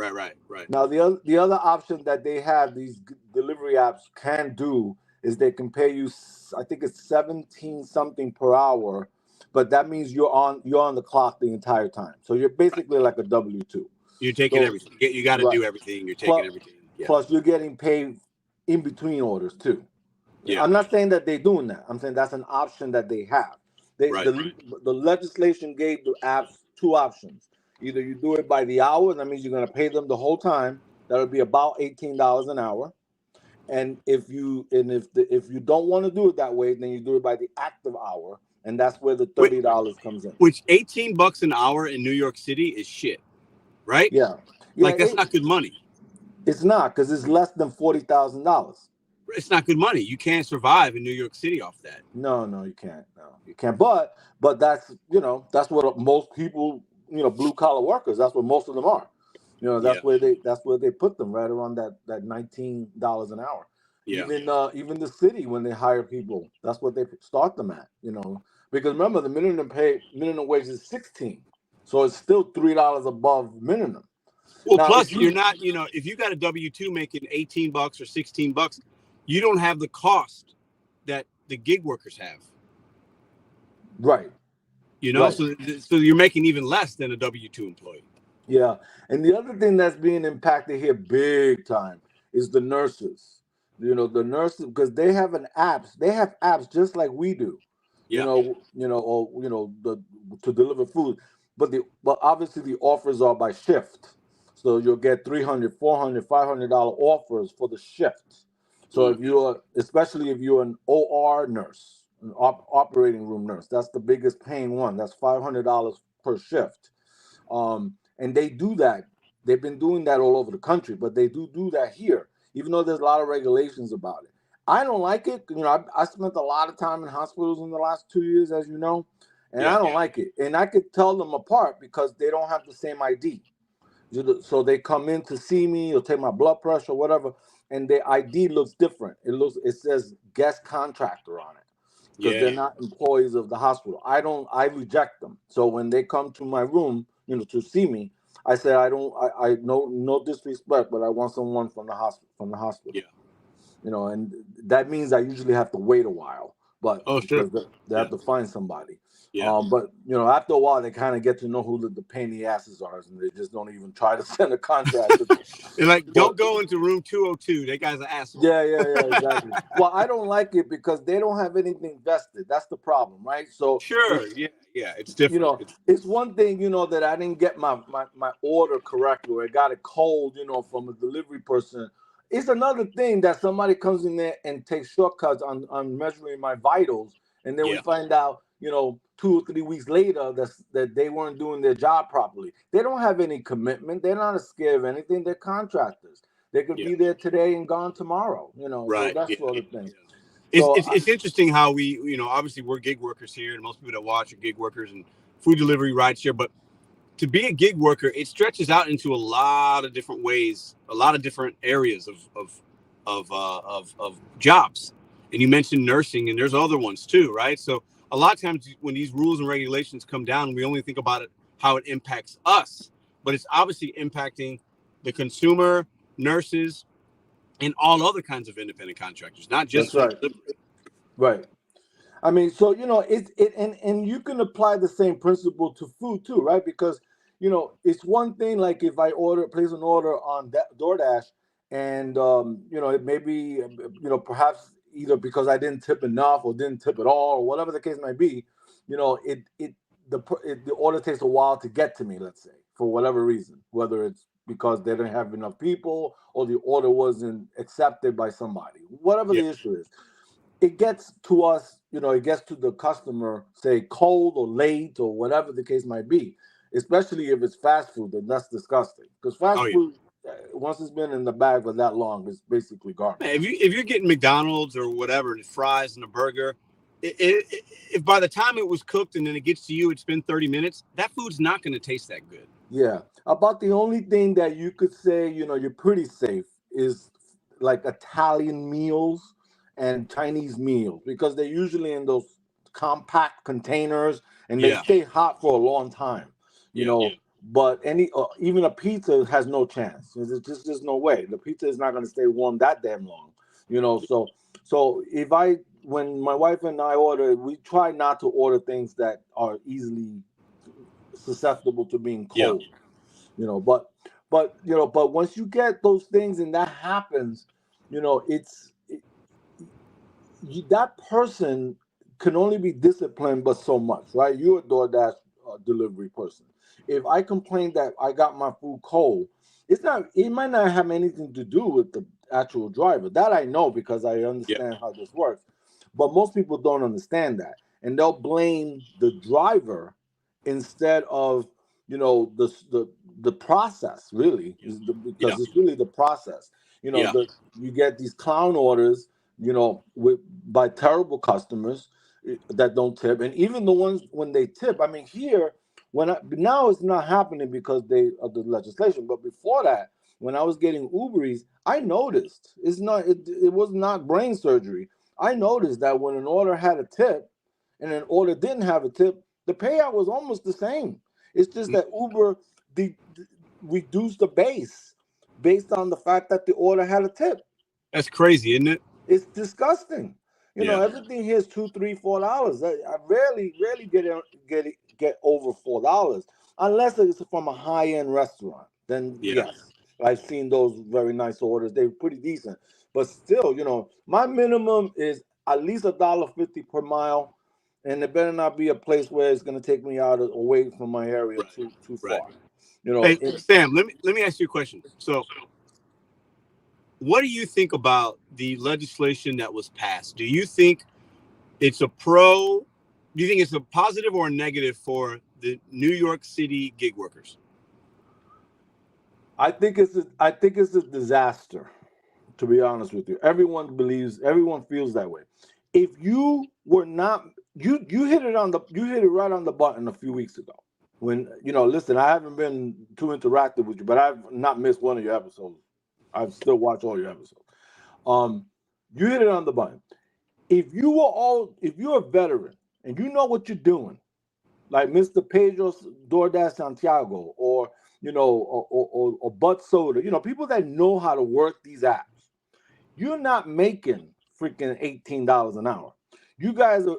Now the other option that they have, these delivery apps can do, is they can pay you, I think it's 17 something per hour, but that means you're on the clock the entire time. So you're basically like a W-2. You're taking everything. You got to do everything. You're taking everything. Yeah. Plus you're getting paid in between orders too. Yeah. I'm not saying that they're doing that. I'm saying that's an option that they have. The legislation gave the apps two options. Either you do it by the hour, that means you're going to pay them the whole time. That'll be about $18 an hour. And if you don't want to do it that way, then you do it by the active hour, and that's where the $30 comes in. Which $18 an hour in New York City is shit, right? Yeah, like that's not good money. It's not, because it's less than $40,000. It's not good money. You can't survive in New York City off that. No, you can't. No, you can't. But that's that's what most people, blue collar workers. That's what most of them are. That's where they put them, right around that $19 an hour. Yeah. Even the city, when they hire people, that's what they start them at. Because remember the minimum wage is 16, so it's still $3 above minimum. Well, now, plus you're not, if you got a W-2 making $18 or $16, you don't have the cost that the gig workers have. Right. Right. So you're making even less than a W-2 employee. Yeah. And the other thing that's being impacted here big time is the nurses. The nurses, because they have apps just like we do. Yeah. To deliver food. But obviously the offers are by shift. So you'll get $300, $400, $500 offers for the shift. So especially if you're an OR nurse, an operating room nurse, that's the biggest paying one. That's $500 per shift. And they do that. They've been doing that all over the country, but they do that here, even though there's a lot of regulations about it. I don't like it. I spent a lot of time in hospitals in the last 2 years, as you know, and I don't like it. And I could tell them apart because they don't have the same ID. So they come in to see me or take my blood pressure or whatever, and their ID looks different. It says guest contractor on it because they're not employees of the hospital. I reject them. So when they come to my room, to see me, I say I no disrespect, but I want someone from the hospital. Yeah. And that means I usually have to wait a while, but they have to find somebody. Yeah. But after a while, they kind of get to know who the pain in the asses are, and they just don't even try to send a contract. They're like, don't go into room 202. That guy's an asshole. Yeah, exactly. Well, I don't like it because they don't have anything vested. That's the problem, right? So it's different. It's one thing, that I didn't get my order correctly, or I got it cold, from a delivery person. It's another thing that somebody comes in there and takes shortcuts on measuring my vitals, and then we find out, 2 or 3 weeks later that they weren't doing their job properly. They don't have any commitment. They're not scared of anything. They're contractors. They could be there today and gone tomorrow. You know, right. so that sort of thing. It's interesting how we, you know, obviously we're gig workers here, and most people that watch are gig workers and food delivery, rideshare. But to be a gig worker, it stretches out into a lot of different ways, a lot of different areas of jobs. And you mentioned nursing, and there's other ones too, right? So a lot of times when these rules and regulations come down, we only think about it how it impacts us, but it's obviously impacting the consumer, nurses, and all other kinds of independent contractors, not just right. I mean, so you know, and you can apply the same principle to food too, right? Because you know, it's one thing like if I place an order on DoorDash, and you know, it may be, you know, perhaps either because I didn't tip enough or didn't tip at all, or whatever the case might be, you know, the order takes a while to get to me, let's say, for whatever reason, whether it's because they didn't have enough people or the order wasn't accepted by somebody, whatever the issue is. It gets to us, you know, it gets to the customer, say cold or late or whatever the case might be, especially if it's fast food, then that's disgusting. Because fast food, once it's been in the bag for that long, it's basically garbage. Man, if you're getting McDonald's or whatever, and fries and a burger, if by the time it was cooked and then it gets to you, it's been 30 minutes, that food's not going to taste that good. Yeah. About the only thing that you could say, you know, you're pretty safe is like Italian meals and Chinese meals, because they're usually in those compact containers and they stay hot for a long time, you know. But even a pizza has no chance. There's no way. The pizza is not going to stay warm that damn long, you know. So when my wife and I order, we try not to order things that are easily susceptible to being cold, you know. But once you get those things and that happens, you know, that person can only be disciplined but so much, right? You're a DoorDash delivery person. If I complain that I got my food cold, it might not have anything to do with the actual driver. That I know because I understand how this works. But most people don't understand that, and they'll blame the driver instead of, you know, the process. Really, because it's really the process. You know, you get these clown orders, you know, by terrible customers that don't tip, and even the ones when they tip. I mean, here now it's not happening because of the legislation, but before that, when I was getting Uber Eats, I noticed it was not brain surgery. I noticed that when an order had a tip and an order didn't have a tip, the payout was almost the same. It's just that Uber reduced the base based on the fact that the order had a tip. That's crazy, isn't it? It's disgusting. You know, everything here is $2, $3, $4. I rarely get over $4 unless it's from a high-end restaurant. Then yes, I've seen those very nice orders. They're pretty decent, but still, you know, my minimum is at least $1.50 per mile, and it better not be a place where it's going to take me away from my area too far. You know, hey, Sam, let me ask you a question. So, what do you think about the legislation that was passed? Do you think it's a positive or a negative for the New York City gig workers? I think it's a disaster, to be honest with you. Everyone feels that way. If you were not, you hit it right on the button a few weeks ago. When, you know, listen, I haven't been too interactive with you, but I've not missed one of your episodes. I've still watched all your episodes. You hit it on the button. If you're a veteran and you know what you're doing, like Mr. Pedro DoorDash Santiago, or, you know, or Bud Soda, you know, people that know how to work these apps, you're not making freaking $18 an hour. You guys are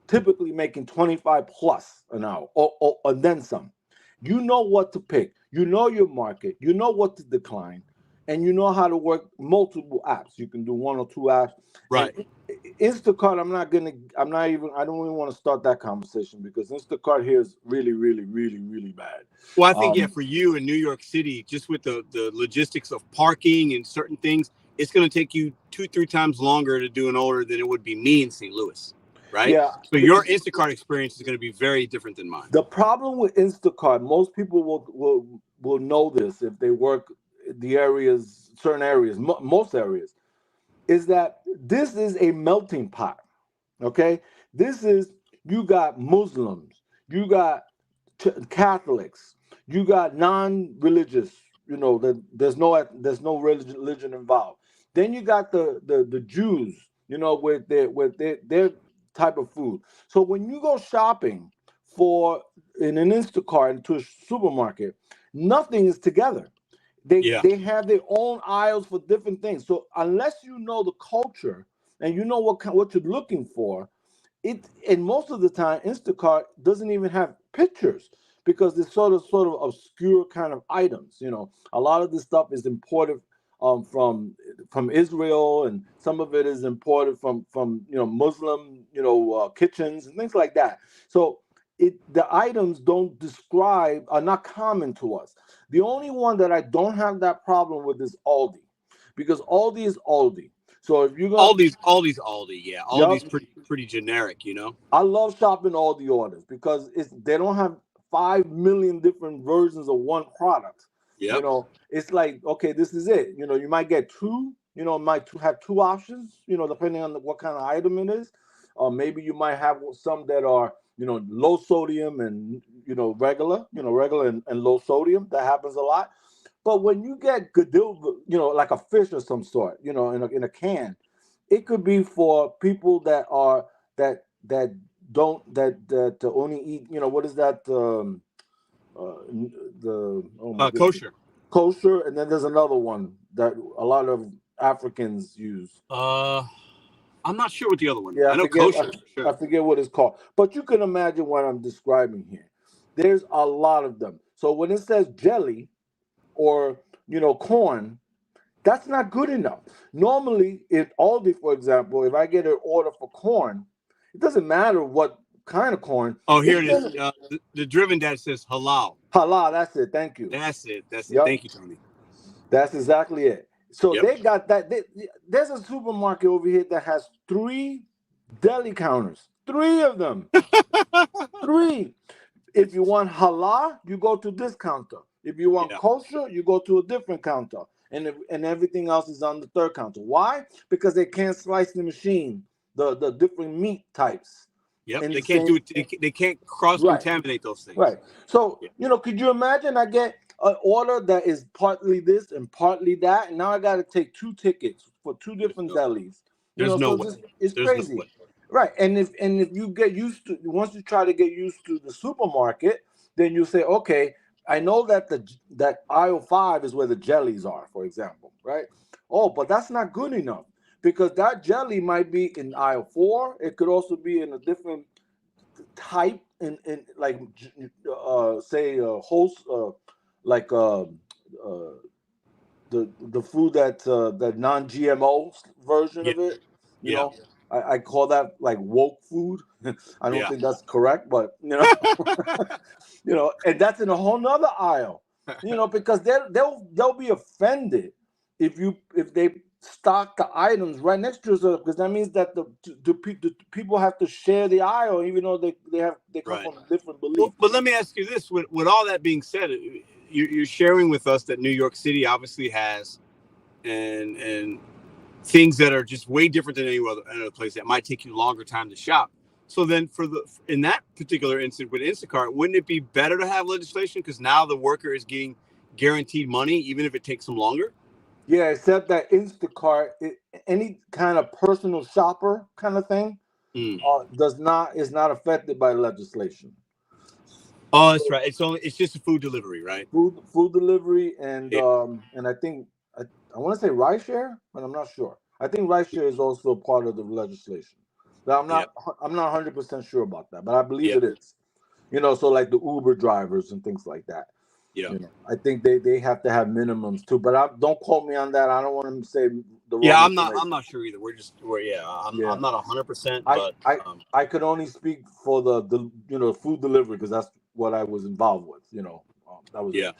typically making 25 plus an hour, or then some. You know what to pick. You know your market. You know what to decline. And you know how to work multiple apps. You can do one or two apps. Right. And Instacart, I don't even want to start that conversation because Instacart here is really, really, really, really bad. Well, I think, for you in New York City, just with the logistics of parking and certain things, it's going to take you 2-3 times longer to do an order than it would be me in St. Louis. Right? Yeah. So your Instacart experience is going to be very different than mine. The problem with Instacart, most people will know this if they work the areas, certain areas, most areas, is that this is a melting pot. Okay, this is, you got Muslims, you got Catholics, you got non-religious. You know that there's no religion involved. Then you got the Jews. You know, with their type of food. So when you go shopping for in an Instacart into a supermarket, nothing is together. They have their own aisles for different things. So unless you know the culture and you know what you're looking for, and most of the time Instacart doesn't even have pictures because it's sort of obscure kind of items. You know, a lot of this stuff is imported from Israel, and some of it is imported from Muslim kitchens and things like that. So the items don't describe are not common to us. The only one that I don't have that problem with is Aldi, because Aldi is Aldi. So if you're gonna Aldi's Aldi, yeah. Aldi's pretty generic, you know. I love shopping Aldi orders because they don't have 5 million different versions of one product. Yep. You know, it's like, okay, this is it. You know, you might get two, might have two options, depending on what kind of item it is. Or maybe you might have some that are, low sodium and, regular and low sodium. That happens a lot. But when you get Godiva, like a fish of some sort, in a can, it could be for people that are that only eat, what is that? Kosher, and then there's another one that a lot of Africans use. I'm not sure what the other one. Yeah, I know kosher. Sure. I forget what it's called, but you can imagine what I'm describing here. There's a lot of them. So when it says jelly or corn, that's not good enough. Normally, in Aldi, for example, if I get an order for corn, it doesn't matter what kind of corn. Oh, here it is. The Driven Dad says halal. Halal, that's it. Thank you. That's it. Yep. Thank you, Tony. That's exactly it. So they got that. There's a supermarket over here that has 3 deli counters. 3 of them. 3. If you want halal, you go to this counter. If you want kosher, you go to a different counter. And everything else is on the 3rd counter. Why? Because they can't slice the machine, the different meat types. Yep, they can't do it. They can't cross-contaminate those things. Right. So, could you imagine I get an order that is partly this and partly that, and now I got to take 2 tickets for 2 different delis. There's no way. It's crazy. Right. And if you get used to, once you try to get used to the supermarket, then you say, okay, I know that that aisle 5 is where the jellies are, for example, right? Oh, but that's not good enough, because that jelly might be in aisle 4. It could also be in a different type, in like say host like the food that non-GMO version of it. You know, I call that like woke food. I don't think that's correct, but and that's in a whole nother aisle. Because they'll be offended if they stock the items right next to each other, because that means that the people have to share the aisle, even though they come from different beliefs. But let me ask you this: with all that being said, you're sharing with us that New York City obviously has and things that are just way different than any other place that might take you longer time to shop. So then, in that particular instance with Instacart, wouldn't it be better to have legislation, because now the worker is getting guaranteed money even if it takes them longer? Yeah, except that Instacart, any kind of personal shopper kind of thing, is not affected by legislation. Oh, that's right. It's just a food delivery, right? Food delivery, and I think I want to say rideshare, but I'm not sure. I think rideshare is also part of the legislation. But I'm not 100% sure about that, but I believe it is. So like the Uber drivers and things like that. Yeah, I think they have to have minimums too, but don't quote me on that. I don't want to say the wrong. Yeah, I'm not sure either. I'm not 100%. But I could only speak for the food delivery, because that's what I was involved with. That was it.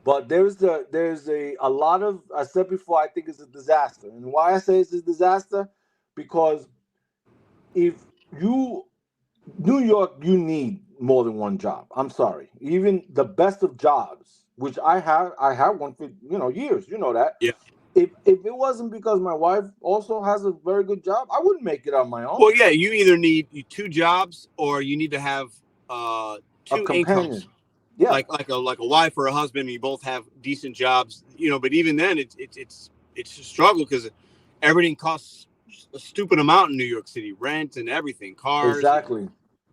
But there's a lot of, I said before, I think it's a disaster, and why I say it's a disaster, because if New York, you need more than one job. I'm sorry. Even the best of jobs, which I have one for years. You know that. Yeah. If it wasn't because my wife also has a very good job, I wouldn't make it on my own. Well, yeah, you either need 2 jobs or you need to have 2 a companion. incomes. Yeah. Like a wife or a husband, and you both have decent jobs, but even then it's a struggle because everything costs a stupid amount in New York City. Rent and everything, cars, Exactly.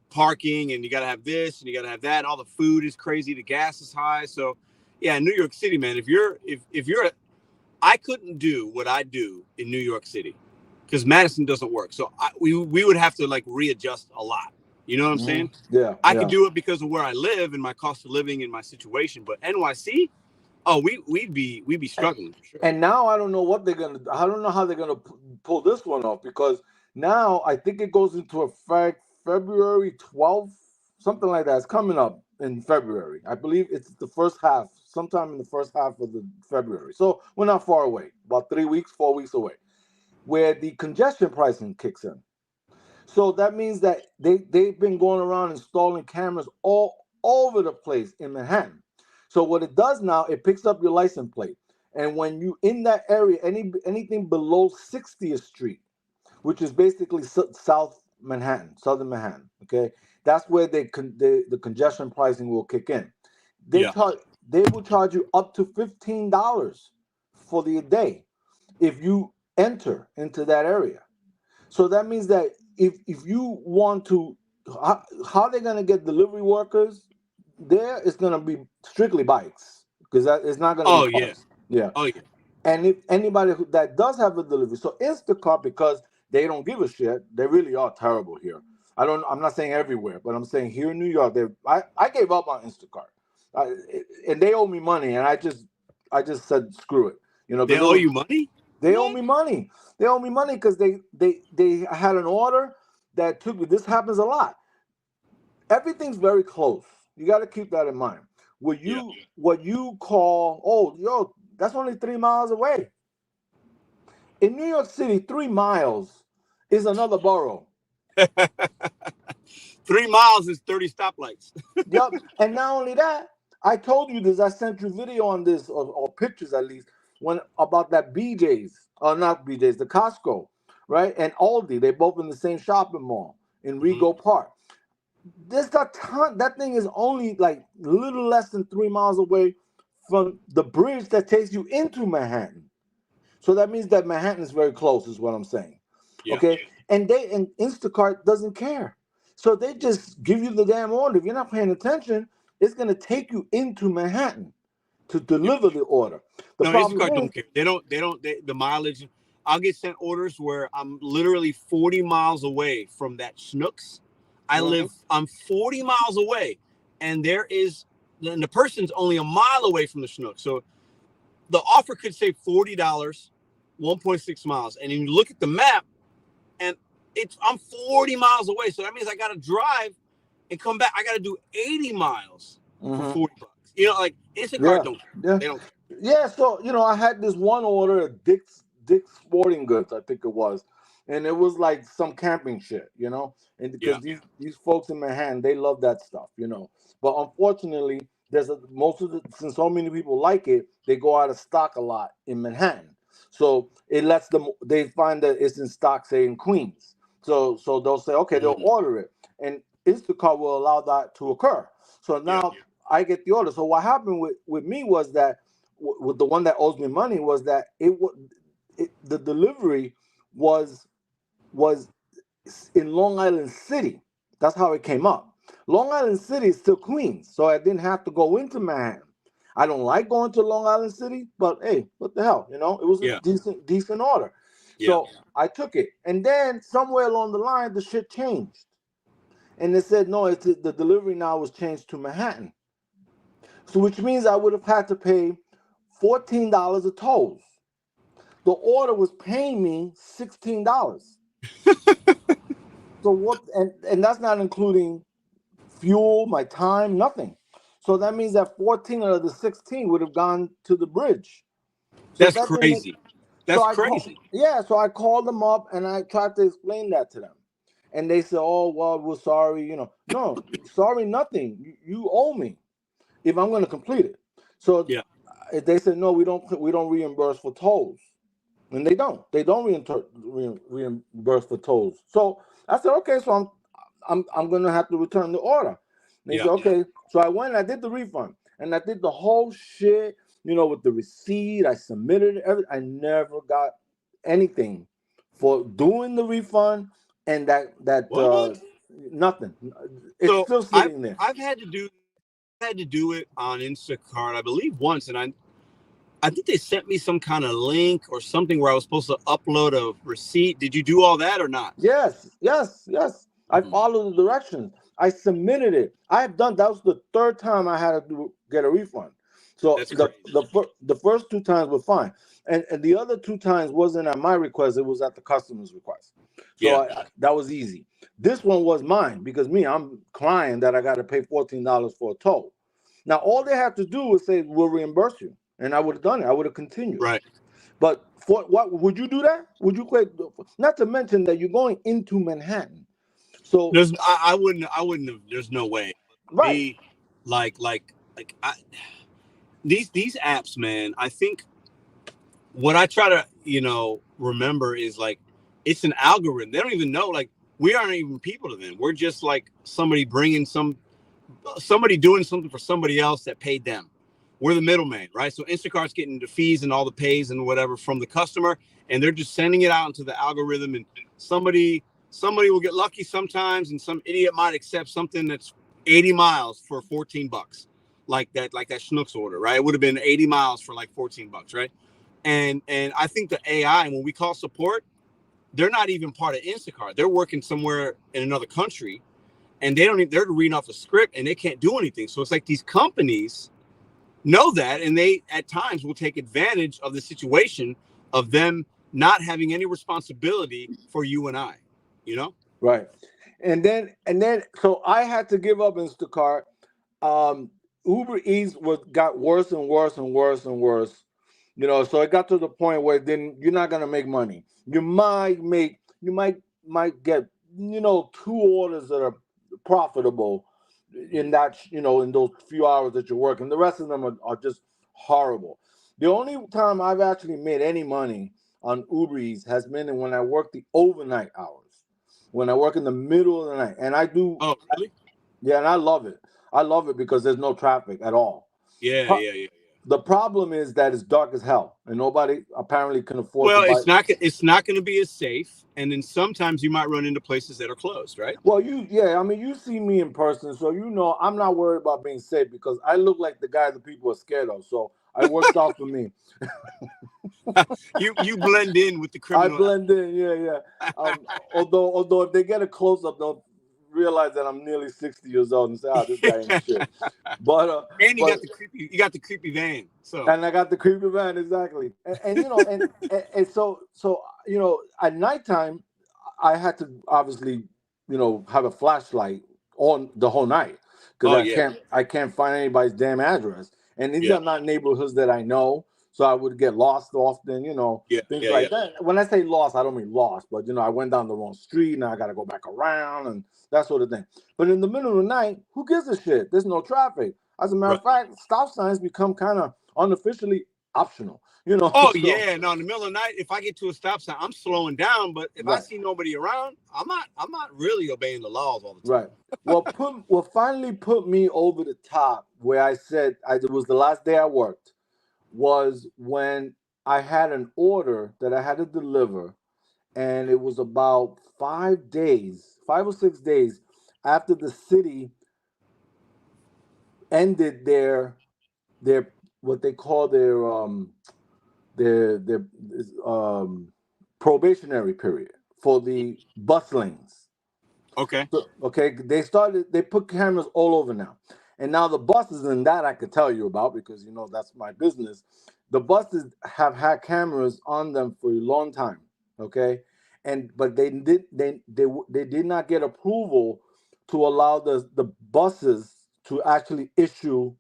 parking, and you got to have this and you got to have that. All the food is crazy. The gas is high. So yeah, New York City, man, if you're I couldn't do what I do in New York City because Madison doesn't work. So we would have to like readjust a lot. You know what I'm saying? Yeah. I could do it because of where I live and my cost of living and my situation. But NYC, we'd be struggling. For sure. And now I don't know what they're gonna. I don't know how they're gonna pull this one off because now I think it goes into effect February 12th, something like that. It's coming up in February. I believe it's the first half, sometime in the first half of the February. So we're not far away, about 3 weeks, 4 weeks away, where the congestion pricing kicks in. So that means that they've been going around installing cameras all over the place in Manhattan. So what it does now, it picks up your license plate. And when you in that area, anything below 60th Street, which is basically South Manhattan, Southern Manhattan, okay, that's where the congestion pricing will kick in. They will charge you up to $15 for the day if you enter into that area. So that means that if you want to, how they're going to get delivery workers there is going to be strictly bikes because that is not going to be cars. Yeah. Oh yeah. And if anybody that does have a delivery, so Instacart, because they don't give a shit, they really are terrible here. I'm not saying everywhere, but I'm saying here in New York, I gave up on Instacart, and they owe me money, and I just said screw it. They owe you money. They owe me money. They owe me money because they had an order that took me. This happens a lot. Everything's very close. You got to keep that in mind. What you call, that's only 3 miles away. In New York City, 3 miles is another borough. 3 miles is 30 stoplights. Yep. And not only that, I told you this. I sent you video on this, or pictures at least, about that BJ's, or not BJ's, the Costco, right? And Aldi. They're both in the same shopping mall in Rego Park. There's a ton. That thing is only like a little less than 3 miles away from the bridge that takes you into Manhattan. So that means that Manhattan is very close, is what I'm saying. Yeah. Okay. And Instacart doesn't care. So they just give you the damn order. If you're not paying attention, it's going to take you into Manhattan to deliver the order. Instacart don't care. They don't, the mileage. I'll get sent orders where I'm literally 40 miles away from that Schnucks. I'm 40 miles away, and the person's only a mile away from the Schnucks. So the offer could say $40, 1.6 miles. And you look at the map, and I'm 40 miles away. So that means I got to drive and come back. I got to do 80 miles for $40. Like Instacart don't care. Yeah. They don't care. Yeah, so, I had this one order at Dick's Sporting Goods, I think it was. And it was like some camping shit, and because these folks in Manhattan, they love that stuff, But unfortunately, since so many people like it, they go out of stock a lot in Manhattan. So it lets them, they find that it's in stock, say in Queens. So they'll say, okay, they'll order it. And Instacart will allow that to occur. So now I get the order. So what happened with me was that, with the one that owes me money, was that the delivery was in Long Island City. That's how it came up. Long Island City is still Queens, so I didn't have to go into Manhattan. I don't like going to Long Island City, but hey, what the hell, it was a decent order. So I took it, and then somewhere along the line, the shit changed, and they said no, the delivery now was changed to Manhattan. So which means I would have had to pay $14 of tolls. The order was paying me $16. So what? And that's not including fuel, my time, nothing. So that means that 14 out of the 16 would have gone to the bridge. So that's crazy. That's crazy. So I called them up and I tried to explain that to them. And they said, oh, well, we're sorry. No, sorry, nothing. You owe me if I'm going to complete it. So Yeah. they said, no, we don't reimburse for tolls. And they don't reimburse for tolls. So I said, okay, so I'm gonna have to return the order. And they said, okay. So I went and I did the refund, and I did the whole shit, with the receipt. I submitted everything. I never got anything for doing the refund, and that nothing. It's So still sitting there. I've had to do it on Instacart, I believe once, and I think they sent me some kind of link or something where I was supposed to upload a receipt. Did you do all that or not? Yes. I followed the directions. I submitted it. That was the third time I had to get a refund. So That's crazy. the first 2 times were fine. And the other 2 times wasn't at my request, it was at the customer's request. So that was easy. This one was mine because I'm crying that I got to pay $14 for a toll. Now all they have to do was say, we'll reimburse you. And I would have done it. I would have continued. Right. But for what would you do that? Would you quit? Not to mention that you're going into Manhattan. So I wouldn't have. There's no way. Right. These apps, man. I think what I try to remember is like it's an algorithm. They don't even know. Like we aren't even people to them. We're just like somebody doing something for somebody else that paid them. We're the middleman, right? So Instacart's getting the fees and all the pays and whatever from the customer, and they're just sending it out into the algorithm. And somebody will get lucky sometimes, and some idiot might accept something that's 80 miles for $14, like that Schnucks order, right? It would have been 80 miles for like $14, right? And I think the AI, when we call support, they're not even part of Instacart. They're working somewhere in another country, and they're reading off a script, and they can't do anything. So it's like these companies know that, and they at times will take advantage of the situation of them not having any responsibility for you and I, Right. And then so I had to give up Instacart. Uber Eats got worse and worse and worse and worse. So it got to the point where then you're not gonna make money. You might get 2 orders that are profitable in that in those few hours that you're working. The rest of them are just horrible. The only time I've actually made any money on Uber Eats has been when I work the overnight hours, when I work in the middle of the night, and I do. Oh, really? Yeah, and I love it. I love it because there's no traffic at all. Yeah. The problem is that it's dark as hell, and nobody apparently can afford. Well, to buy. It's not going to be as safe, and then sometimes you might run into places that are closed, right? Well, you see me in person, so I'm not worried about being safe because I look like the guy that people are scared of. So it works out for me. You blend in with the criminal. I blend in, yeah. Although if they get a close up, they'll realize that I'm nearly 60 years old and say, this guy ain't shit. But and you got the creepy van. So and I got the creepy van, exactly. And so at nighttime I had to obviously have a flashlight on the whole night because I can't find anybody's damn address. And these are not neighborhoods that I know. So I would get lost often, things like that. When I say lost, I don't mean lost, but I went down the wrong street and I got to go back around and that sort of thing. But in the middle of the night, who gives a shit? There's no traffic. As a matter of fact, stop signs become kind of unofficially optional. Oh, so, yeah. No, in the middle of the night, if I get to a stop sign, I'm slowing down. But if I see nobody around, I'm not really obeying the laws all the time. Right. What finally put me over the top, where I said it was the last day I worked, was when I had an order that I had to deliver, and it was about 5 or 6 days after the city ended their what they call their probationary period for the bus lanes. Okay. They put cameras all over now. And now the buses, and that I could tell you about because that's my business. The buses have had cameras on them for a long time, okay? But they did not get approval to allow the buses to actually issue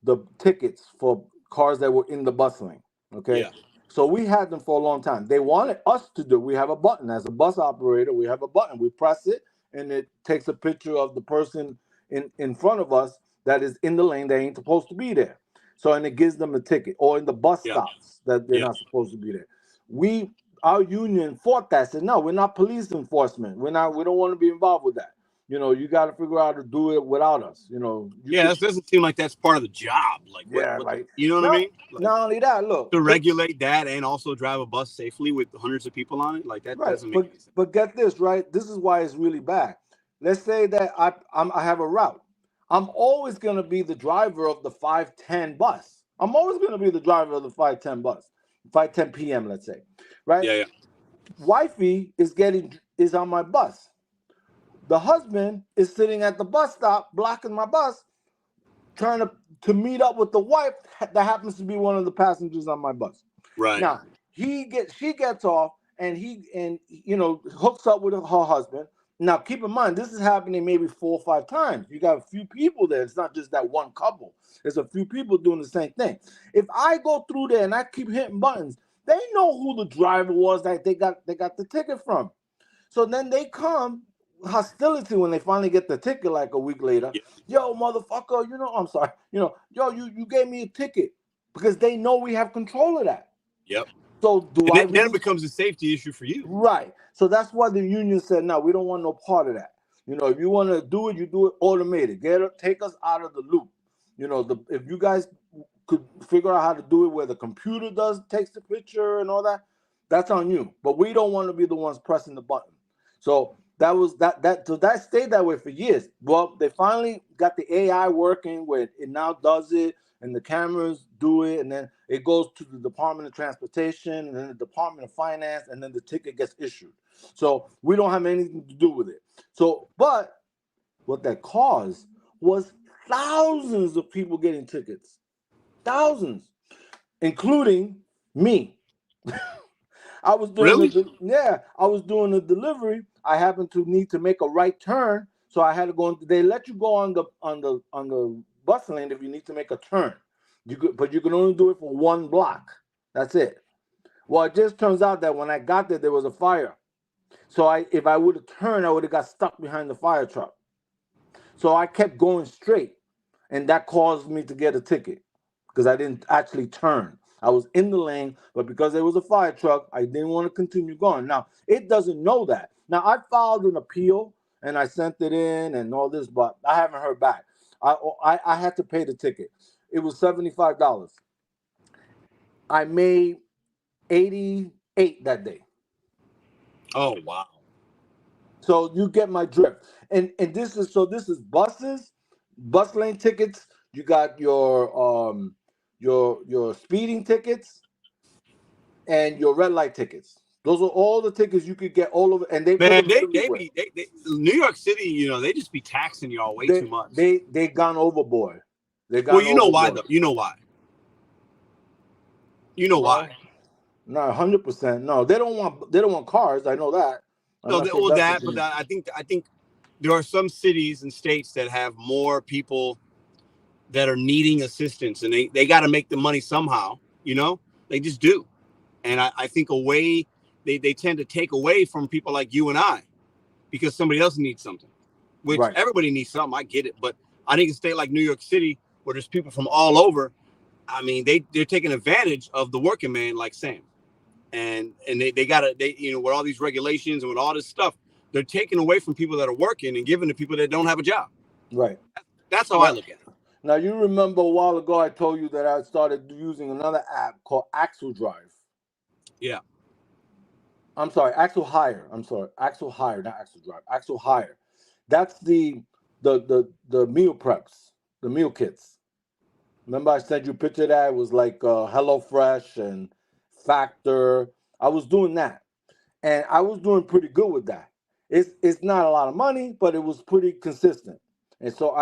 the tickets for cars that were in the bus lane, okay? Yeah. So we had them for a long time. They wanted us to do. We have a button as a bus operator. We have a button. We press it, and it takes a picture of the person in front of us that is in the lane that ain't supposed to be there. So, and it gives them a ticket, or in the bus Yeah. stops that they're Yeah. not supposed to be there. Our union fought that. Said, no, we're not police enforcement. We don't want to be involved with that. You know, you got to figure out how to do it without us. You know, That doesn't seem like that's part of the job. Like, like, you know what I mean? Like, not only that, look, to regulate that and also drive a bus safely with hundreds of people on it, like that doesn't make any sense. But get this, right? This is why it's really bad. Let's say that I have a route. I'm always going to be the driver of the 5:10 bus. I'm always going to be the driver of the 5:10 bus, 5:10 p.m. Let's say, right? Yeah. Wifey is on my bus. The husband is sitting at the bus stop, blocking my bus, trying to meet up with the wife that happens to be one of the passengers on my bus. Right. Now she gets off and hooks up with her husband. Now keep in mind, this is happening maybe 4 or 5 times. You got a few people there. It's not just that one couple. There's a few people doing the same thing. If I go through there and I keep hitting buttons, they know who the driver was that they got the ticket from. So then they come hostility when they finally get the ticket like a week later. Yeah. Yo, motherfucker, I'm sorry. Yo, you gave me a ticket, because they know we have control of that. Yep. So then it becomes a safety issue for you. Right. So that's why the union said, no, we don't want no part of that. If you want to do it, you do it automated. Take us out of the loop. If you guys could figure out how to do it where the computer takes the picture and all that, that's on you. But we don't want to be the ones pressing the button. So that was so that stayed that way for years. Well, they finally got the AI working where it now does it, and the cameras do it, and then it goes to the Department of Transportation, and then the Department of Finance, and then the ticket gets issued. So we don't have anything to do with it. So, but what that caused was thousands of people getting tickets. Thousands, including me. I was doing I was doing the delivery. I happened to need to make a right turn, so I had to go. They let you go on the bus lane if you need to make a turn. But you can only do it for 1 block. That's it. Well, it just turns out that when I got there was a fire. So if I would have turned, I would have got stuck behind the fire truck. So I kept going straight, and that caused me to get a ticket because I didn't actually turn. I was in the lane, but because there was a fire truck, I didn't want to continue going. Now, it doesn't know that. Now, I filed an appeal, and I sent it in and all this, but I haven't heard back. I had to pay the ticket. It was $75. I made $88 that day. Oh, wow. So you get my drift. And this is buses, bus lane tickets. You got your speeding tickets and your red light tickets. Those are all the tickets you could get all over. And New York City, they just be taxing y'all way too much. They gone overboard. You know why though? You know why? No, 100%. No, they don't want cars. I know that. I think there are some cities and states that have more people that are needing assistance, and they got to make the money somehow. They just do. And I think they tend to take away from people like you and I because somebody else needs something, which everybody needs something. I get it. But I think a state like New York City, where there's people from all over, I mean, they're taking advantage of the working man like Sam. And they with all these regulations and with all this stuff, they're taking away from people that are working and giving to people that don't have a job. Right. That's how I look at it. Now, you remember a while ago I told you that I started using another app called Axle Drive. Yeah. I'm sorry, Axle Hire. Axle Hire, not Axle Drive. Axle Hire. That's the meal preps, the meal kits. Remember I sent you a picture of that? It was like HelloFresh and Factor. I was doing that. And I was doing pretty good with that. It's not a lot of money, but it was pretty consistent. And so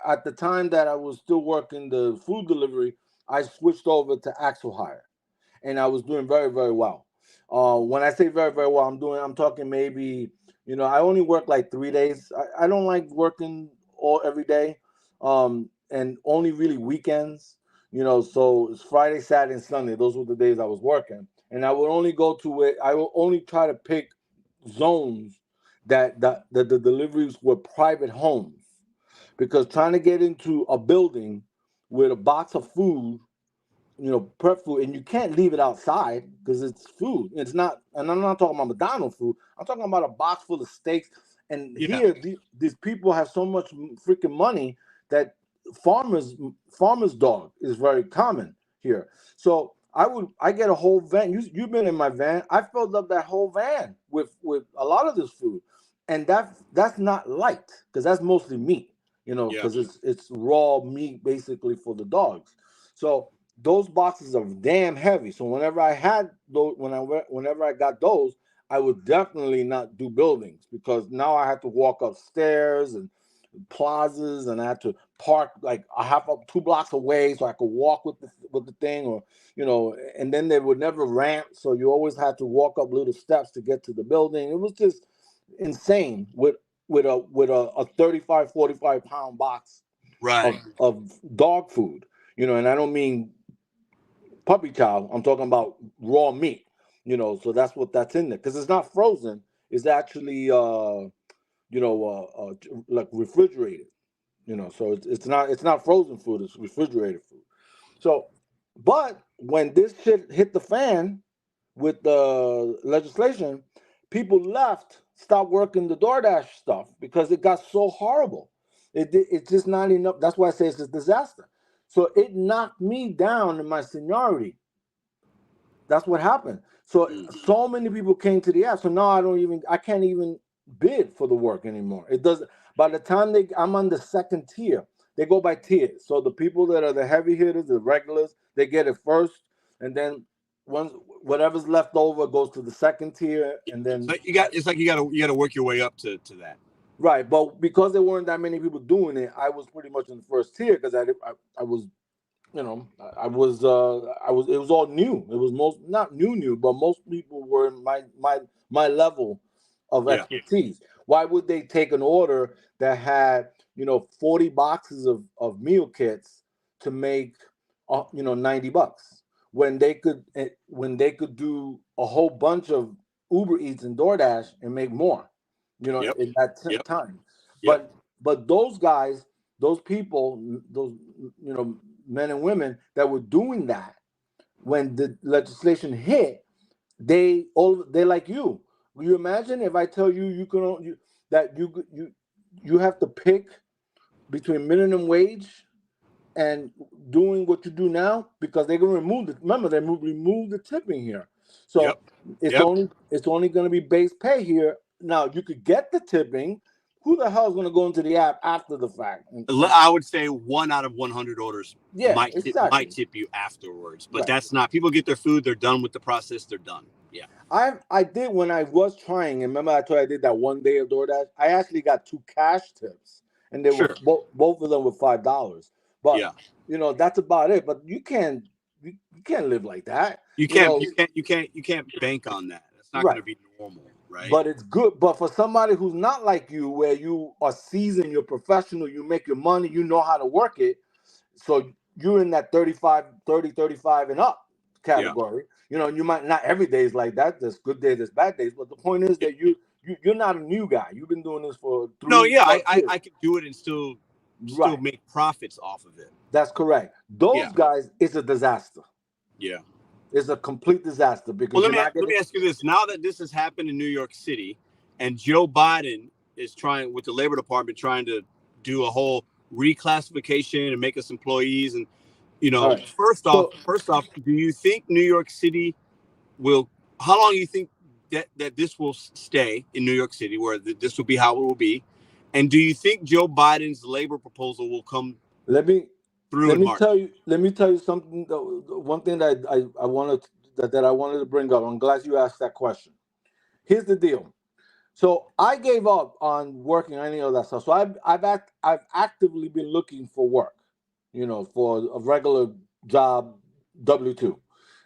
at the time that I was still working the food delivery, I switched over to Axle Hire. And I was doing very, very well. When I say very, very well, I'm talking maybe, I only work like 3 days. I don't like working every day. And only really weekends, so it's Friday, Saturday, and Sunday. Those were the days I was working. And I would only go to it. I will only try to pick zones that the deliveries were private homes, because trying to get into a building with a box of food, prep food, and you can't leave it outside because it's food. It's not, and I'm not talking about McDonald's food. I'm talking about a box full of steaks. And here, these people have so much freaking money that farmers dog is very common here. So I get a whole van. You've been in my van. I filled up that whole van with a lot of this food, and that's not light because that's mostly meat, because it's raw meat basically for the dogs. So those boxes are damn heavy. So whenever I had those, whenever I got those, I would definitely not do buildings because now I have to walk upstairs and plazas, and I had to park like a half up 2 blocks away so I could walk with the thing, or and then they would never ramp, so you always had to walk up little steps to get to the building. It was just insane with a 35, 45 pound box of dog food, and I don't mean puppy chow. I'm talking about raw meat, so that's in there because it's not frozen. It's actually like refrigerated, so it's not frozen food, it's refrigerated food. So, but when this shit hit the fan with the legislation, people stopped working the DoorDash stuff because it got so horrible. It's just not enough. That's why I say it's a disaster. So it knocked me down in my seniority. That's what happened. So many people came to the app. So now I can't even bid for the work anymore. It doesn't. By the time I'm on the second tier, they go by tiers. So the people that are the heavy hitters, the regulars, they get it first, and then once whatever's left over goes to the second tier, and then so you got to work your way up to that. Right, but because there weren't that many people doing it, I was pretty much in the first tier because I was. It was all new. It was not new, but most people were in my level of expertise. Why would they take an order that had 40 boxes of meal kits to make $90 when they could do a whole bunch of Uber Eats and DoorDash and make more in that time. But those guys, those people, those men and women that were doing that when the legislation hit, they like you. Will you imagine if I tell you you have to pick between minimum wage and doing what you do now because they're going to remove it. Remember, they remove the tipping here, so it's only going to be base pay here. Now you could get the tipping. Who the hell is going to go into the app after the fact? I would say 1 out of 100 orders might tip you afterwards, but that's not. People get their food, they're done with the process, they're done. Yeah, I did when I was trying. And remember, I told you I did that one day of DoorDash. I actually got 2 cash tips, and they were both of them were $5. But that's about it. But you can't live like that. You can't bank on that. It's not going to be normal. Right. But it's good. But for somebody who's not like you, where you are seasoned, you're professional, you make your money, you know how to work it. So you're in that 30, 35 and up category. You might not every day is like that. There's good days, there's bad days. But the point is that you're not a new guy. You've been doing this for 3 years. I can do it and still make profits off of it. That's correct. Those guys, it's a disaster. Yeah. It's a complete disaster because let me ask you this. Now that this has happened in New York City and Joe Biden is trying with the Labor Department trying to do a whole reclassification and make us employees and first off, do you think New York City how long do you think that this will stay in New York City where this will be how it will be? And do you think Joe Biden's labor proposal will come Let me tell you something. One thing that I wanted to bring up. I'm glad you asked that question. Here's the deal. So I gave up on working any of that stuff. So I've actively been looking for work, for a regular job, W-2.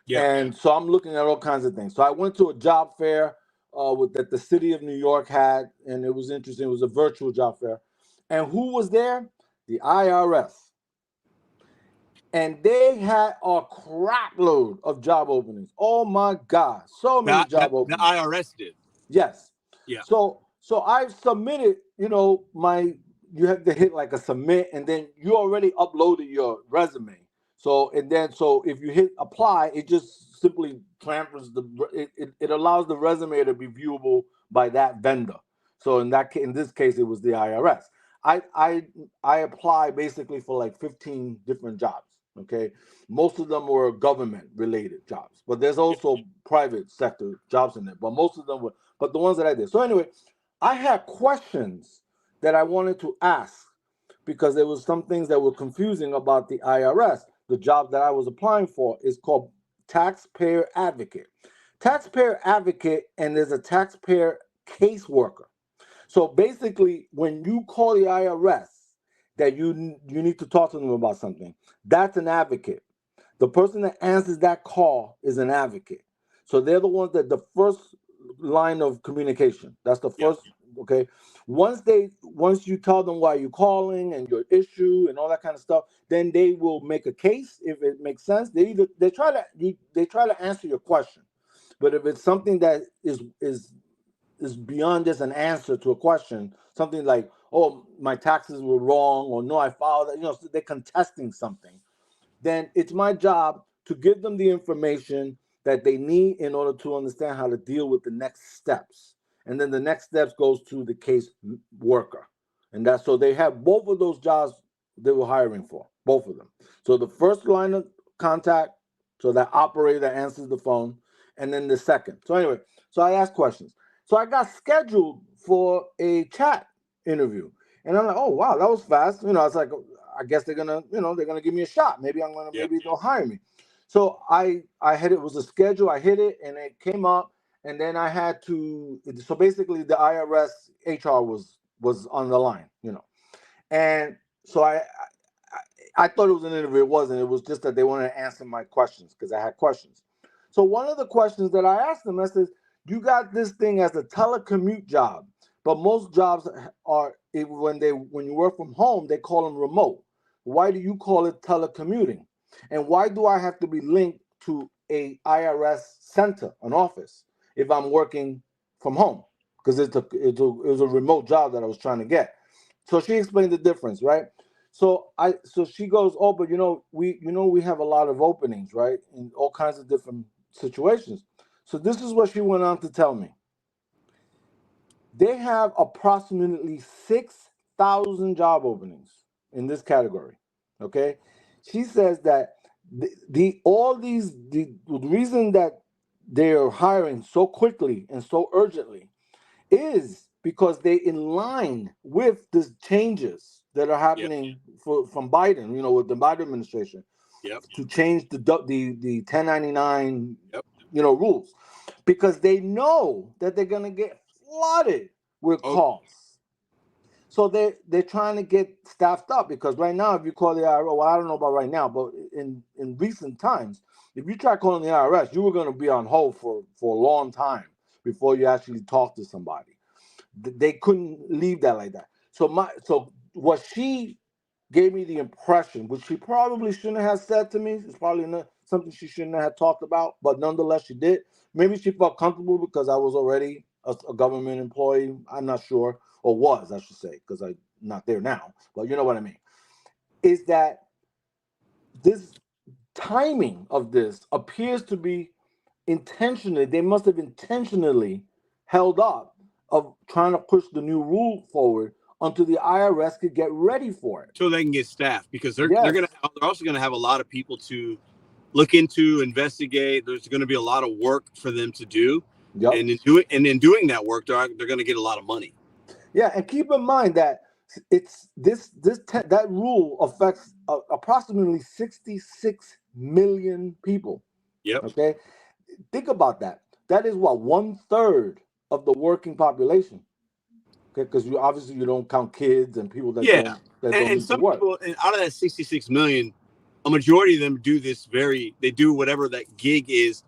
Yeah. And so I'm looking at all kinds of things. So I went to a job fair that the city of New York had, and it was interesting. It was a virtual job fair. And who was there? The IRS. And they had a crap load of job openings. Oh my God. So many job openings. The IRS did. Yes. Yeah. So I've submitted, my you have to hit like a submit, and then you already uploaded your resume. So if you hit apply, it just simply transfers it allows the resume to be viewable by that vendor. So in this case, it was the IRS. I apply basically for like 15 different jobs. Okay, most of them were government related jobs, but there's also private sector jobs in there. But most of them were, but the ones that I did. So anyway, I had questions that I wanted to ask because there was some things that were confusing about the IRS. The job that I was applying for is called taxpayer advocate. Taxpayer advocate, and there's a taxpayer caseworker. So basically, when you call the IRS that you need to talk to them about something, that's an advocate. The person that answers that call is an advocate. So they're the ones that the first line of communication. That's the first. Okay. Once you tell them why you're calling and your issue and all that kind of stuff, then they will make a case if it makes sense. They try to answer your question, but if it's something that is beyond just an answer to a question, something like, oh, my taxes were wrong, or no, I filed it, so they're contesting something, then it's my job to give them the information that they need in order to understand how to deal with the next steps. And then the next steps goes to the case worker. And that's so they have both of those jobs they were hiring for, both of them. So the first line of contact, so that operator that answers the phone, and then the second. So anyway, so I asked questions. So I got scheduled for a chat interview. And I'm like, oh wow, that was fast. I was like, I guess they're gonna give me a shot. Maybe maybe they'll hire me. So I had it was a schedule. I hit it, and it came up, and then I had to. So basically, the IRS HR was on the line, and so I thought it was an interview. It wasn't. It was just that they wanted to answer my questions because I had questions. So one of the questions that I asked them, I said, you got this thing as a telecommute job, but most jobs are when you work from home, they call them remote. Why do you call it telecommuting? And why do I have to be linked to a IRS center, an office, if I'm working from home? Because it was a remote job that I was trying to get. So she explained the difference, right? So she goes, oh, but we have a lot of openings, right, in all kinds of different situations. So this is what she went on to tell me. They have approximately 6,000 job openings in this category. Okay, she says that the reason that they're hiring so quickly and so urgently is because they in line with the changes that are happening from Biden, with the Biden administration, to change the 1099, rules, because they know that they're gonna get flooded with calls. So they're trying to get staffed up, because right now, if you call the IRS, well, I don't know about right now, but in recent times, if you try calling the IRS, you were going to be on hold for a long time before you actually talk to somebody. They couldn't leave that like that. So what she gave me the impression, which she probably shouldn't have said to me, it's probably not something she shouldn't have talked about, but nonetheless she did. Maybe she felt comfortable because I was already a government employee. I'm not sure. Or was, I should say, because I'm not there now, but you know what I mean, is that this timing of this appears to be intentionally, they must have intentionally held up of trying to push the new rule forward until the IRS could get ready for it. So they can get staff, because they're also going to have a lot of people to look into, investigate. There's going to be a lot of work for them to do. Yep. And in doing that work, they're going to get a lot of money. Yeah, and keep in mind that it's that rule affects approximately 66 million people. Yep. Okay, think about that. That is what 1/3 of the working population. Okay, because you don't count kids and people that don't need to work. People, and out of that 66 million, a majority of them do they do whatever that gig is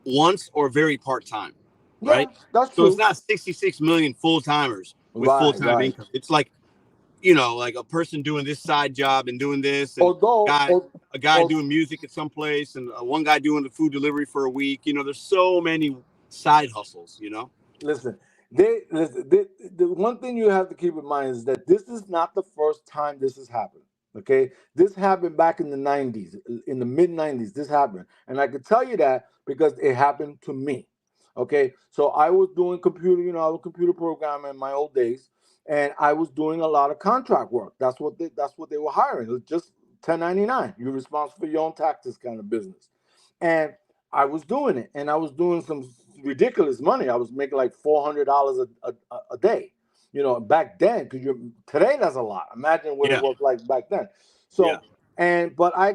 once or very part-time. Right? That's true. So it's not 66 million full-timers with full-time income. It's like, like a person doing this side job and doing this, and a guy doing music at some place, and one guy doing the food delivery for a week. There's so many side hustles, Listen, The one thing you have to keep in mind is that this is not the first time this has happened. Okay, this happened back in the 90s, in the mid 90s. This happened, and I can tell you that because it happened to me. Okay, so I was doing I was computer programming in my old days, and I was doing a lot of contract work. That's what they were hiring. It was just 1099. You're responsible for your own taxes kind of business, and I was doing it, and I was doing some ridiculous money. I was making like $400 a day. Back then, because today that's a lot. Imagine what it was like back then. So, but I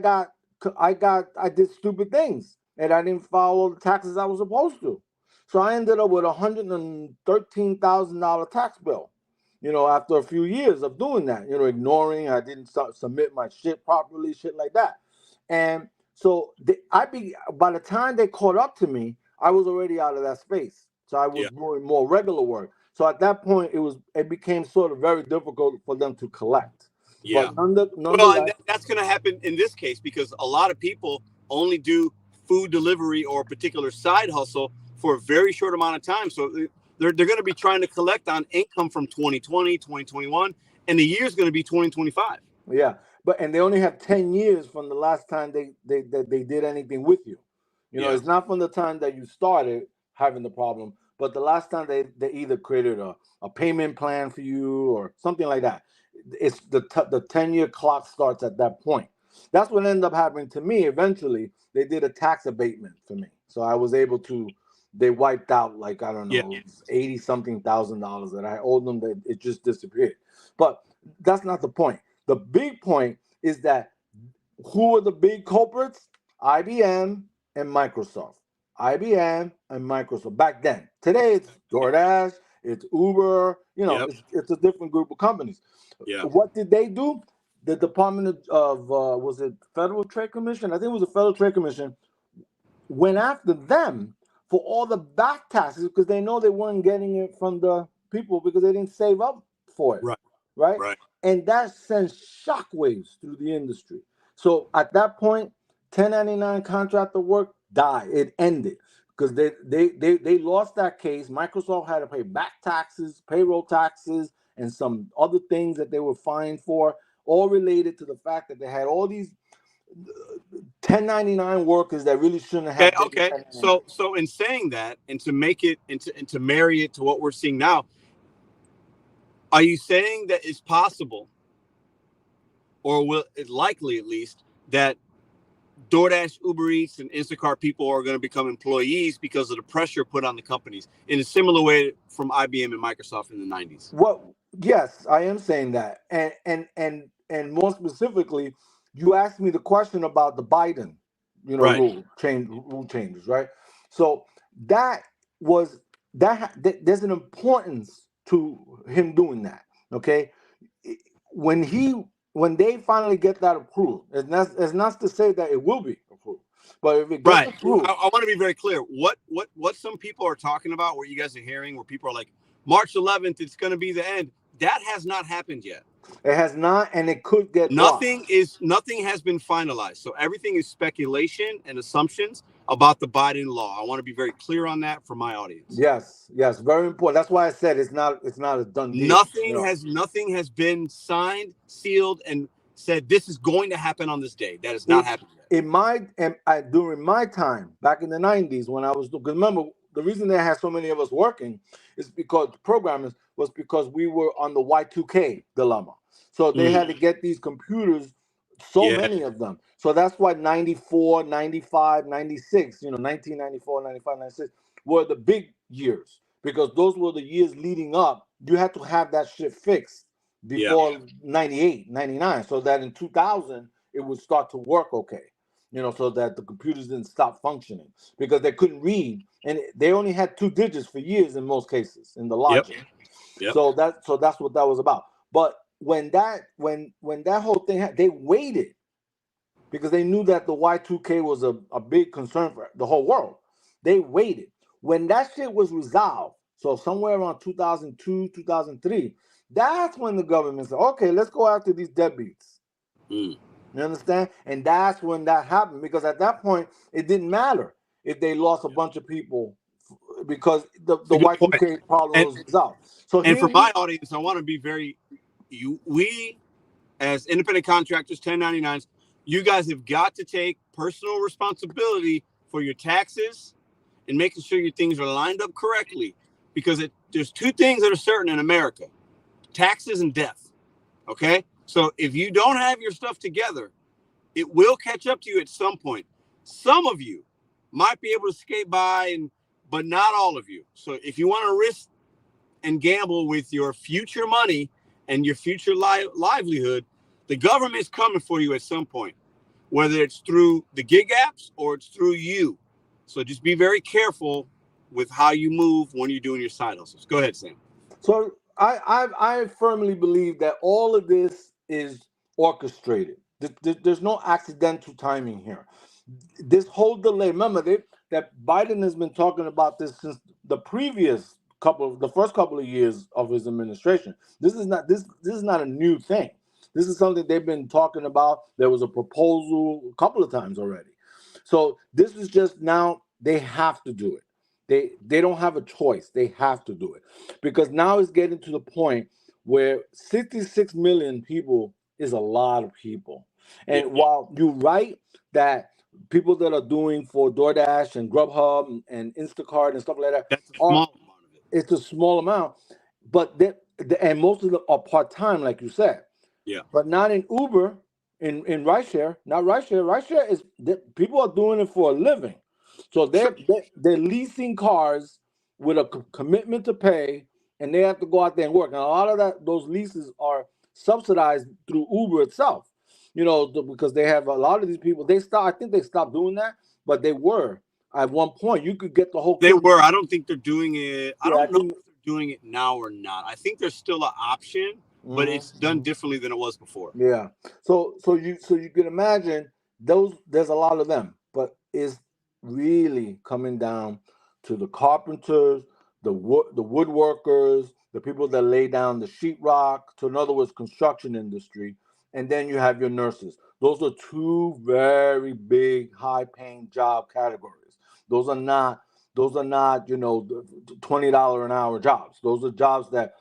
did stupid things, and I didn't follow the taxes I was supposed to. So I ended up with $113,000 tax bill. After a few years of doing that, ignoring, I didn't submit my shit properly, shit like that, and so by the time they caught up to me, I was already out of that space. So I was doing more regular work. So at that point, it became sort of very difficult for them to collect. Yeah. But nonetheless, well, and that's going to happen in this case because a lot of people only do food delivery or a particular side hustle for a very short amount of time. So they're going to be trying to collect on income from 2020, 2021, and the year's going to be 2025. Yeah. And they only have 10 years from the last time they did anything with you. It's not from the time that you started having the problem, but the last time they either created a payment plan for you or something like that. It's the 10-year clock starts at that point. That's what ended up happening to me. Eventually, they did a tax abatement for me. So I was able to, they wiped out like, I don't know, $80-something thousand that I owed them, that it just disappeared. But that's not the point. The big point is that who are the big culprits? IBM and Microsoft. IBM and Microsoft back then. Today it's DoorDash, it's Uber, it's a different group of companies. Yeah. What did they do? The Department of was it Federal Trade Commission? I think it was the Federal Trade Commission went after them for all the back taxes because they know they weren't getting it from the people because they didn't save up for it. Right. And that sends shockwaves through the industry. So at that point, 1099 contractor work died. It ended because they lost that case. Microsoft had to pay back taxes, payroll taxes, and some other things that they were fined for, all related to the fact that they had all these 1099 workers that really shouldn't have. Okay. So in saying that, and to make it and to marry it to what we're seeing now, are you saying that it's possible, or will it likely at least, that DoorDash, Uber Eats, and Instacart people are going to become employees because of the pressure put on the companies in a similar way from IBM and Microsoft in the 90s? Well, yes, I am saying that. And more specifically, you asked me the question about the Biden, rule changes, right? So there's an importance to him doing that. Okay. When they finally get that approved, it's not to say that it will be approved, but if it gets approved, I want to be very clear. What some people are talking about, what you guys are hearing, where people are like, March 11th, it's going to be the end. That has not happened yet. It has not, and it could get nothing has been finalized. So everything is speculation and assumptions about the Biden law. I want to be very clear on that for my audience. Yes, very important. That's why I said it's not a done deal. Nothing has been signed, sealed, and said this is going to happen on this day. That has not happened yet. During my time back in the 90s when I was, because remember, the reason they had so many of us working is because programmers was because we were on the Y2K dilemma. So they had to get these computers, many of them. So that's why 94, 95, 96, 1994, 95, 96 were the big years, because those were the years leading up. You had to have that shit fixed before 98, 99, so that in 2000 it would start to work okay. So that the computers didn't stop functioning because they couldn't read, and they only had 2 digits for years in most cases in the logic. Yep. So that's what that was about. But when that whole thing they waited because they knew that the Y2K was a big concern for the whole world. They waited. When that shit was resolved, so somewhere around 2002, 2003, that's when the government said, okay, let's go after these deadbeats. You understand? And that's when that happened, because at that point, it didn't matter if they lost a bunch of people because the It's a good point. Y2K problem was resolved. So And for my audience, I want to be very, we as independent contractors, 1099s, you guys have got to take personal responsibility for your taxes and making sure your things are lined up correctly, because there's two things that are certain in America: taxes and death. Okay, so if you don't have your stuff together, it will catch up to you at some point. Some of you might be able to skate by, but not all of you. So if you want to risk and gamble with your future money and your future livelihood, the government's coming for you at some point, whether it's through the gig apps or it's through you. So just be very careful with how you move when you're doing your side hustles. Go ahead, Sam. So I firmly believe that all of this is orchestrated. There's no accidental timing here. This whole delay, remember that Biden has been talking about this since the first couple of years of his administration. This is not a new thing. This is something they've been talking about. There was a proposal a couple of times already. So this is just now they have to do it. They don't have a choice. They have to do it, because now it's getting to the point where 66 million people is a lot of people. And while you're right that people that are doing for DoorDash and Grubhub and Instacart and stuff like that, that's a small amount of it. It's a small amount, but and most of them are part-time, like you said. Yeah. But not in Uber, in rideshare. Not rideshare. Rideshare is people are doing it for a living. So they're leasing cars with a commitment to pay, and they have to go out there and work. And a lot of those leases are subsidized through Uber itself. Because they have a lot of these people. I think they stopped doing that, but they were at one point. You could get the whole. They were. I don't think they're doing it. I don't know think, if they're doing it now or not. I think there's still an option, but it's done differently than it was before. Yeah. So you can imagine there's a lot of them, but it's really coming down to the carpenters, the woodworkers, the people that lay down the sheetrock, to in other words, construction industry, and then you have your nurses. Those are two very big, high-paying job categories. Those are not $20 an hour jobs. Those are jobs that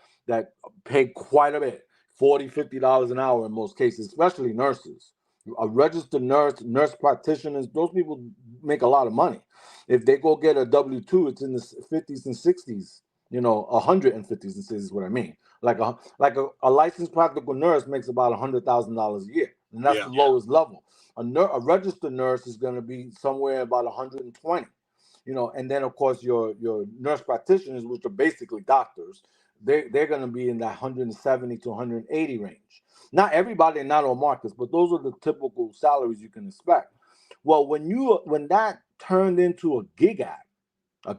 pay quite a bit, $40, $50 an hour in most cases, especially nurses. A registered nurse practitioners, those people make a lot of money. If they go get a W-2, it's in the 50s and 60s, 150s and 60s is what I mean. Like a licensed practical nurse makes about $100,000 a year, and that's the lowest level. A registered nurse is going to be somewhere about 120, and then of course your nurse practitioners, which are basically doctors, they're going to be in that 170 to 180 range. Not everybody, not all markets, but those are the typical salaries you can expect. Well, when that turned into a gig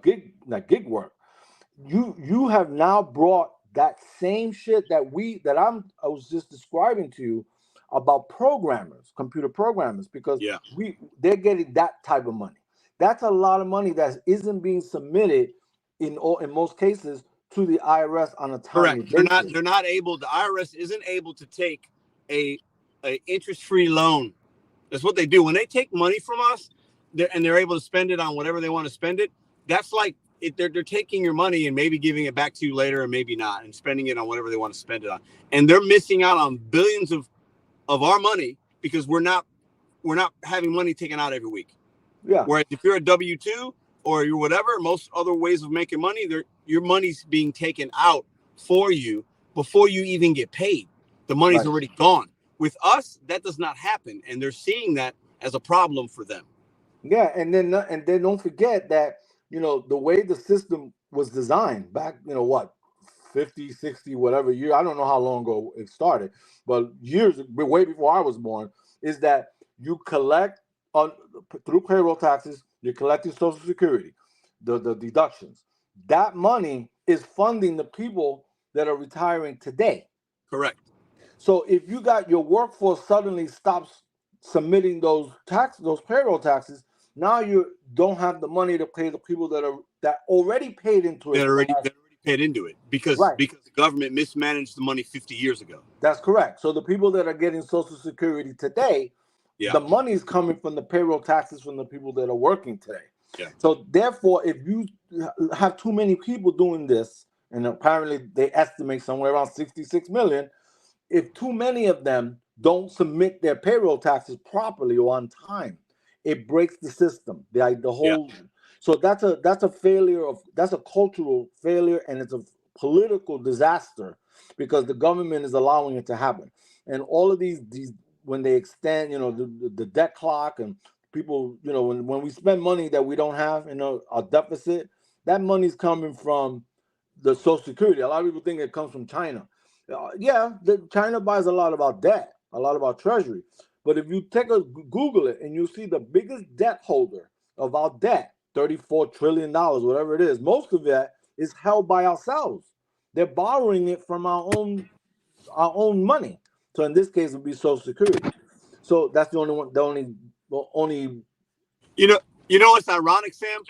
gig work, you have now brought that same shit that I was just describing to you about computer programmers, because they're getting that type of money. That's a lot of money that isn't being submitted in most cases to the IRS on a timely basis. They're not able. The IRS isn't able to take a interest-free loan. That's what they do when they take money from us, they're able to spend it on whatever they want to spend it. That's like they're taking your money and maybe giving it back to you later, or maybe not, and spending it on whatever they want to spend it on. And they're missing out on billions of our money because we're not having money taken out every week. Yeah. Whereas if you're a W-2 or you're whatever, most other ways of making money, your money's being taken out for you before you even get paid. The money's already gone. With us, that does not happen, and they're seeing that as a problem for them. Yeah, and then don't forget that the way the system was designed back, 50, 60, whatever year, I don't know how long ago it started, but way before I was born, is that you collect through payroll taxes, you're collecting Social Security, the deductions. That money is funding the people that are retiring today. Correct. So if you got your workforce suddenly stops submitting those payroll taxes, now you don't have the money to pay the people that already paid into it. That already paid into it because the government mismanaged the money 50 years ago. That's correct. So the people that are getting Social Security today, the money is coming from the payroll taxes from the people that are working today. Yeah. So therefore, if you have too many people doing this, and apparently they estimate somewhere around 66 million, if too many of them don't submit their payroll taxes properly or on time, it breaks the system. The whole So that's a failure that's a cultural failure, and it's a political disaster because the government is allowing it to happen. And all of these when they extend, the debt clock, and people, when we spend money that we don't have, a deficit, that money's coming from the Social Security. A lot of people think it comes from China. China buys a lot of our debt, a lot of our treasury. But if you Google it, and you see the biggest debt holder of our debt, $34 trillion, whatever it is, most of that is held by ourselves. They're borrowing it from our own money. So in this case, it would be Social Security. So that's the only one. The only. You know what's ironic, Sam,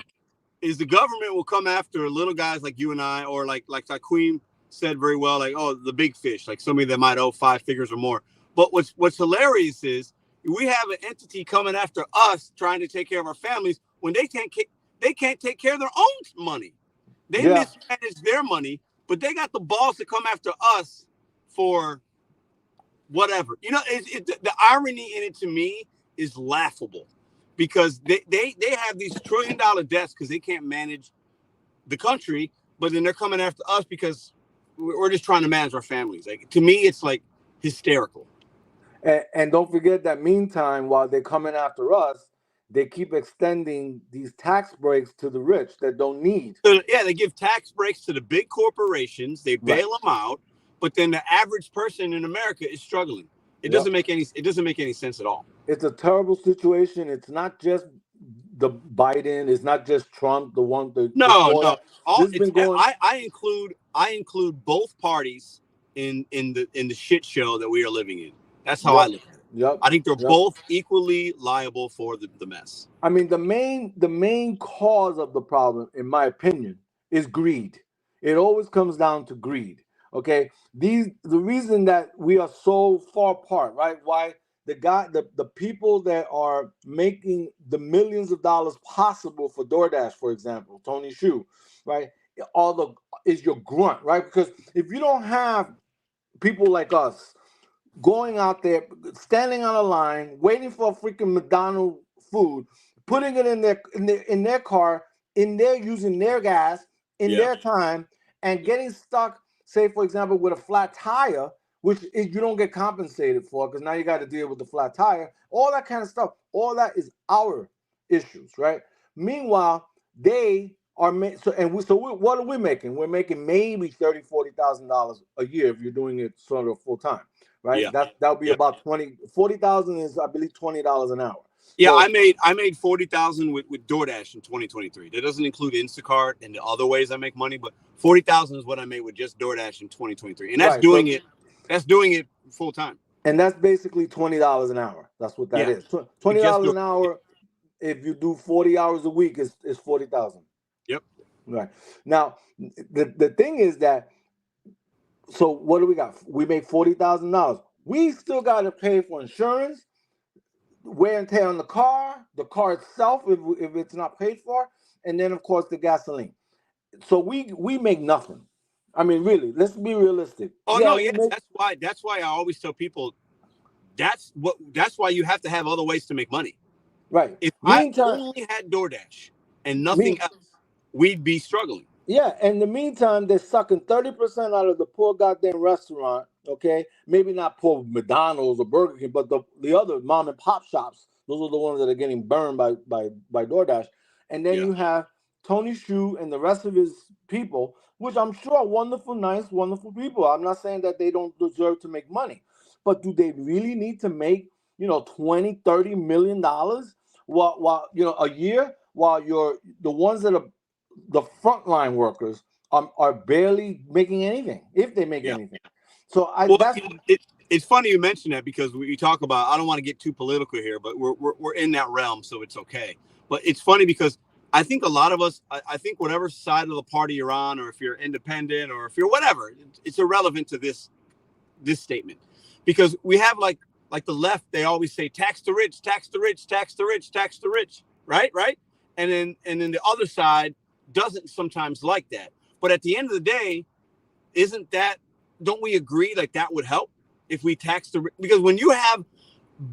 is the government will come after little guys like you and I, or like Queen said very well, like, oh, the big fish, like somebody that might owe 5 figures or more. But what's hilarious is we have an entity coming after us trying to take care of our families when they can't take care of their own money. They mismanage their money, but they got the balls to come after us for whatever. The irony in it to me is laughable, because they have these $1 trillion debts because they can't manage the country, but then they're coming after us because we're just trying to manage our families. Like, to me, it's like hysterical. And don't forget that meantime, while they're coming after us, they keep extending these tax breaks to the rich that don't need. So, they give tax breaks to the big corporations. They bail them out, but then the average person in America is struggling. It doesn't make any sense at all. It's a terrible situation. It's not just the Biden. It's not just Trump. No. I include both parties in the shit show that we are living in. That's how I look at it. Yep. I think they're both equally liable for the mess. I mean, the main cause of the problem, in my opinion, is greed. It always comes down to greed. Okay, the reason that we are so far apart, right? Why the people that are making the millions of dollars possible for DoorDash, for example, Tony Xu, right? Is your grunt, right? Because if you don't have people like us going out there, standing on a line, waiting for a freaking McDonald's food, putting it in their car, using their gas, their time, and getting stuck, say, for example, with a flat tire, which you don't get compensated for, because now you got to deal with the flat tire, all that kind of stuff. All that is our issues, right? Meanwhile, they are what are we making? We're making maybe $30,000, $40,000 a year if you're doing it sort of full time, right? Yeah. That would be about $40,000 is, I believe, $20 an hour. Yeah, so, I made $40,000 with DoorDash in 2023. That doesn't include Instacart and the other ways I make money, but $40,000 is what I made with just DoorDash in 2023, and that's doing it full time. And that's basically $20 an hour. That's what that is. $20 an hour. If you do 40 hours a week, is $40,000. Yep. Right. Now, the thing is that. So what do we got? We make $40,000. We still got to pay for insurance, wear and tear on the car itself if it's not paid for, and then of course the gasoline. So we make nothing. I mean, really, let's be realistic. That's why I always tell people that's why you have to have other ways to make money. Right. If I only had DoorDash and nothing else, we'd be struggling. Yeah, in the meantime, they're sucking 30% out of the poor goddamn restaurant, okay? Maybe not poor McDonald's or Burger King, but the other mom and pop shops. Those are the ones that are getting burned by DoorDash. And then you have Tony Xu and the rest of his people, which I'm sure are wonderful, nice, wonderful people. I'm not saying that they don't deserve to make money. But do they really need to make, $20, $30 million while a year, while the ones that are the frontline workers are barely making anything, if they make anything. So it's funny you mention that, because we talk about, I don't want to get too political here, but we're in that realm, so it's okay. But it's funny because I think a lot of us, I think whatever side of the party you're on, or if you're independent, or if you're whatever, it's irrelevant to this statement, because we have like the left, they always say tax the rich, tax the rich, tax the rich, tax the rich, right? and then the other side doesn't sometimes like that. But at the end of the day, don't we agree like that would help if we tax because when you have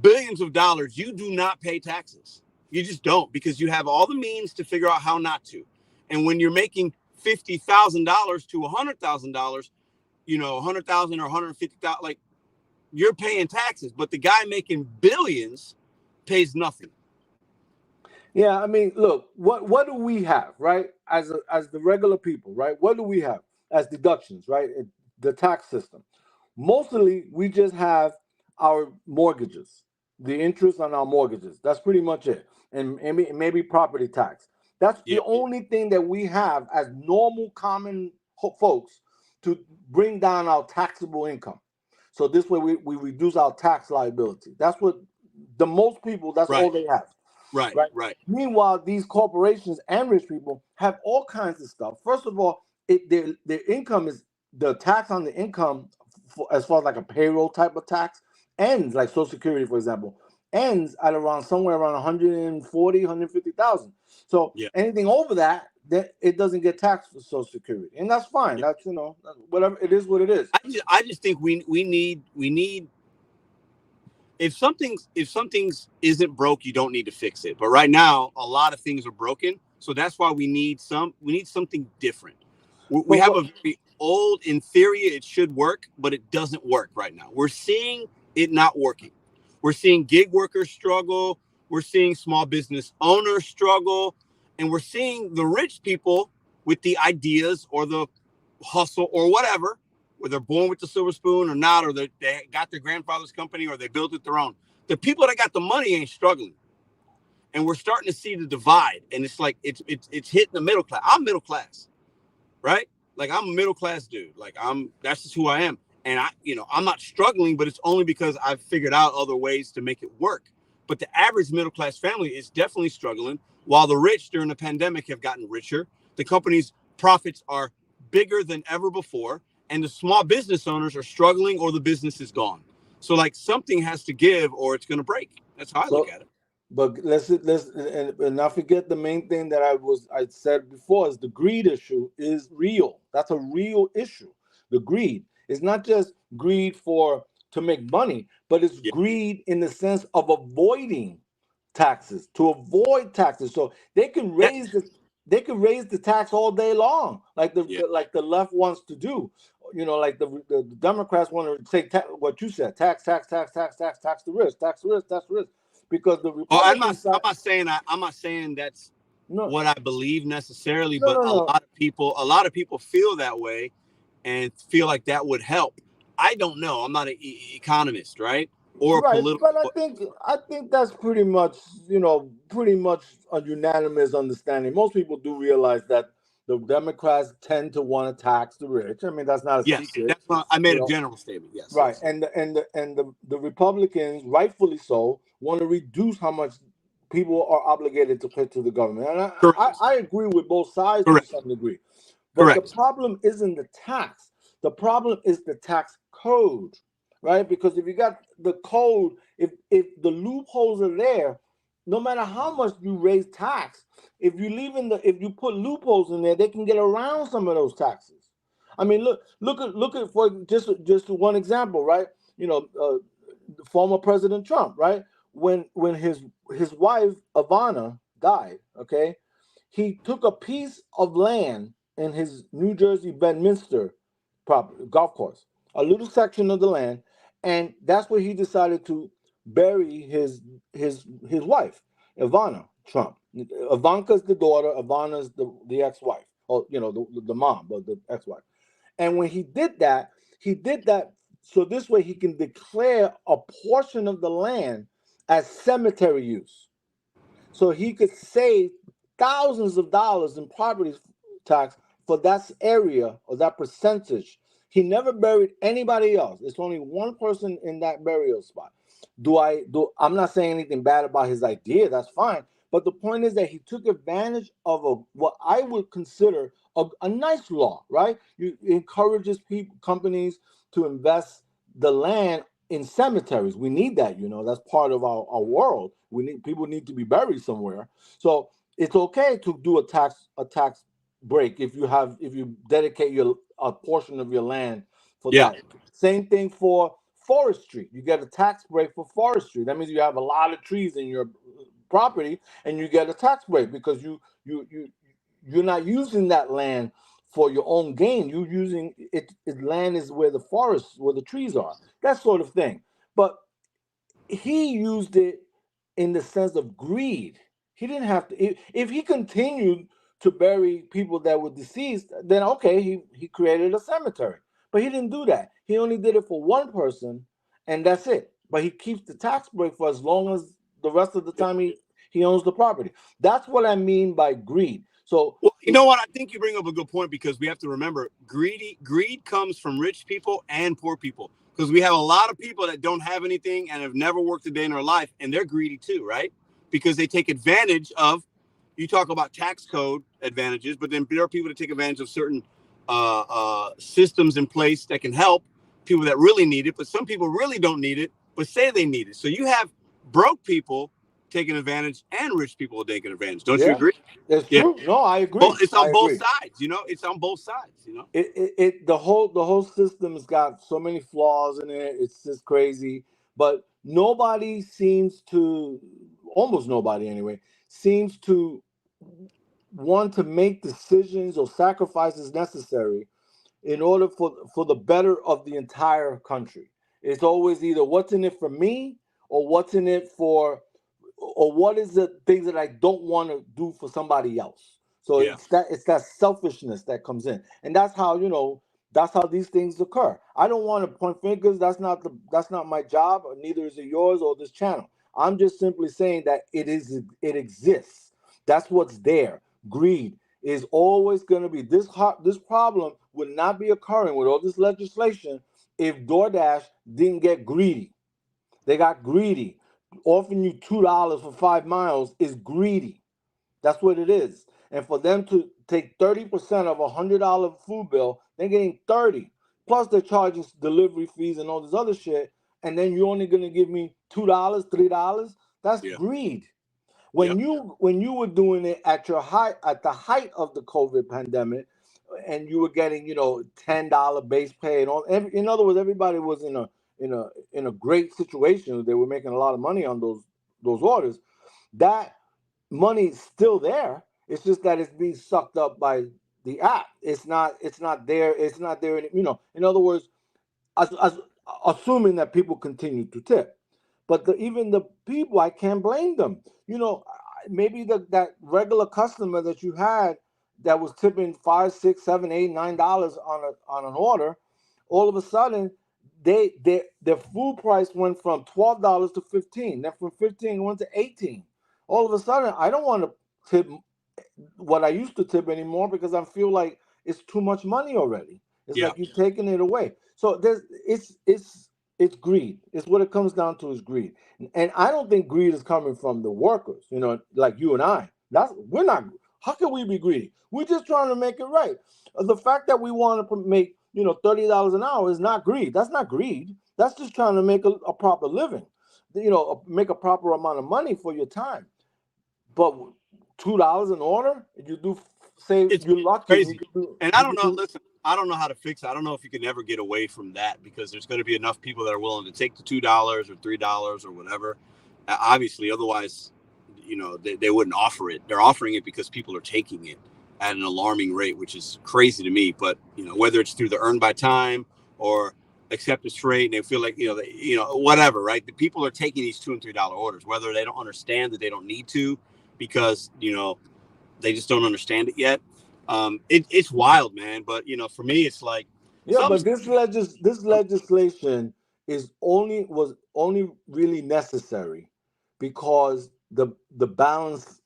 billions of dollars, you do not pay taxes. You just don't, because you have all the means to figure out how not to. And when you're making $50,000 to $100,000, $100,000 or $150,000, like, you're paying taxes, but the guy making billions pays nothing. Yeah, I mean, look, what do we have, right? As the regular people, right? What do we have as deductions, right? The tax system. Mostly, we just have our mortgages, the interest on our mortgages. That's pretty much it, and maybe property tax. That's the only thing that we have as normal, common folks to bring down our taxable income. So this way, we reduce our tax liability. That's what the most people. That's all they have. Right. Meanwhile, these corporations and rich people have all kinds of stuff. First of all, their income is the tax on the income, as far as like a payroll type of tax, ends, like Social Security, for example, ends at around somewhere around 140, 150,000. So anything over that it doesn't get taxed for Social Security, and that's fine. That's whatever it is, what it is. I just think we need. If something isn't broke, you don't need to fix it. But right now, a lot of things are broken, so that's why we need something different. We have a very old, in theory, it should work, but it doesn't work right now. We're seeing it not working. We're seeing gig workers struggle. We're seeing small business owners struggle, and we're seeing the rich people with the ideas or the hustle or whatever, whether they're born with the silver spoon or not, or they got their grandfather's company or they built it their own. The people that got the money ain't struggling. And we're starting to see the divide. And it's like, it's hitting the middle class. I'm middle class, right? Like, I'm a middle class dude. Like, that's just who I am. And I'm not struggling, but it's only because I've figured out other ways to make it work. But the average middle class family is definitely struggling, while the rich during the pandemic have gotten richer. The company's profits are bigger than ever before. And the small business owners are struggling, or the business is gone. So, like, something has to give, or it's going to break. That's how I look at it. But let's and not forget the main thing that I said before is the greed issue is real. That's a real issue. The greed is not just greed to make money, but it's greed in the sense of avoiding taxes, to avoid taxes. So they can raise the tax all day long, like the left wants to do. Like the Democrats want to say what you said, tax the risk, because the Republicans. I'm not saying that's what I believe necessarily, but a lot of people feel that way and feel like that would help. I don't know. I'm not an economist, right? Or political. But I think that's pretty much a unanimous understanding. Most people do realize that the Democrats tend to want to tax the rich. I mean, that's not a secret. That's not, I made a general statement. Yes. Right. Yes. And the Republicans, rightfully so, want to reduce how much people are obligated to pay to the government. And I agree with both sides to some degree. But the problem isn't the tax. The problem is the tax code, right? Because if you got the code, if the loopholes are there, no matter how much you raise tax, if you put loopholes in there, they can get around some of those taxes. I mean, look at for just one example, right? Former President Trump, right? When his wife Ivana died, okay, he took a piece of land in his New Jersey Bedminster property, golf course, a little section of the land, and that's where he decided to bury his wife, Ivana Trump. Ivanka's the daughter, Ivana's the ex-wife, or the mom, but the ex-wife. And when he did that so this way he can declare a portion of the land as cemetery use. So he could save thousands of dollars in property tax for that area or that percentage. He never buried anybody else. It's only one person in that burial spot. I'm not saying anything bad about his idea. That's fine. But the point is that he took advantage of what I would consider a nice law, right? It encourages companies to invest the land in cemeteries. We need that, that's part of our world. People need to be buried somewhere. So it's okay to do a tax break if you dedicate a portion of your land for Yeah. that. Same thing for forestry. You get a tax break for forestry. That means you have a lot of trees in your property, and you get a tax break because you're not using that land for your own gain. You're using it. Land is where the forests, where the trees are. That sort of thing. But he used it in the sense of greed. He didn't have to. If he continued to bury people that were deceased, then okay, he created a cemetery. But he didn't do that. He only did it for one person, and that's it. But he keeps the tax break for as long as the rest of the time he owns the property. That's what I mean by greed. So, well, you know what? I think you bring up a good point, because we have to remember greed comes from rich people and poor people. Because we have a lot of people that don't have anything and have never worked a day in their life, and they're greedy too, right? Because they take advantage of. You talk about tax code advantages, but then there are people that take advantage of certain systems in place that can help people that really need it. But some people really don't need it, but say they need it. So you have broke people taking advantage and rich people taking advantage. Don't you yeah, agree? it's Yeah. true. No, I agree. Well, it's I on both agree. sides. It's on both sides. The whole system's got so many flaws in it. It's just crazy. But nobody seems to, almost nobody anyway, seems to want to make decisions or sacrifices necessary in order for the better of the entire country. It's always either what's in it for me, or what's in it for, or what is the things that I don't want to do for somebody else. So Yeah. it's that selfishness that comes in, and that's how these things occur. I don't want to point fingers. That's not my job, or neither is it yours or this channel. I'm just simply saying that it exists. That's what's there. Greed is always going to be this problem would not be occurring with all this legislation if DoorDash didn't get greedy. They got greedy. Offering you $2 for 5 miles is greedy. That's what it is. And for them to take 30% of $100 food bill, they're getting 30. Plus they're charging delivery fees and all this other shit. And then you're only gonna give me $2, $3. That's Yeah. greed. Yep. When you were doing it at the height of the COVID pandemic, and you were getting $10 base pay and all. In other words, everybody was in a great situation. They were making a lot of money on those orders. That money's still there. It's just that it's being sucked up by the app. It's not there. It's not there. In other words, as assuming that people continue to tip. But even the people, I can't blame them. Maybe that regular customer that you had that was tipping $5, $6, $7, $8, $9 on an order, all of a sudden their food price went from $12 to 15. Then from 15 went to 18. All of a sudden, I don't want to tip what I used to tip anymore because I feel like it's too much money already. It's Yeah. like you're taking it away. So it's greed. It's what it comes down to is greed. And I don't think greed is coming from the workers, like you and I. We're not. How can we be greedy? We're just trying to make it right. The fact that we want to make $30 an hour is not greed. That's not greed. That's just trying to make a proper living. Make a proper amount of money for your time. But $2 an order, you do say It's you're lucky. crazy. And I don't know. Listen, I don't know how to fix it. I don't know if you can ever get away from that, because there's going to be enough people that are willing to take the $2 or $3 or whatever. Obviously, otherwise, they wouldn't offer it. They're offering it because people are taking it at an alarming rate, which is crazy to me. But whether it's through the earn by time or acceptance rate, and they feel like whatever, right? The people are taking these $2 and $3 orders, whether they don't understand that they don't need to, because they just don't understand it yet. It's wild, man. But for me, it's like but this legislation was only really necessary because the balance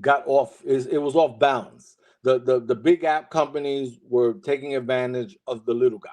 got off. It was off balance. The big app companies were taking advantage of the little guy.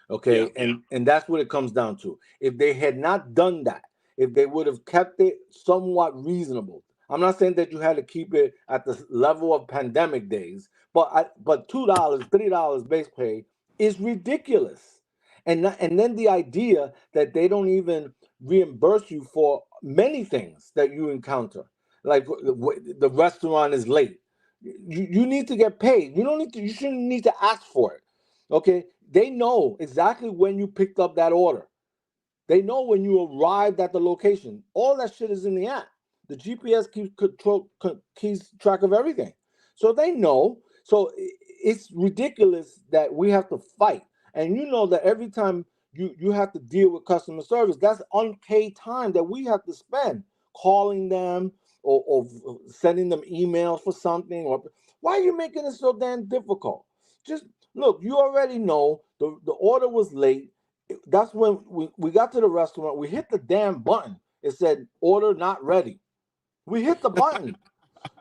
Okay, and that's what it comes down to. If they had not done that, if they would have kept it somewhat reasonable, I'm not saying that you had to keep it at the level of pandemic days, but $2, $3 base pay is ridiculous. And then the idea that they don't even reimburse you for many things that you encounter. like the restaurant is late. You need to get paid. You shouldn't need to ask for it. Okay? They know exactly when you picked up that order. They know when you arrived at the location. All that shit is in the app. The GPS keeps track of everything. So they know. So it's ridiculous that we have to fight. And you know that every time you have to deal with customer service, that's unpaid time that we have to spend calling them or sending them emails for something. Or why are you making it so damn difficult? Just look, you already know the order was late. That's when we got to the restaurant. We hit the damn button. It said order not ready. We hit the button.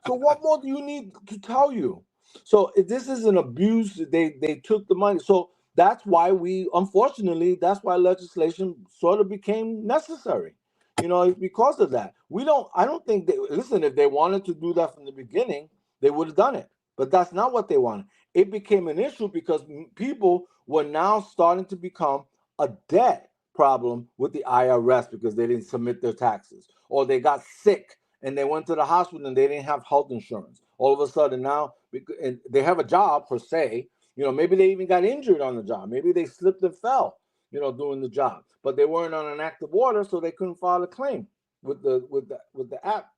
So what more do you need to tell you? So if this is an abuse. They took the money. So that's why unfortunately, that's why legislation sort of became necessary. It's because of that. I don't think listen, if they wanted to do that from the beginning, they would have done it. But that's not what they wanted. It became an issue because people were now starting to become a debt problem with the IRS because they didn't submit their taxes, or they got sick and they went to the hospital and they didn't have health insurance. All of a sudden now, and they have a job per se, maybe they even got injured on the job. Maybe they slipped and fell, doing the job, but they weren't on an active order, so they couldn't file a claim with the app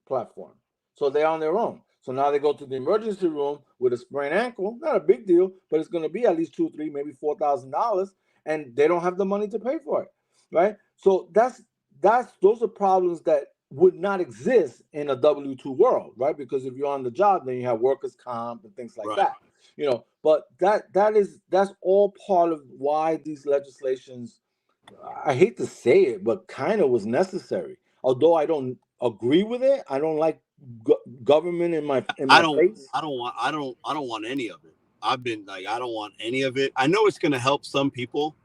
platform. So they're on their own. So now they go to the emergency room with a sprained ankle. Not a big deal, but it's going to be at least $2,000, $3,000, maybe $4,000, and they don't have the money to pay for it, right? So those are problems that would not exist in a W-2 world, right? Because if you're on the job, then you have workers' comp and things like that, But that's all part of why these legislations, I hate to say it, but kind of was necessary. Although I don't agree with it, I don't like government in my face. I don't want any of it. I've been like, I don't want any of it. I know it's going to help some people,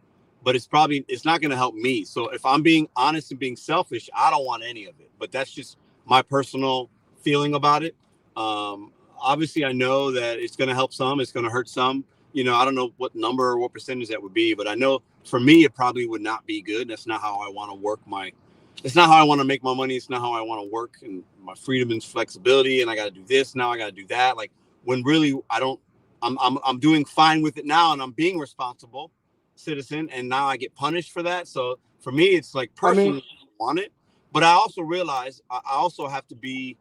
but it's not going to help me. So if I'm being honest and being selfish, I don't want any of it. But that's just my personal feeling about it. Obviously, I know that it's going to help some. It's going to hurt some. I don't know what number or what percentage that would be, but I know for me, it probably would not be good. That's not how I want to work it's not how I want to make my money. It's not how I want to work, and my freedom and flexibility. And I got to do this now. I got to do that. Like when really I'm doing fine with it now, and I'm being responsible citizen, and now I get punished for that. So for me, it's like personally, I want it, but I also realize I also have to be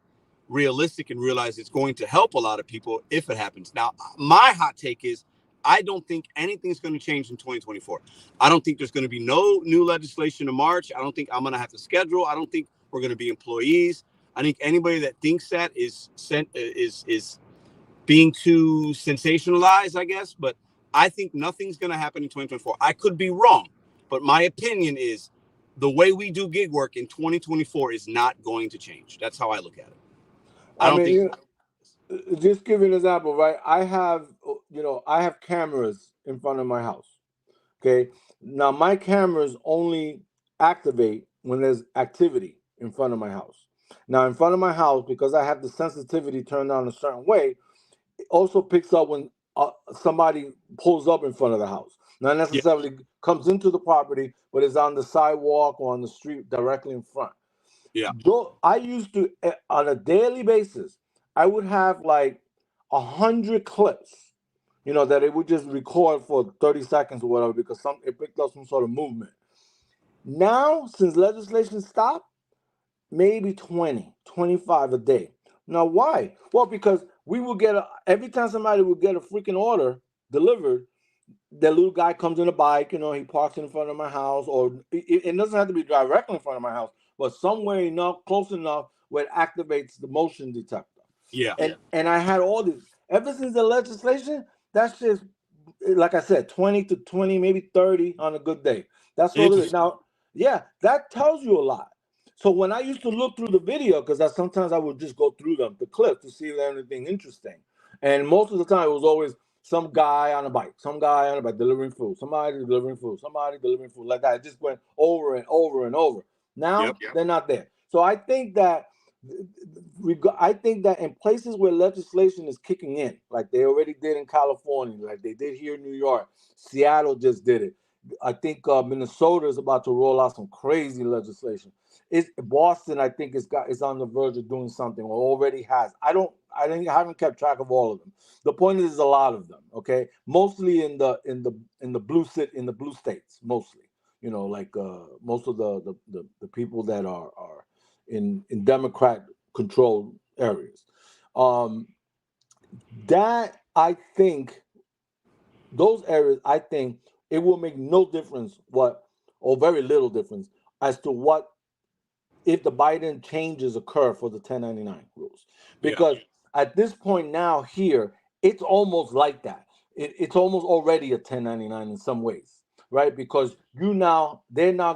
realistic and realize it's going to help a lot of people if it happens. Now, my hot take is I don't think anything's going to change in 2024. I don't think there's going to be no new legislation in March. I don't think I'm going to have to schedule. I don't think we're going to be employees. I think anybody that thinks that is being too sensationalized, I guess. But I think nothing's going to happen in 2024. I could be wrong, but my opinion is the way we do gig work in 2024 is not going to change. That's how I look at it. I don't think. Just give you an example, right? I have cameras in front of my house. Okay. Now my cameras only activate when there's activity in front of my house. Now in front of my house, because I have the sensitivity turned on a certain way, it also picks up when somebody pulls up in front of the house. Not necessarily comes into the property, but is on the sidewalk or on the street directly in front. Yeah. I used to, on a daily basis, I would have like 100 clips, that it would just record for 30 seconds or whatever because it picked up some sort of movement. Now, since legislation stopped, maybe 20, 25 a day. Now, why? Well, because we will every time somebody would get a freaking order delivered, the little guy comes in a bike, he parks in front of my house, or it doesn't have to be directly in front of my house, but somewhere close enough where it activates the motion detector. Yeah. And I had all this. Ever since the legislation, that's just, like I said, 20 to 20, maybe 30 on a good day. That's all it is. Now, that tells you a lot. So when I used to look through the video, because sometimes I would just go through the clips to see if there's anything interesting. And most of the time, it was always some guy on a bike, delivering food, somebody delivering food, like that. It just went over and over and over. Now, they're not there. So I think that in places where legislation is kicking in, like they already did in California, like they did here in New York, Seattle just did it. I think Minnesota is about to roll out some crazy legislation. Boston, I think, is on the verge of doing something, or already has. I haven't kept track of all of them. The point is, a lot of them. Okay, mostly in the blue states, mostly. You know, like most of the people that are in Democrat controlled areas. That I think those areas, I think it will make no difference or very little difference as to what if the Biden changes occur for the 1099 rules. Because at this point now here, it's almost like that. It's almost already a 1099 in some ways, right? Because they're not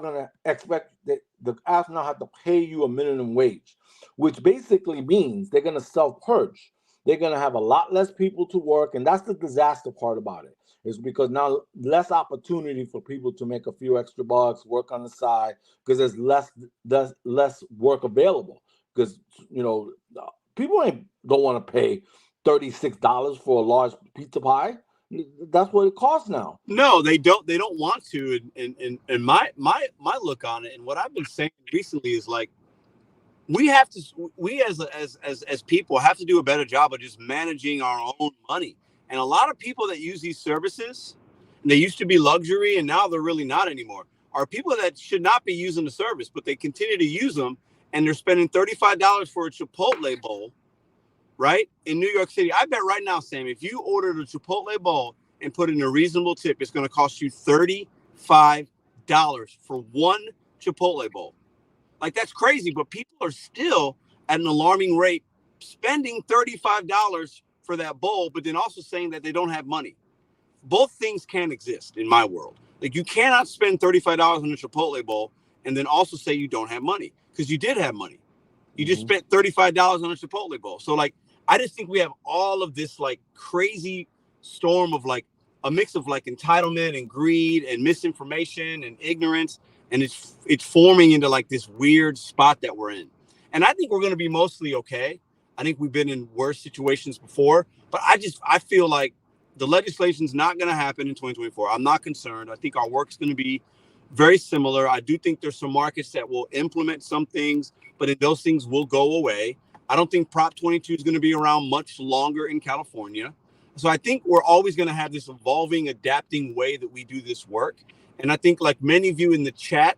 going to expect that the astronaut have to pay you a minimum wage, which basically means they're going to self-purge. They're going to have a lot less people to work, and that's the disaster part about it. Is because now less opportunity for people to make a few extra bucks, work on the side, because there's less work available. Because people don't want to pay $36 for a large pizza pie. That's what it costs now. No, they don't. They don't want to. And my look on it, and what I've been saying recently is like, we as people have to do a better job of just managing our own money. And a lot of people that use these services, and they used to be luxury and now they're really not anymore, are people that should not be using the service, but they continue to use them, and they're spending $35 for a Chipotle bowl, right? In New York City. I bet right now, Sam, if you ordered a Chipotle bowl and put in a reasonable tip, it's going to cost you $35 for one Chipotle bowl. Like, that's crazy, but people are still at an alarming rate spending $35 for that bowl, but then also saying that they don't have money. Both things can't exist in my world. Like, you cannot spend $35 on a Chipotle bowl and then also say you don't have money, because you did have money. You just spent $35 on a Chipotle bowl. So, like, I just think we have all of this, like, crazy storm of, like, a mix of, like, entitlement and greed and misinformation and ignorance. And it's forming into, like, this weird spot that we're in. And I think we're going to be mostly okay. I think we've been in worse situations before, but I feel like the legislation's not going to happen in 2024. I'm not concerned. I think our work's going to be very similar. I do think there's some markets that will implement some things, but then those things will go away. I don't think Prop 22 is going to be around much longer in California. So I think we're always going to have this evolving, adapting way that we do this work. And I think, like many of you in the chat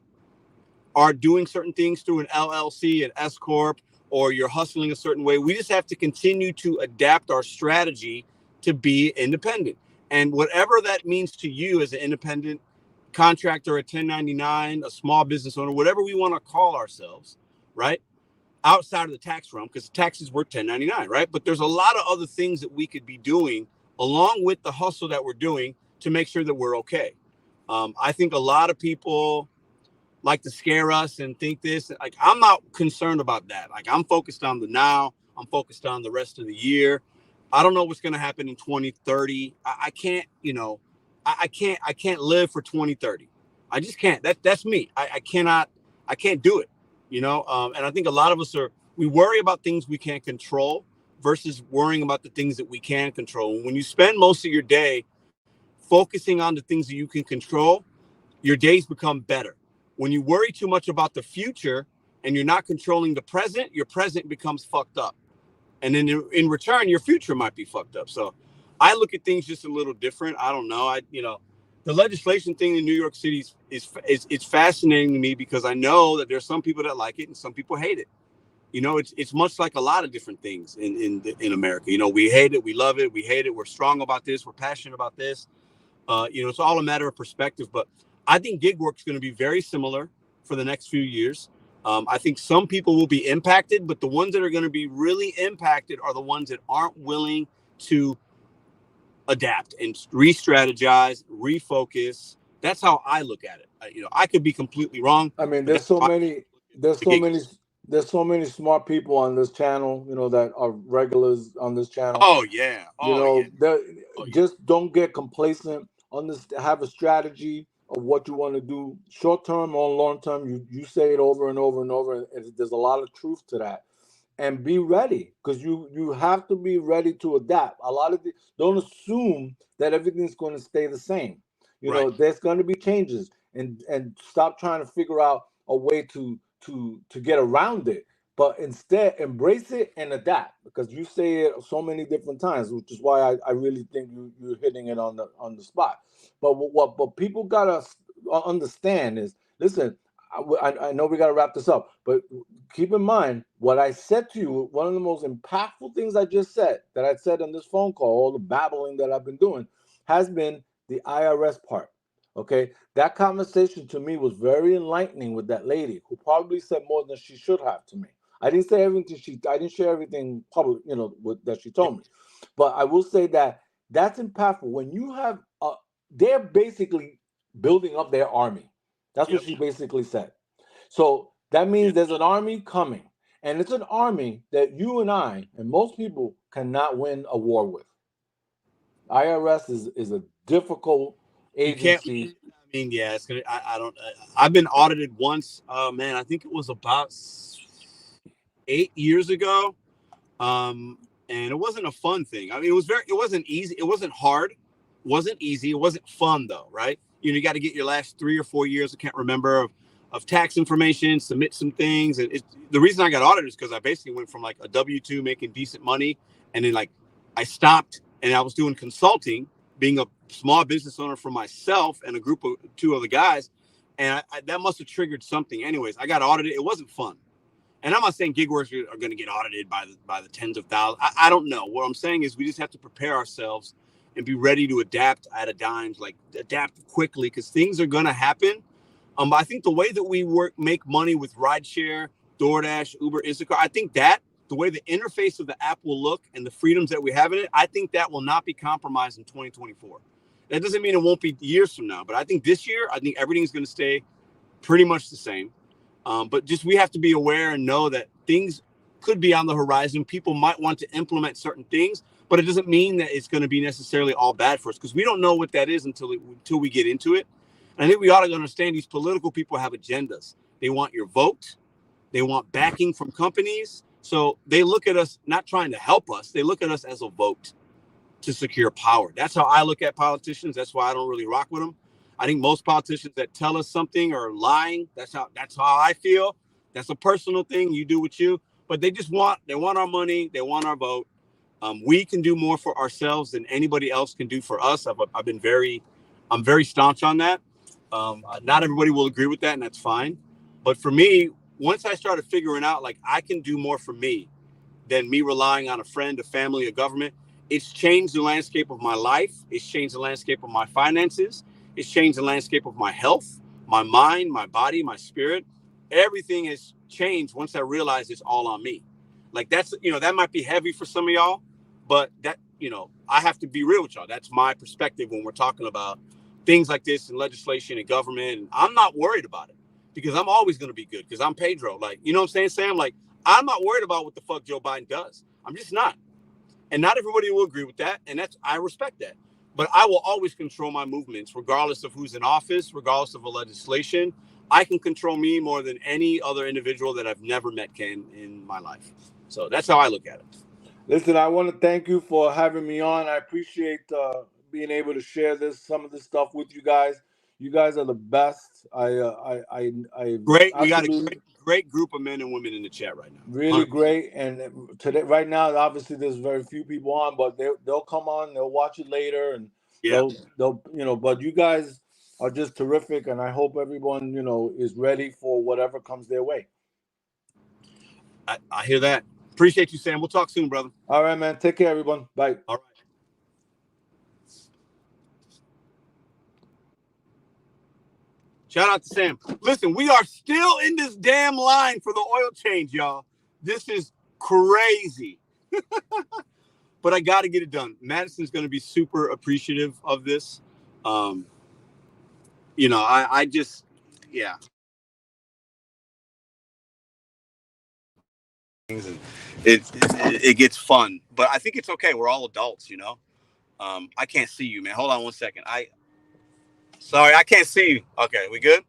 are doing certain things through an LLC, an S Corp, or you're hustling a certain way. We just have to continue to adapt our strategy to be independent. And whatever that means to you as an independent contractor, a 1099, a small business owner, whatever we want to call ourselves, right? Outside of the tax realm, because taxes were 1099, right? But there's a lot of other things that we could be doing along with the hustle that we're doing to make sure that we're okay. I think a lot of people like to scare us and think this. Like, I'm not concerned about that. Like, I'm focused on the now. I'm focused on the rest of the year. I don't know what's going to happen in 2030. I can't, I can't live for 2030. I just can't. That's me. I can't do it, And I think a lot of us we worry about things we can't control versus worrying about the things that we can control. And when you spend most of your day focusing on the things that you can control, your days become better. When you worry too much about the future and you're not controlling the present, your present becomes fucked up. And then in return, your future might be fucked up. So I look at things just a little different. I don't know. The legislation thing in New York City is fascinating to me, because I know that there's some people that like it and some people hate it. It's much like a lot of different things in America. We hate it, we love it, we hate it. We're strong about this. We're passionate about this. It's all a matter of perspective. But I think gig work is going to be very similar for the next few years. I think some people will be impacted, but the ones that are going to be really impacted are the ones that aren't willing to adapt and re-strategize, refocus. That's how I look at it. I could be completely wrong. I mean, there's so many smart people on this channel, that are regulars on this channel. Oh yeah. Just don't get complacent. Have a strategy of what you want to do, short term or long term. You say it over and over and over, and there's a lot of truth to that. And be ready, because you have to be ready to adapt. Don't assume that everything's going to stay the same. You know, there's going to be changes, and stop trying to figure out a way to get around it, but instead embrace it and adapt, because you say it so many different times, which is why I really think you're hitting it on the spot. But what people gotta understand is, listen, I know we gotta wrap this up, but keep in mind what I said to you. One of the most impactful things I just said, that I said on this phone call, all the babbling that I've been doing, has been the IRS part. Okay, that conversation to me was very enlightening with that lady, who probably said more than she should have to me. I didn't say everything I didn't share everything public, that she told me, but I will say that that's impactful. When you have, they're basically building up their army. That's what she basically said. So that means there's an army coming, and it's an army that you and I and most people cannot win a war with. IRS is a difficult agency. You can't. I mean, yeah, it's gonna. I don't. I've been audited once. Man, I think it was about 8 years ago. And it wasn't a fun thing. I mean, it wasn't easy. It wasn't hard. It wasn't easy. It wasn't fun though, right? You got to get your last 3 or 4 years, I can't remember, of tax information, submit some things. And the reason I got audited is because I basically went from like a W-2 making decent money, and then like I stopped and I was doing consulting, being a small business owner for myself and a group of 2 other guys. And that must have triggered something. Anyways, I got audited. It wasn't fun. And I'm not saying gig workers are going to get audited by the tens of thousands. I don't know. What I'm saying is we just have to prepare ourselves and be ready to adapt at a dime, like adapt quickly, because things are going to happen. I think the way that we make money with rideshare, DoorDash, Uber, Instacart, I think that the way the interface of the app will look and the freedoms that we have in it, I think that will not be compromised in 2024. That doesn't mean it won't be years from now, but I think this year, I think everything's going to stay pretty much the same. But just we have to be aware and know that things could be on the horizon. People might want to implement certain things, but it doesn't mean that it's going to be necessarily all bad for us, because we don't know what that is until we get into it. And I think we ought to understand these political people have agendas. They want your vote. They want backing from companies. So they look at us not trying to help us. They look at us as a vote to secure power. That's how I look at politicians. That's why I don't really rock with them. I think most politicians that tell us something are lying. That's how I feel. That's a personal thing. You do what you. But they want our money. They want our vote. We can do more for ourselves than anybody else can do for us. I'm very staunch on that. Not everybody will agree with that, and that's fine. But for me, once I started figuring out like I can do more for me than me relying on a friend, a family, a government, it's changed the landscape of my life. It's changed the landscape of my finances. It's changed the landscape of my health, my mind, my body, my spirit. Everything has changed once I realized it's all on me. Like that's, that might be heavy for some of y'all, but that, I have to be real with y'all. That's my perspective when we're talking about things like this and legislation and government. And I'm not worried about it because I'm always going to be good because I'm Pedro. Like, you know what I'm saying, Sam? Like, I'm not worried about what the fuck Joe Biden does. I'm just not. And not everybody will agree with that. And I respect that. But I will always control my movements, regardless of who's in office, regardless of a legislation. I can control me more than any other individual that I've never met can in my life. So that's how I look at it. Listen, I want to thank you for having me on. I appreciate being able to share some of this stuff with you guys. You guys are the best. Great. We got a great group of men and women in the chat right now. Really 100%. Great. And today, right now, obviously, there's very few people on, but they'll come on. They'll watch it later, and they'll. But you guys are just terrific, and I hope everyone is ready for whatever comes their way. I hear that. Appreciate you, Sam. We'll talk soon, brother. All right, man. Take care, everyone. Bye. All right. Shout out to Sam. Listen, we are still in this damn line for the oil change, y'all. This is crazy. But I got to get it done. Madison's going to be super appreciative of this. I just, yeah. It gets fun, but I think it's okay. We're all adults, I can't see you, man. Hold on 1 second. Sorry, I can't see you. Okay, we good?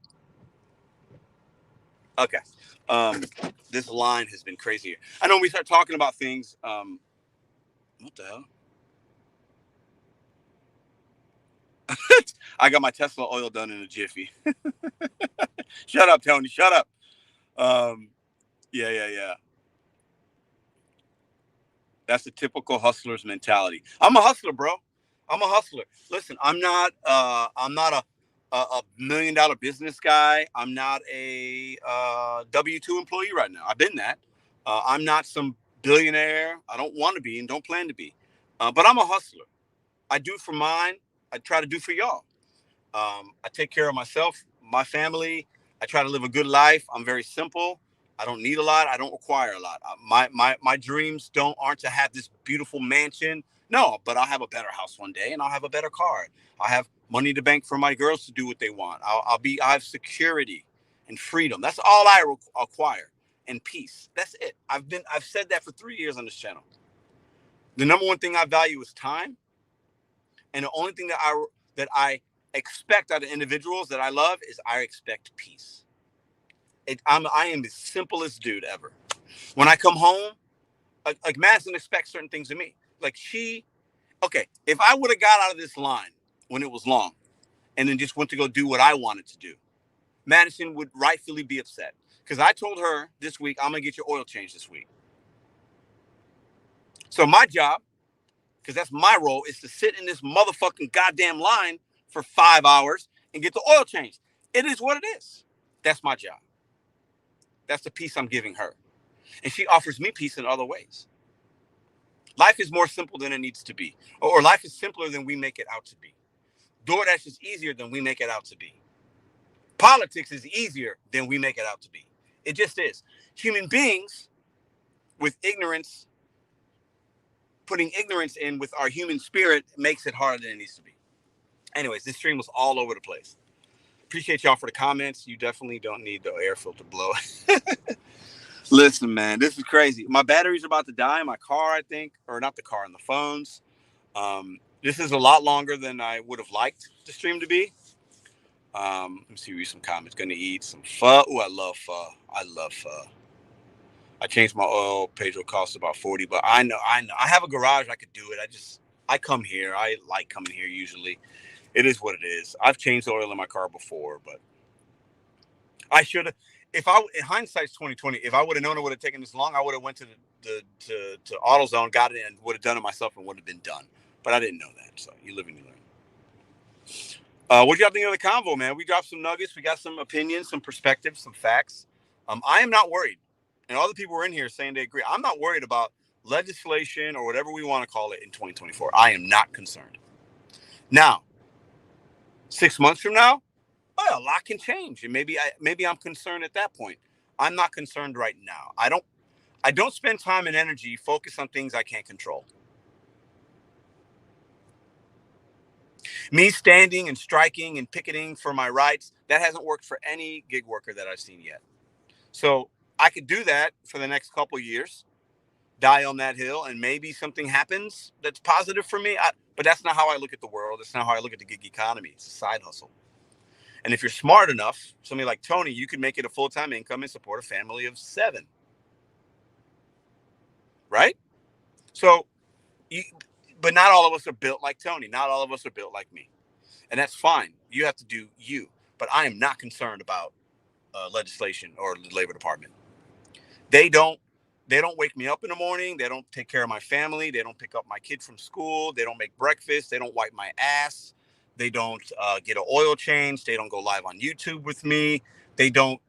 Okay. This line has been crazy here. I know when we start talking about things. What the hell? I got my Tesla oil done in a jiffy. Shut up, Tony. Shut up. Yeah. That's the typical hustler's mentality. I'm a hustler, bro. I'm a hustler. Listen, I'm not a $1 million business guy. I'm not a W-2 employee right now. I've been that. I'm not some billionaire. I don't want to be and don't plan to be. But I'm a hustler. I do for mine. I try to do for y'all. I take care of myself, my family. I try to live a good life. I'm very simple. I don't need a lot. I don't require a lot. My dreams aren't to have this beautiful mansion. No, but I'll have a better house one day, and I'll have a better car. I'll have money to bank for my girls to do what they want. I have security and freedom. That's all I acquire, and peace. That's it. I've said that for 3 years on this channel. The number one thing I value is time, and the only thing that I expect out of individuals that I love is I expect peace. I am the simplest dude ever. When I come home, like Madison expects certain things of me. Like if I would have got out of this line when it was long and then just went to go do what I wanted to do, Madison would rightfully be upset. Because I told her this week, I'm going to get your oil changed this week. So my job, because that's my role, is to sit in this motherfucking goddamn line for 5 hours and get the oil changed. It is what it is. That's my job. That's the peace I'm giving her. And she offers me peace in other ways. Life is more simple than it needs to be. Or life is simpler than we make it out to be. DoorDash is easier than we make it out to be. Politics is easier than we make it out to be. It just is. Human beings with ignorance, putting ignorance in with our human spirit makes it harder than it needs to be. Anyways, this stream was all over the place. Appreciate y'all for the comments. You definitely don't need the air filter blow. Listen, man, this is crazy. My battery's about to die in my car, I think. Or not the car, in the phones. This is a lot longer than I would have liked the stream to be. Let me see, read some comments. Gonna eat some pho. Oh, I love pho. I love pho. I changed my oil. Pedro costs about 40, but I know. I have a garage. I could do it. I come here. I like coming here usually. It is what it is. I've changed the oil in my car before, but I should have. In hindsight's 2020, if I would have known it would have taken this long, I would have went to to AutoZone, got it, and would have done it myself and would have been done. But I didn't know that. So you live and you learn. What do y'all think of the convo, man? We dropped some nuggets. We got some opinions, some perspectives, some facts. I am not worried. And all the people who are in here saying they agree. I'm not worried about legislation or whatever we want to call it in 2024. I am not concerned. Now, 6 months from now, a lot can change. And maybe I'm concerned at that point. I'm not concerned right now. I don't spend time and energy focused on things I can't control. Me standing and striking and picketing for my rights, that hasn't worked for any gig worker that I've seen yet. So I could do that for the next couple of years, die on that hill, and maybe something happens that's positive for me. But that's not how I look at the world. That's not how I look at the gig economy. It's a side hustle. And if you're smart enough, somebody like Tony, you can make it a full-time income and support a family of 7. Right? So, but not all of us are built like Tony. Not all of us are built like me. And that's fine. You have to do you. But I am not concerned about legislation or the Labor Department. They don't wake me up in the morning. They don't take care of my family. They don't pick up my kid from school. They don't make breakfast. They don't wipe my ass. They don't get an oil change. They don't go live on YouTube with me. They don't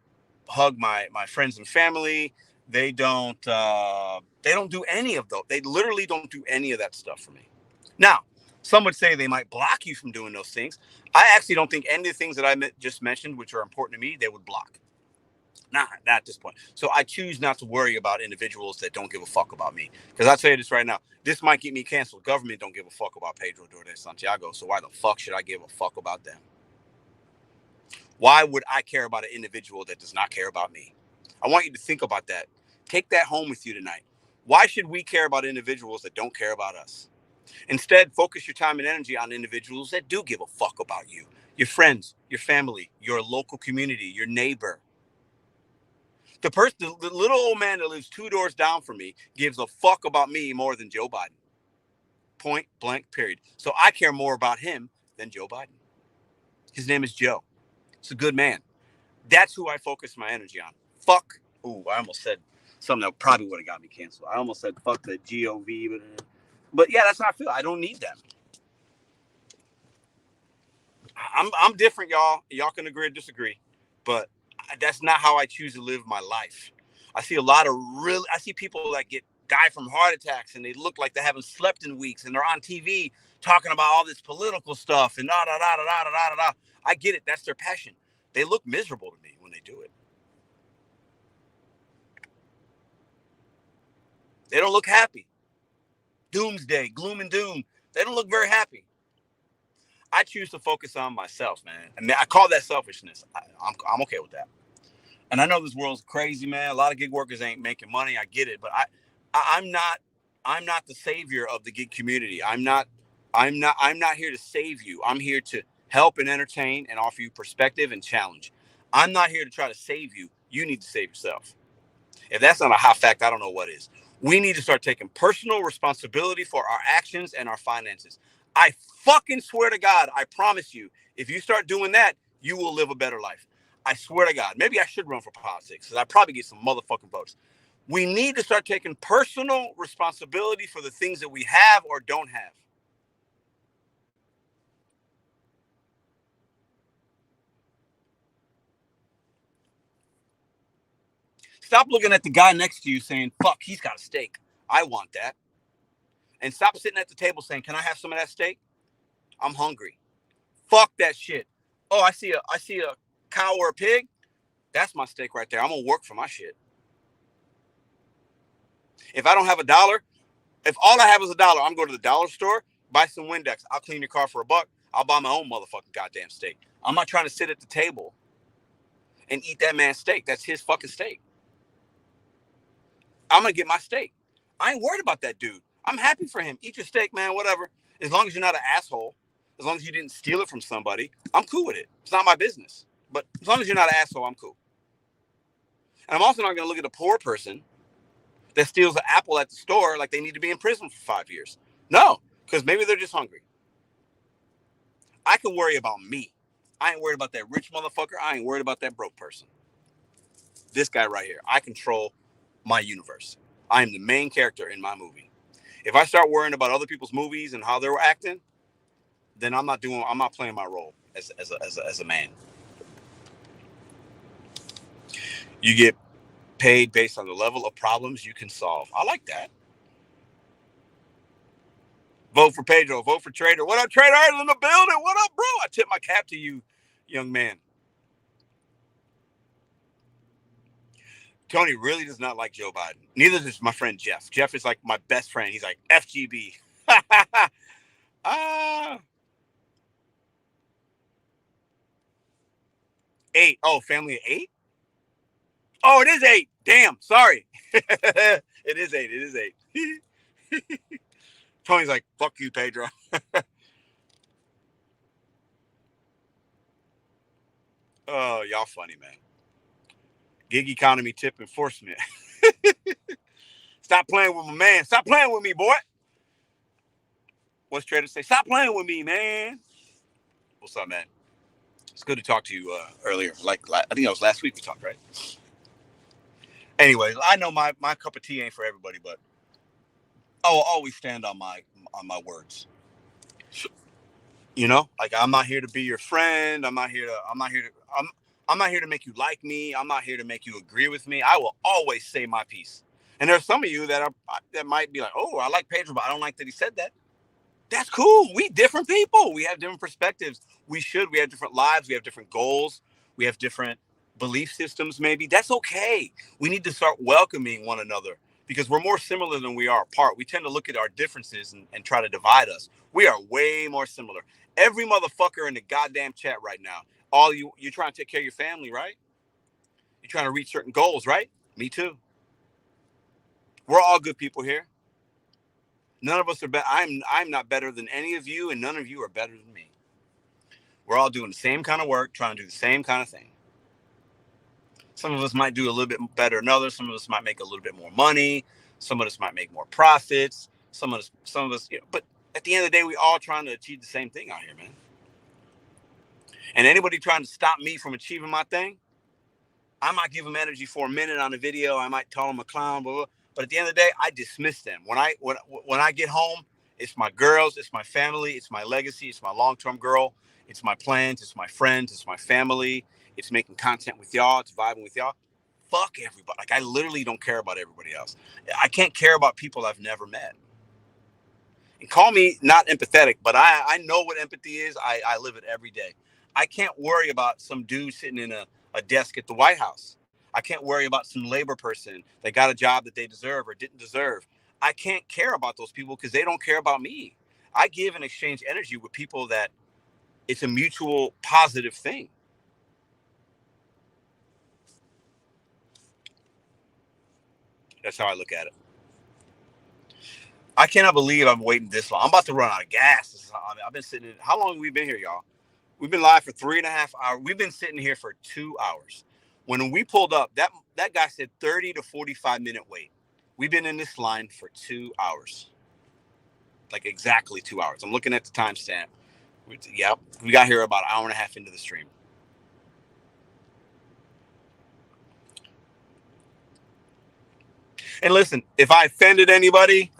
hug my friends and family. They don't do any of those. They literally don't do any of that stuff for me. Now, some would say they might block you from doing those things. I actually don't think any of the things that I just mentioned, which are important to me, they would block. Not at this point. So I choose not to worry about individuals that don't give a fuck about me. Because I'll tell you this right now. This might get me canceled. Government don't give a fuck about Pedro DoorDash Santiago. So why the fuck should I give a fuck about them? Why would I care about an individual that does not care about me? I want you to think about that. Take that home with you tonight. Why should we care about individuals that don't care about us? Instead, focus your time and energy on individuals that do give a fuck about you. Your friends, your family, your local community, your neighbor. The little old man that lives 2 doors down from me gives a fuck about me more than Joe Biden. Point blank, period. So I care more about him than Joe Biden. His name is Joe. It's a good man. That's who I focus my energy on. Fuck. Ooh, I almost said something that probably would have got me canceled. I almost said fuck the GOV. But yeah, that's how I feel. I don't need them. I'm different, y'all. Y'all can agree or disagree. But that's not how I choose to live my life. I see I see people that die from heart attacks and they look like they haven't slept in weeks and they're on TV talking about all this political stuff and da da da da da da da da. I get it. That's their passion. They look miserable to me when they do it. They don't look happy. Doomsday, gloom and doom. They don't look very happy. I choose to focus on myself, man. And I call that selfishness. I'm okay with that. And I know this world's crazy, man. A lot of gig workers ain't making money. I get it, but I'm not the savior of the gig community. I'm not here to save you. I'm here to help and entertain and offer you perspective and challenge. I'm not here to try to save you. You need to save yourself. If that's not a hot fact, I don't know what is. We need to start taking personal responsibility for our actions and our finances. I fucking swear to God, I promise you, if you start doing that, you will live a better life. I swear to God. Maybe I should run for politics because I probably get some motherfucking votes. We need to start taking personal responsibility for the things that we have or don't have. Stop looking at the guy next to you saying, fuck, he's got a steak. I want that. And stop sitting at the table saying, can I have some of that steak? I'm hungry. Fuck that shit. Oh, I see a cow or a pig. That's my steak right there. I'm going to work for my shit. If I don't have $1, if all I have is $1, I'm going to the dollar store, buy some Windex. I'll clean your car for $1. I'll buy my own motherfucking goddamn steak. I'm not trying to sit at the table and eat that man's steak. That's his fucking steak. I'm going to get my steak. I ain't worried about that dude. I'm happy for him. Eat your steak, man, whatever. As long as you're not an asshole, as long as you didn't steal it from somebody, I'm cool with it. It's not my business. But as long as you're not an asshole, I'm cool. And I'm also not going to look at a poor person that steals an apple at the store like they need to be in prison for 5 years. No, because maybe they're just hungry. I can worry about me. I ain't worried about that rich motherfucker. I ain't worried about that broke person. This guy right here. I control my universe. I am the main character in my movie. If I start worrying about other people's movies and how they're acting, then I'm not playing my role as a man. You get paid based on the level of problems you can solve. I like that. Vote for Pedro. Vote for Trader. What up, Trader? In the building. What up, bro? I tip my cap to you, young man. Tony really does not like Joe Biden. Neither does my friend Jeff. Jeff is like my best friend. He's like, FGB. 8. Oh, family of 8? Oh, it is 8. Damn, sorry. It is 8. It is 8. Tony's like, fuck you, Pedro. Oh, y'all funny, man. Gig economy tip enforcement. Stop playing with my man. Stop playing with me, boy. What's Trader say? Stop playing with me, man. What's up, man? It's good to talk to you earlier. Like I think it was last week we talked, right? Anyway, I know my cup of tea ain't for everybody, but I will always stand on my words. You know, like I'm not here to be your friend. I'm not here to make you like me. I'm not here to make you agree with me. I will always say my piece. And there's some of you that might be like, oh, I like Pedro, but I don't like that he said that. That's cool. We different people. We have different perspectives. We have different lives. We have different goals. We have different belief systems, maybe. That's okay. We need to start welcoming one another because we're more similar than we are apart. We tend to look at our differences and try to divide us. We are way more similar. Every motherfucker in the goddamn chat right now, you're trying to take care of your family, right? You're trying to reach certain goals, right? Me too. We're all good people here. None of us are better. I'm not better than any of you, and none of you are better than me. We're all doing the same kind of work, trying to do the same kind of thing. Some of us might do a little bit better than others. Some of us might make a little bit more money. Some of us might make more profits. Some of us, but at the end of the day, we all trying to achieve the same thing out here, man. And anybody trying to stop me from achieving my thing, I might give them energy for a minute on a video. I might call them a clown, blah, blah. But at the end of the day, I dismiss them. When I get home, it's my girls, it's my family, it's my legacy, it's my long-term girl, it's my plans, it's my friends, it's my family, it's making content with y'all, it's vibing with y'all. Fuck everybody. Like, I literally don't care about everybody else. I can't care about people I've never met. And call me not empathetic, but I know what empathy is. I live it every day. I can't worry about some dude sitting in a desk at the White House. I can't worry about some labor person that got a job that they deserve or didn't deserve. I can't care about those people because they don't care about me. I give and exchange energy with people that it's a mutual positive thing. That's how I look at it. I cannot believe I'm waiting this long. I'm about to run out of gas. I've been sitting in, how long have we been here, y'all? We've been live for 3.5 hours. We've been sitting here for 2 hours. When we pulled up, that guy said 30 to 45 minute wait. We've been in this line for 2 hours. Like exactly 2 hours. I'm looking at the timestamp. Yep. We got here about an hour and a half into the stream. And listen, if I offended anybody,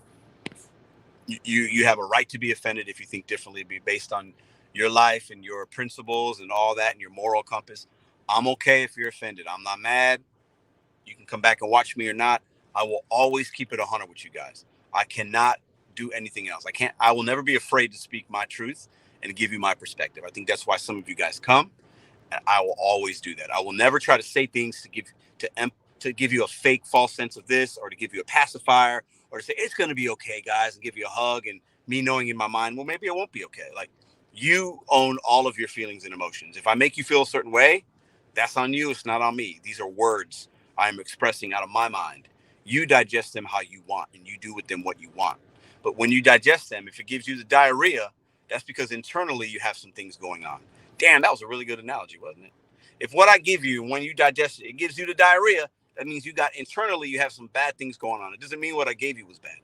you have a right to be offended if you think differently, be based on your life and your principles and all that and your moral compass. I'm okay if you're offended. I'm not mad. You can come back and watch me or not. I will always keep it 100 with you guys. I cannot do anything else. I will never be afraid to speak my truth and give you my perspective. I think that's why some of you guys come, and I will always do that. I will never try to say things to give you a fake false sense of this, or to give you a pacifier, or to say it's going to be okay, guys, and give you a hug, and me knowing in my mind, well, maybe it won't be okay. Like, you own all of your feelings and emotions. If I make you feel a certain way, that's on you. It's not on me. These are words I am expressing out of my mind. You digest them how you want, and you do with them what you want. But when you digest them, if it gives you the diarrhea, that's because internally you have some things going on. Damn, that was a really good analogy, wasn't it? If what I give you, when you digest it, it gives you the diarrhea, that means you have some bad things going on. It doesn't mean what I gave you was bad.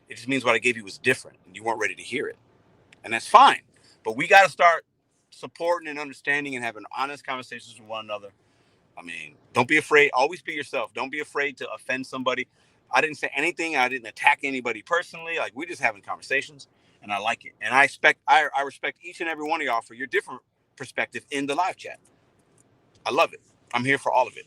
It just means what I gave you was different, and you weren't ready to hear it. And that's fine. But we got to start supporting and understanding and having honest conversations with one another. I mean, don't be afraid. Always be yourself. Don't be afraid to offend somebody. I didn't say anything. I didn't attack anybody personally. Like, we're just having conversations, and I like it. And I respect each and every one of y'all for your different perspective in the live chat. I love it. I'm here for all of it.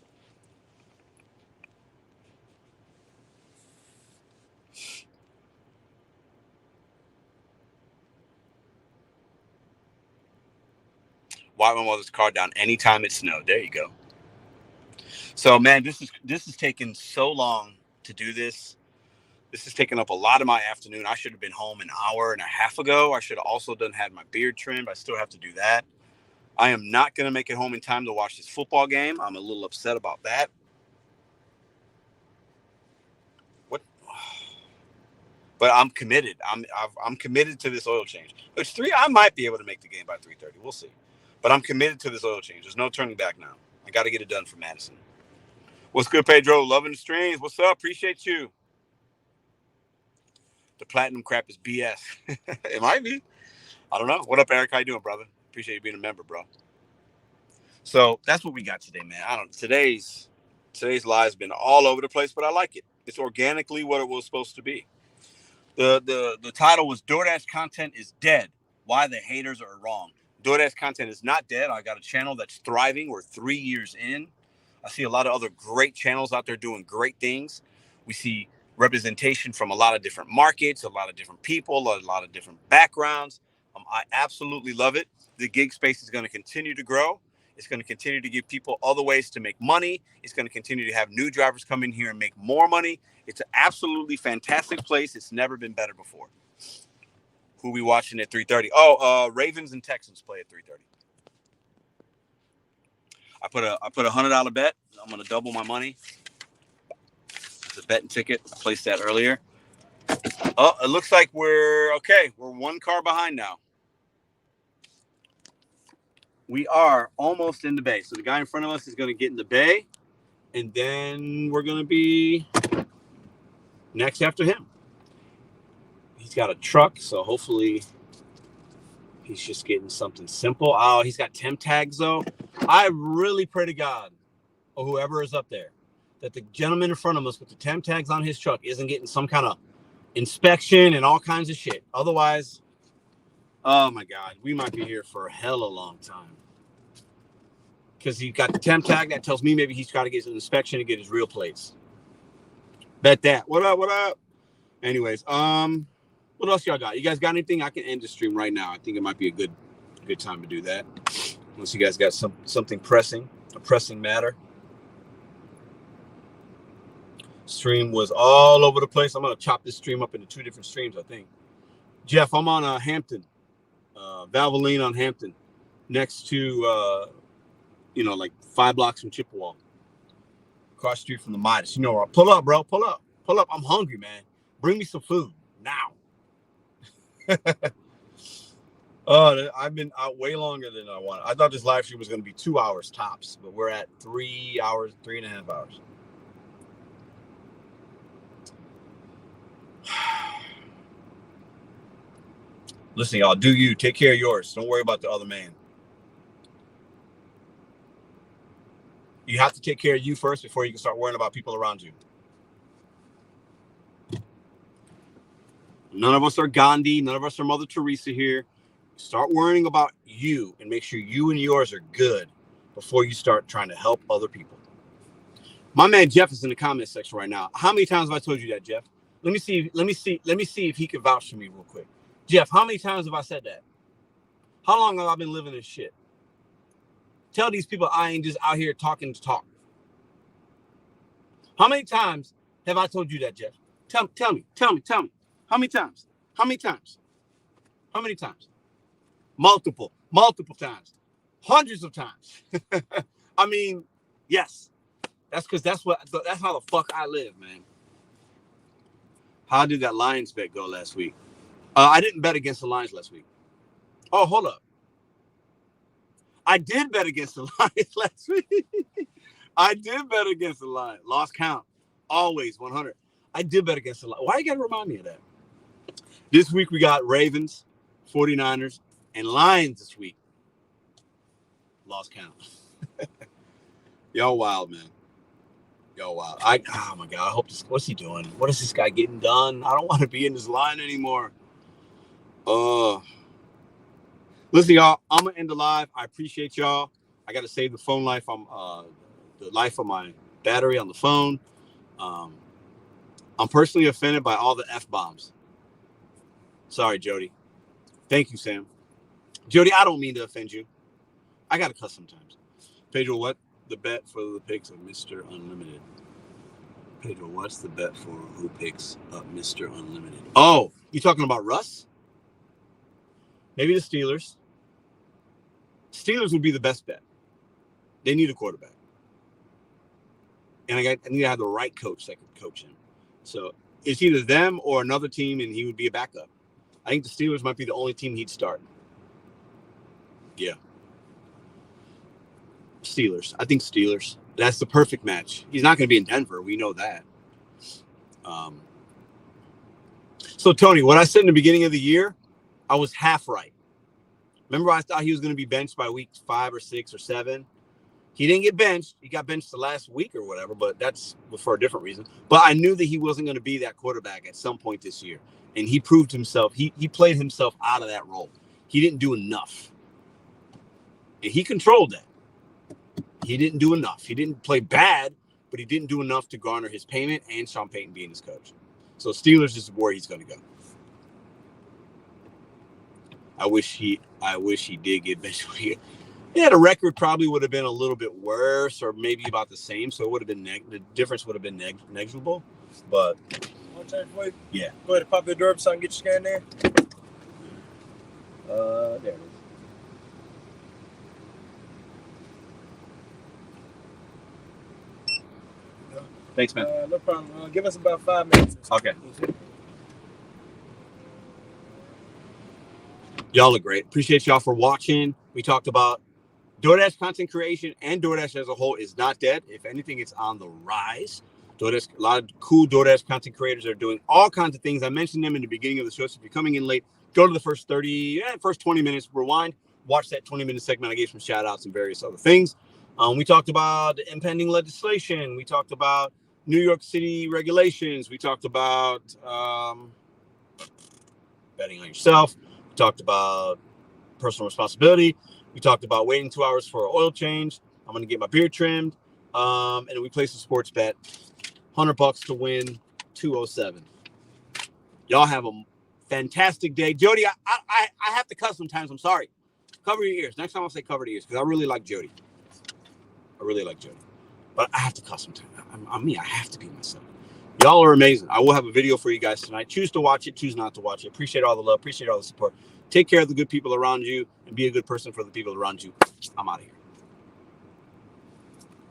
Wipe my mother's car down anytime it snowed. There you go. So, man, this is taking so long to do this. This has taken up a lot of my afternoon. I should have been home an hour and a half ago. I should have also had my beard trimmed. I still have to do that. I am not going to make it home in time to watch this football game. I'm a little upset about that. What? But I'm committed. I'm committed to this oil change. I might be able to make the game by 3:30. We'll see. But I'm committed to this oil change. There's no turning back now. I got to get it done for Madison. What's good, Pedro? Loving the streams. What's up? Appreciate you. The platinum crap is BS. It might be. I don't know. What up, Eric? How you doing, brother? Appreciate you being a member, bro. So that's what we got today, man. Today's live's been all over the place, but I like it. It's organically what it was supposed to be. The title was DoorDash content is dead. Why the haters are wrong. DoorDash content is not dead. I got a channel that's thriving. We're 3 years in. I see a lot of other great channels out there doing great things. We see representation from a lot of different markets, a lot of different people, a lot of different backgrounds. I absolutely love it. The gig space is going to continue to grow. It's going to continue to give people other ways to make money. It's going to continue to have new drivers come in here and make more money. It's an absolutely fantastic place. It's never been better before. Who we watching at 3:30? Ravens and Texans play at 3:30. I put a $100 bet. I'm going to double my money. It's a betting ticket. I placed that earlier. Oh, it looks like we're okay. We're one car behind now. We are almost in the bay. So the guy in front of us is going to get in the bay, and then we're going to be next after him. He's got a truck, so hopefully He's just getting something simple. Oh, he's got temp tags, though. I really pray to God, or whoever is up there, that the gentleman in front of us with the temp tags on his truck isn't getting some kind of inspection and all kinds of shit. Otherwise, oh my God, we might be here for a hell of a long time. Because he got the temp tag that tells me maybe he's got to get an inspection to get his real plates. Bet that. What up? What up? Anyways, what else y'all got? You guys got anything? I can end the stream right now. I think it might be a good time to do that. Unless you guys got something pressing, a pressing matter. Stream was all over the place. I'm gonna chop this stream up into 2 different streams, I think. Jeff, I'm on Hampton, Valvoline on Hampton, next to like 5 blocks from Chippewa, across the street from the Midas. You know where? Pull up, bro. Pull up. I'm hungry, man. Bring me some food now. Oh, I've been out way longer than I wanted. I thought this live stream was going to be 2 hours tops, but we're at 3 hours, 3.5 hours. Listen, y'all, do you. Take care of yours. Don't worry about the other man. You have to take care of you first before you can start worrying about people around you. None of us are Gandhi. None of us are Mother Teresa here. Start worrying about you and make sure you and yours are good before you start trying to help other people. My man Jeff is in the comment section right now. How many times have I told you that, Jeff? Let me see if he can vouch for me real quick. Jeff, how many times have I said that? How long have I been living this shit? Tell these people I ain't just out here talking to talk. How many times have I told you that, Jeff? Tell me. How many times? How many times? Multiple times. Hundreds of times. I mean, yes. That's how the fuck I live, man. How did that Lions bet go last week? I didn't bet against the Lions last week. Oh, hold up. I did bet against the Lions last week. I did bet against the Lions. Lost count. Always 100. I did bet against the Lions. Why you got to remind me of that? This week we got Ravens, 49ers, and Lions this week. Lost count. Y'all wild, man. Y'all wild. Oh my God. I hope this. What's he doing? What is this guy getting done? I don't want to be in this line anymore. Listen, y'all. I'm gonna end the live. I appreciate y'all. I got to save the phone life. The life of my battery on the phone. I'm personally offended by all the F-bombs. Sorry, Jody. Thank you, Sam. Jody, I don't mean to offend you. I got to cuss sometimes. Pedro, what the bet for the picks of Mr. Unlimited? Pedro, what's the bet for who picks up Mr. Unlimited? Oh, you talking about Russ? Maybe the Steelers. Steelers would be the best bet. They need a quarterback. And I need to have the right coach that could coach him. So it's either them or another team, and he would be a backup. I think the Steelers might be the only team he'd start. Yeah. Steelers. I think Steelers. That's the perfect match. He's not going to be in Denver. We know that. So, Tony, what I said in the beginning of the year, I was half right. Remember, I thought he was going to be benched by week 5 or 6 or 7. He didn't get benched. He got benched the last week or whatever, but that's for a different reason. But I knew that he wasn't going to be that quarterback at some point this year. And he proved himself. He played himself out of that role. He didn't do enough. And he controlled that. He didn't do enough. He didn't play bad, but he didn't do enough to garner his payment and Sean Payton being his coach. So Steelers is where he's going to go. I wish he did get benched. Yeah, the record probably would have been a little bit worse or maybe about the same. So it would have been the difference would have been negligible. But yeah. Go ahead and pop the door up so I can get your scan there. There it is. Thanks, man. No problem. Give us about 5 minutes. Okay. Y'all are great. Appreciate y'all for watching. We talked about DoorDash content creation, and DoorDash as a whole is not dead. If anything, it's on the rise. DoorDash, a lot of cool DoorDash content creators are doing all kinds of things. I mentioned them in the beginning of the show. So if you're coming in late, go to the first 20 minutes, rewind, watch that 20-minute segment. I gave some shout outs and various other things. We talked about impending legislation. We talked about New York City regulations. We talked about betting on yourself. We talked about personal responsibility. We talked about waiting 2 hours for an oil change. I'm going to get my beard trimmed. And then we placed a sports bet, $100 to win 207. Y'all have a fantastic day. Jody, I have to cuss sometimes. I'm sorry. Cover your ears. Next time I'll say cover the ears because I really like Jody. But I have to cuss sometimes. I'm me. I have to be myself. Y'all are amazing. I will have a video for you guys tonight. Choose to watch it. Choose not to watch it. Appreciate all the love. Appreciate all the support. Take care of the good people around you and be a good person for the people around you. I'm out of here.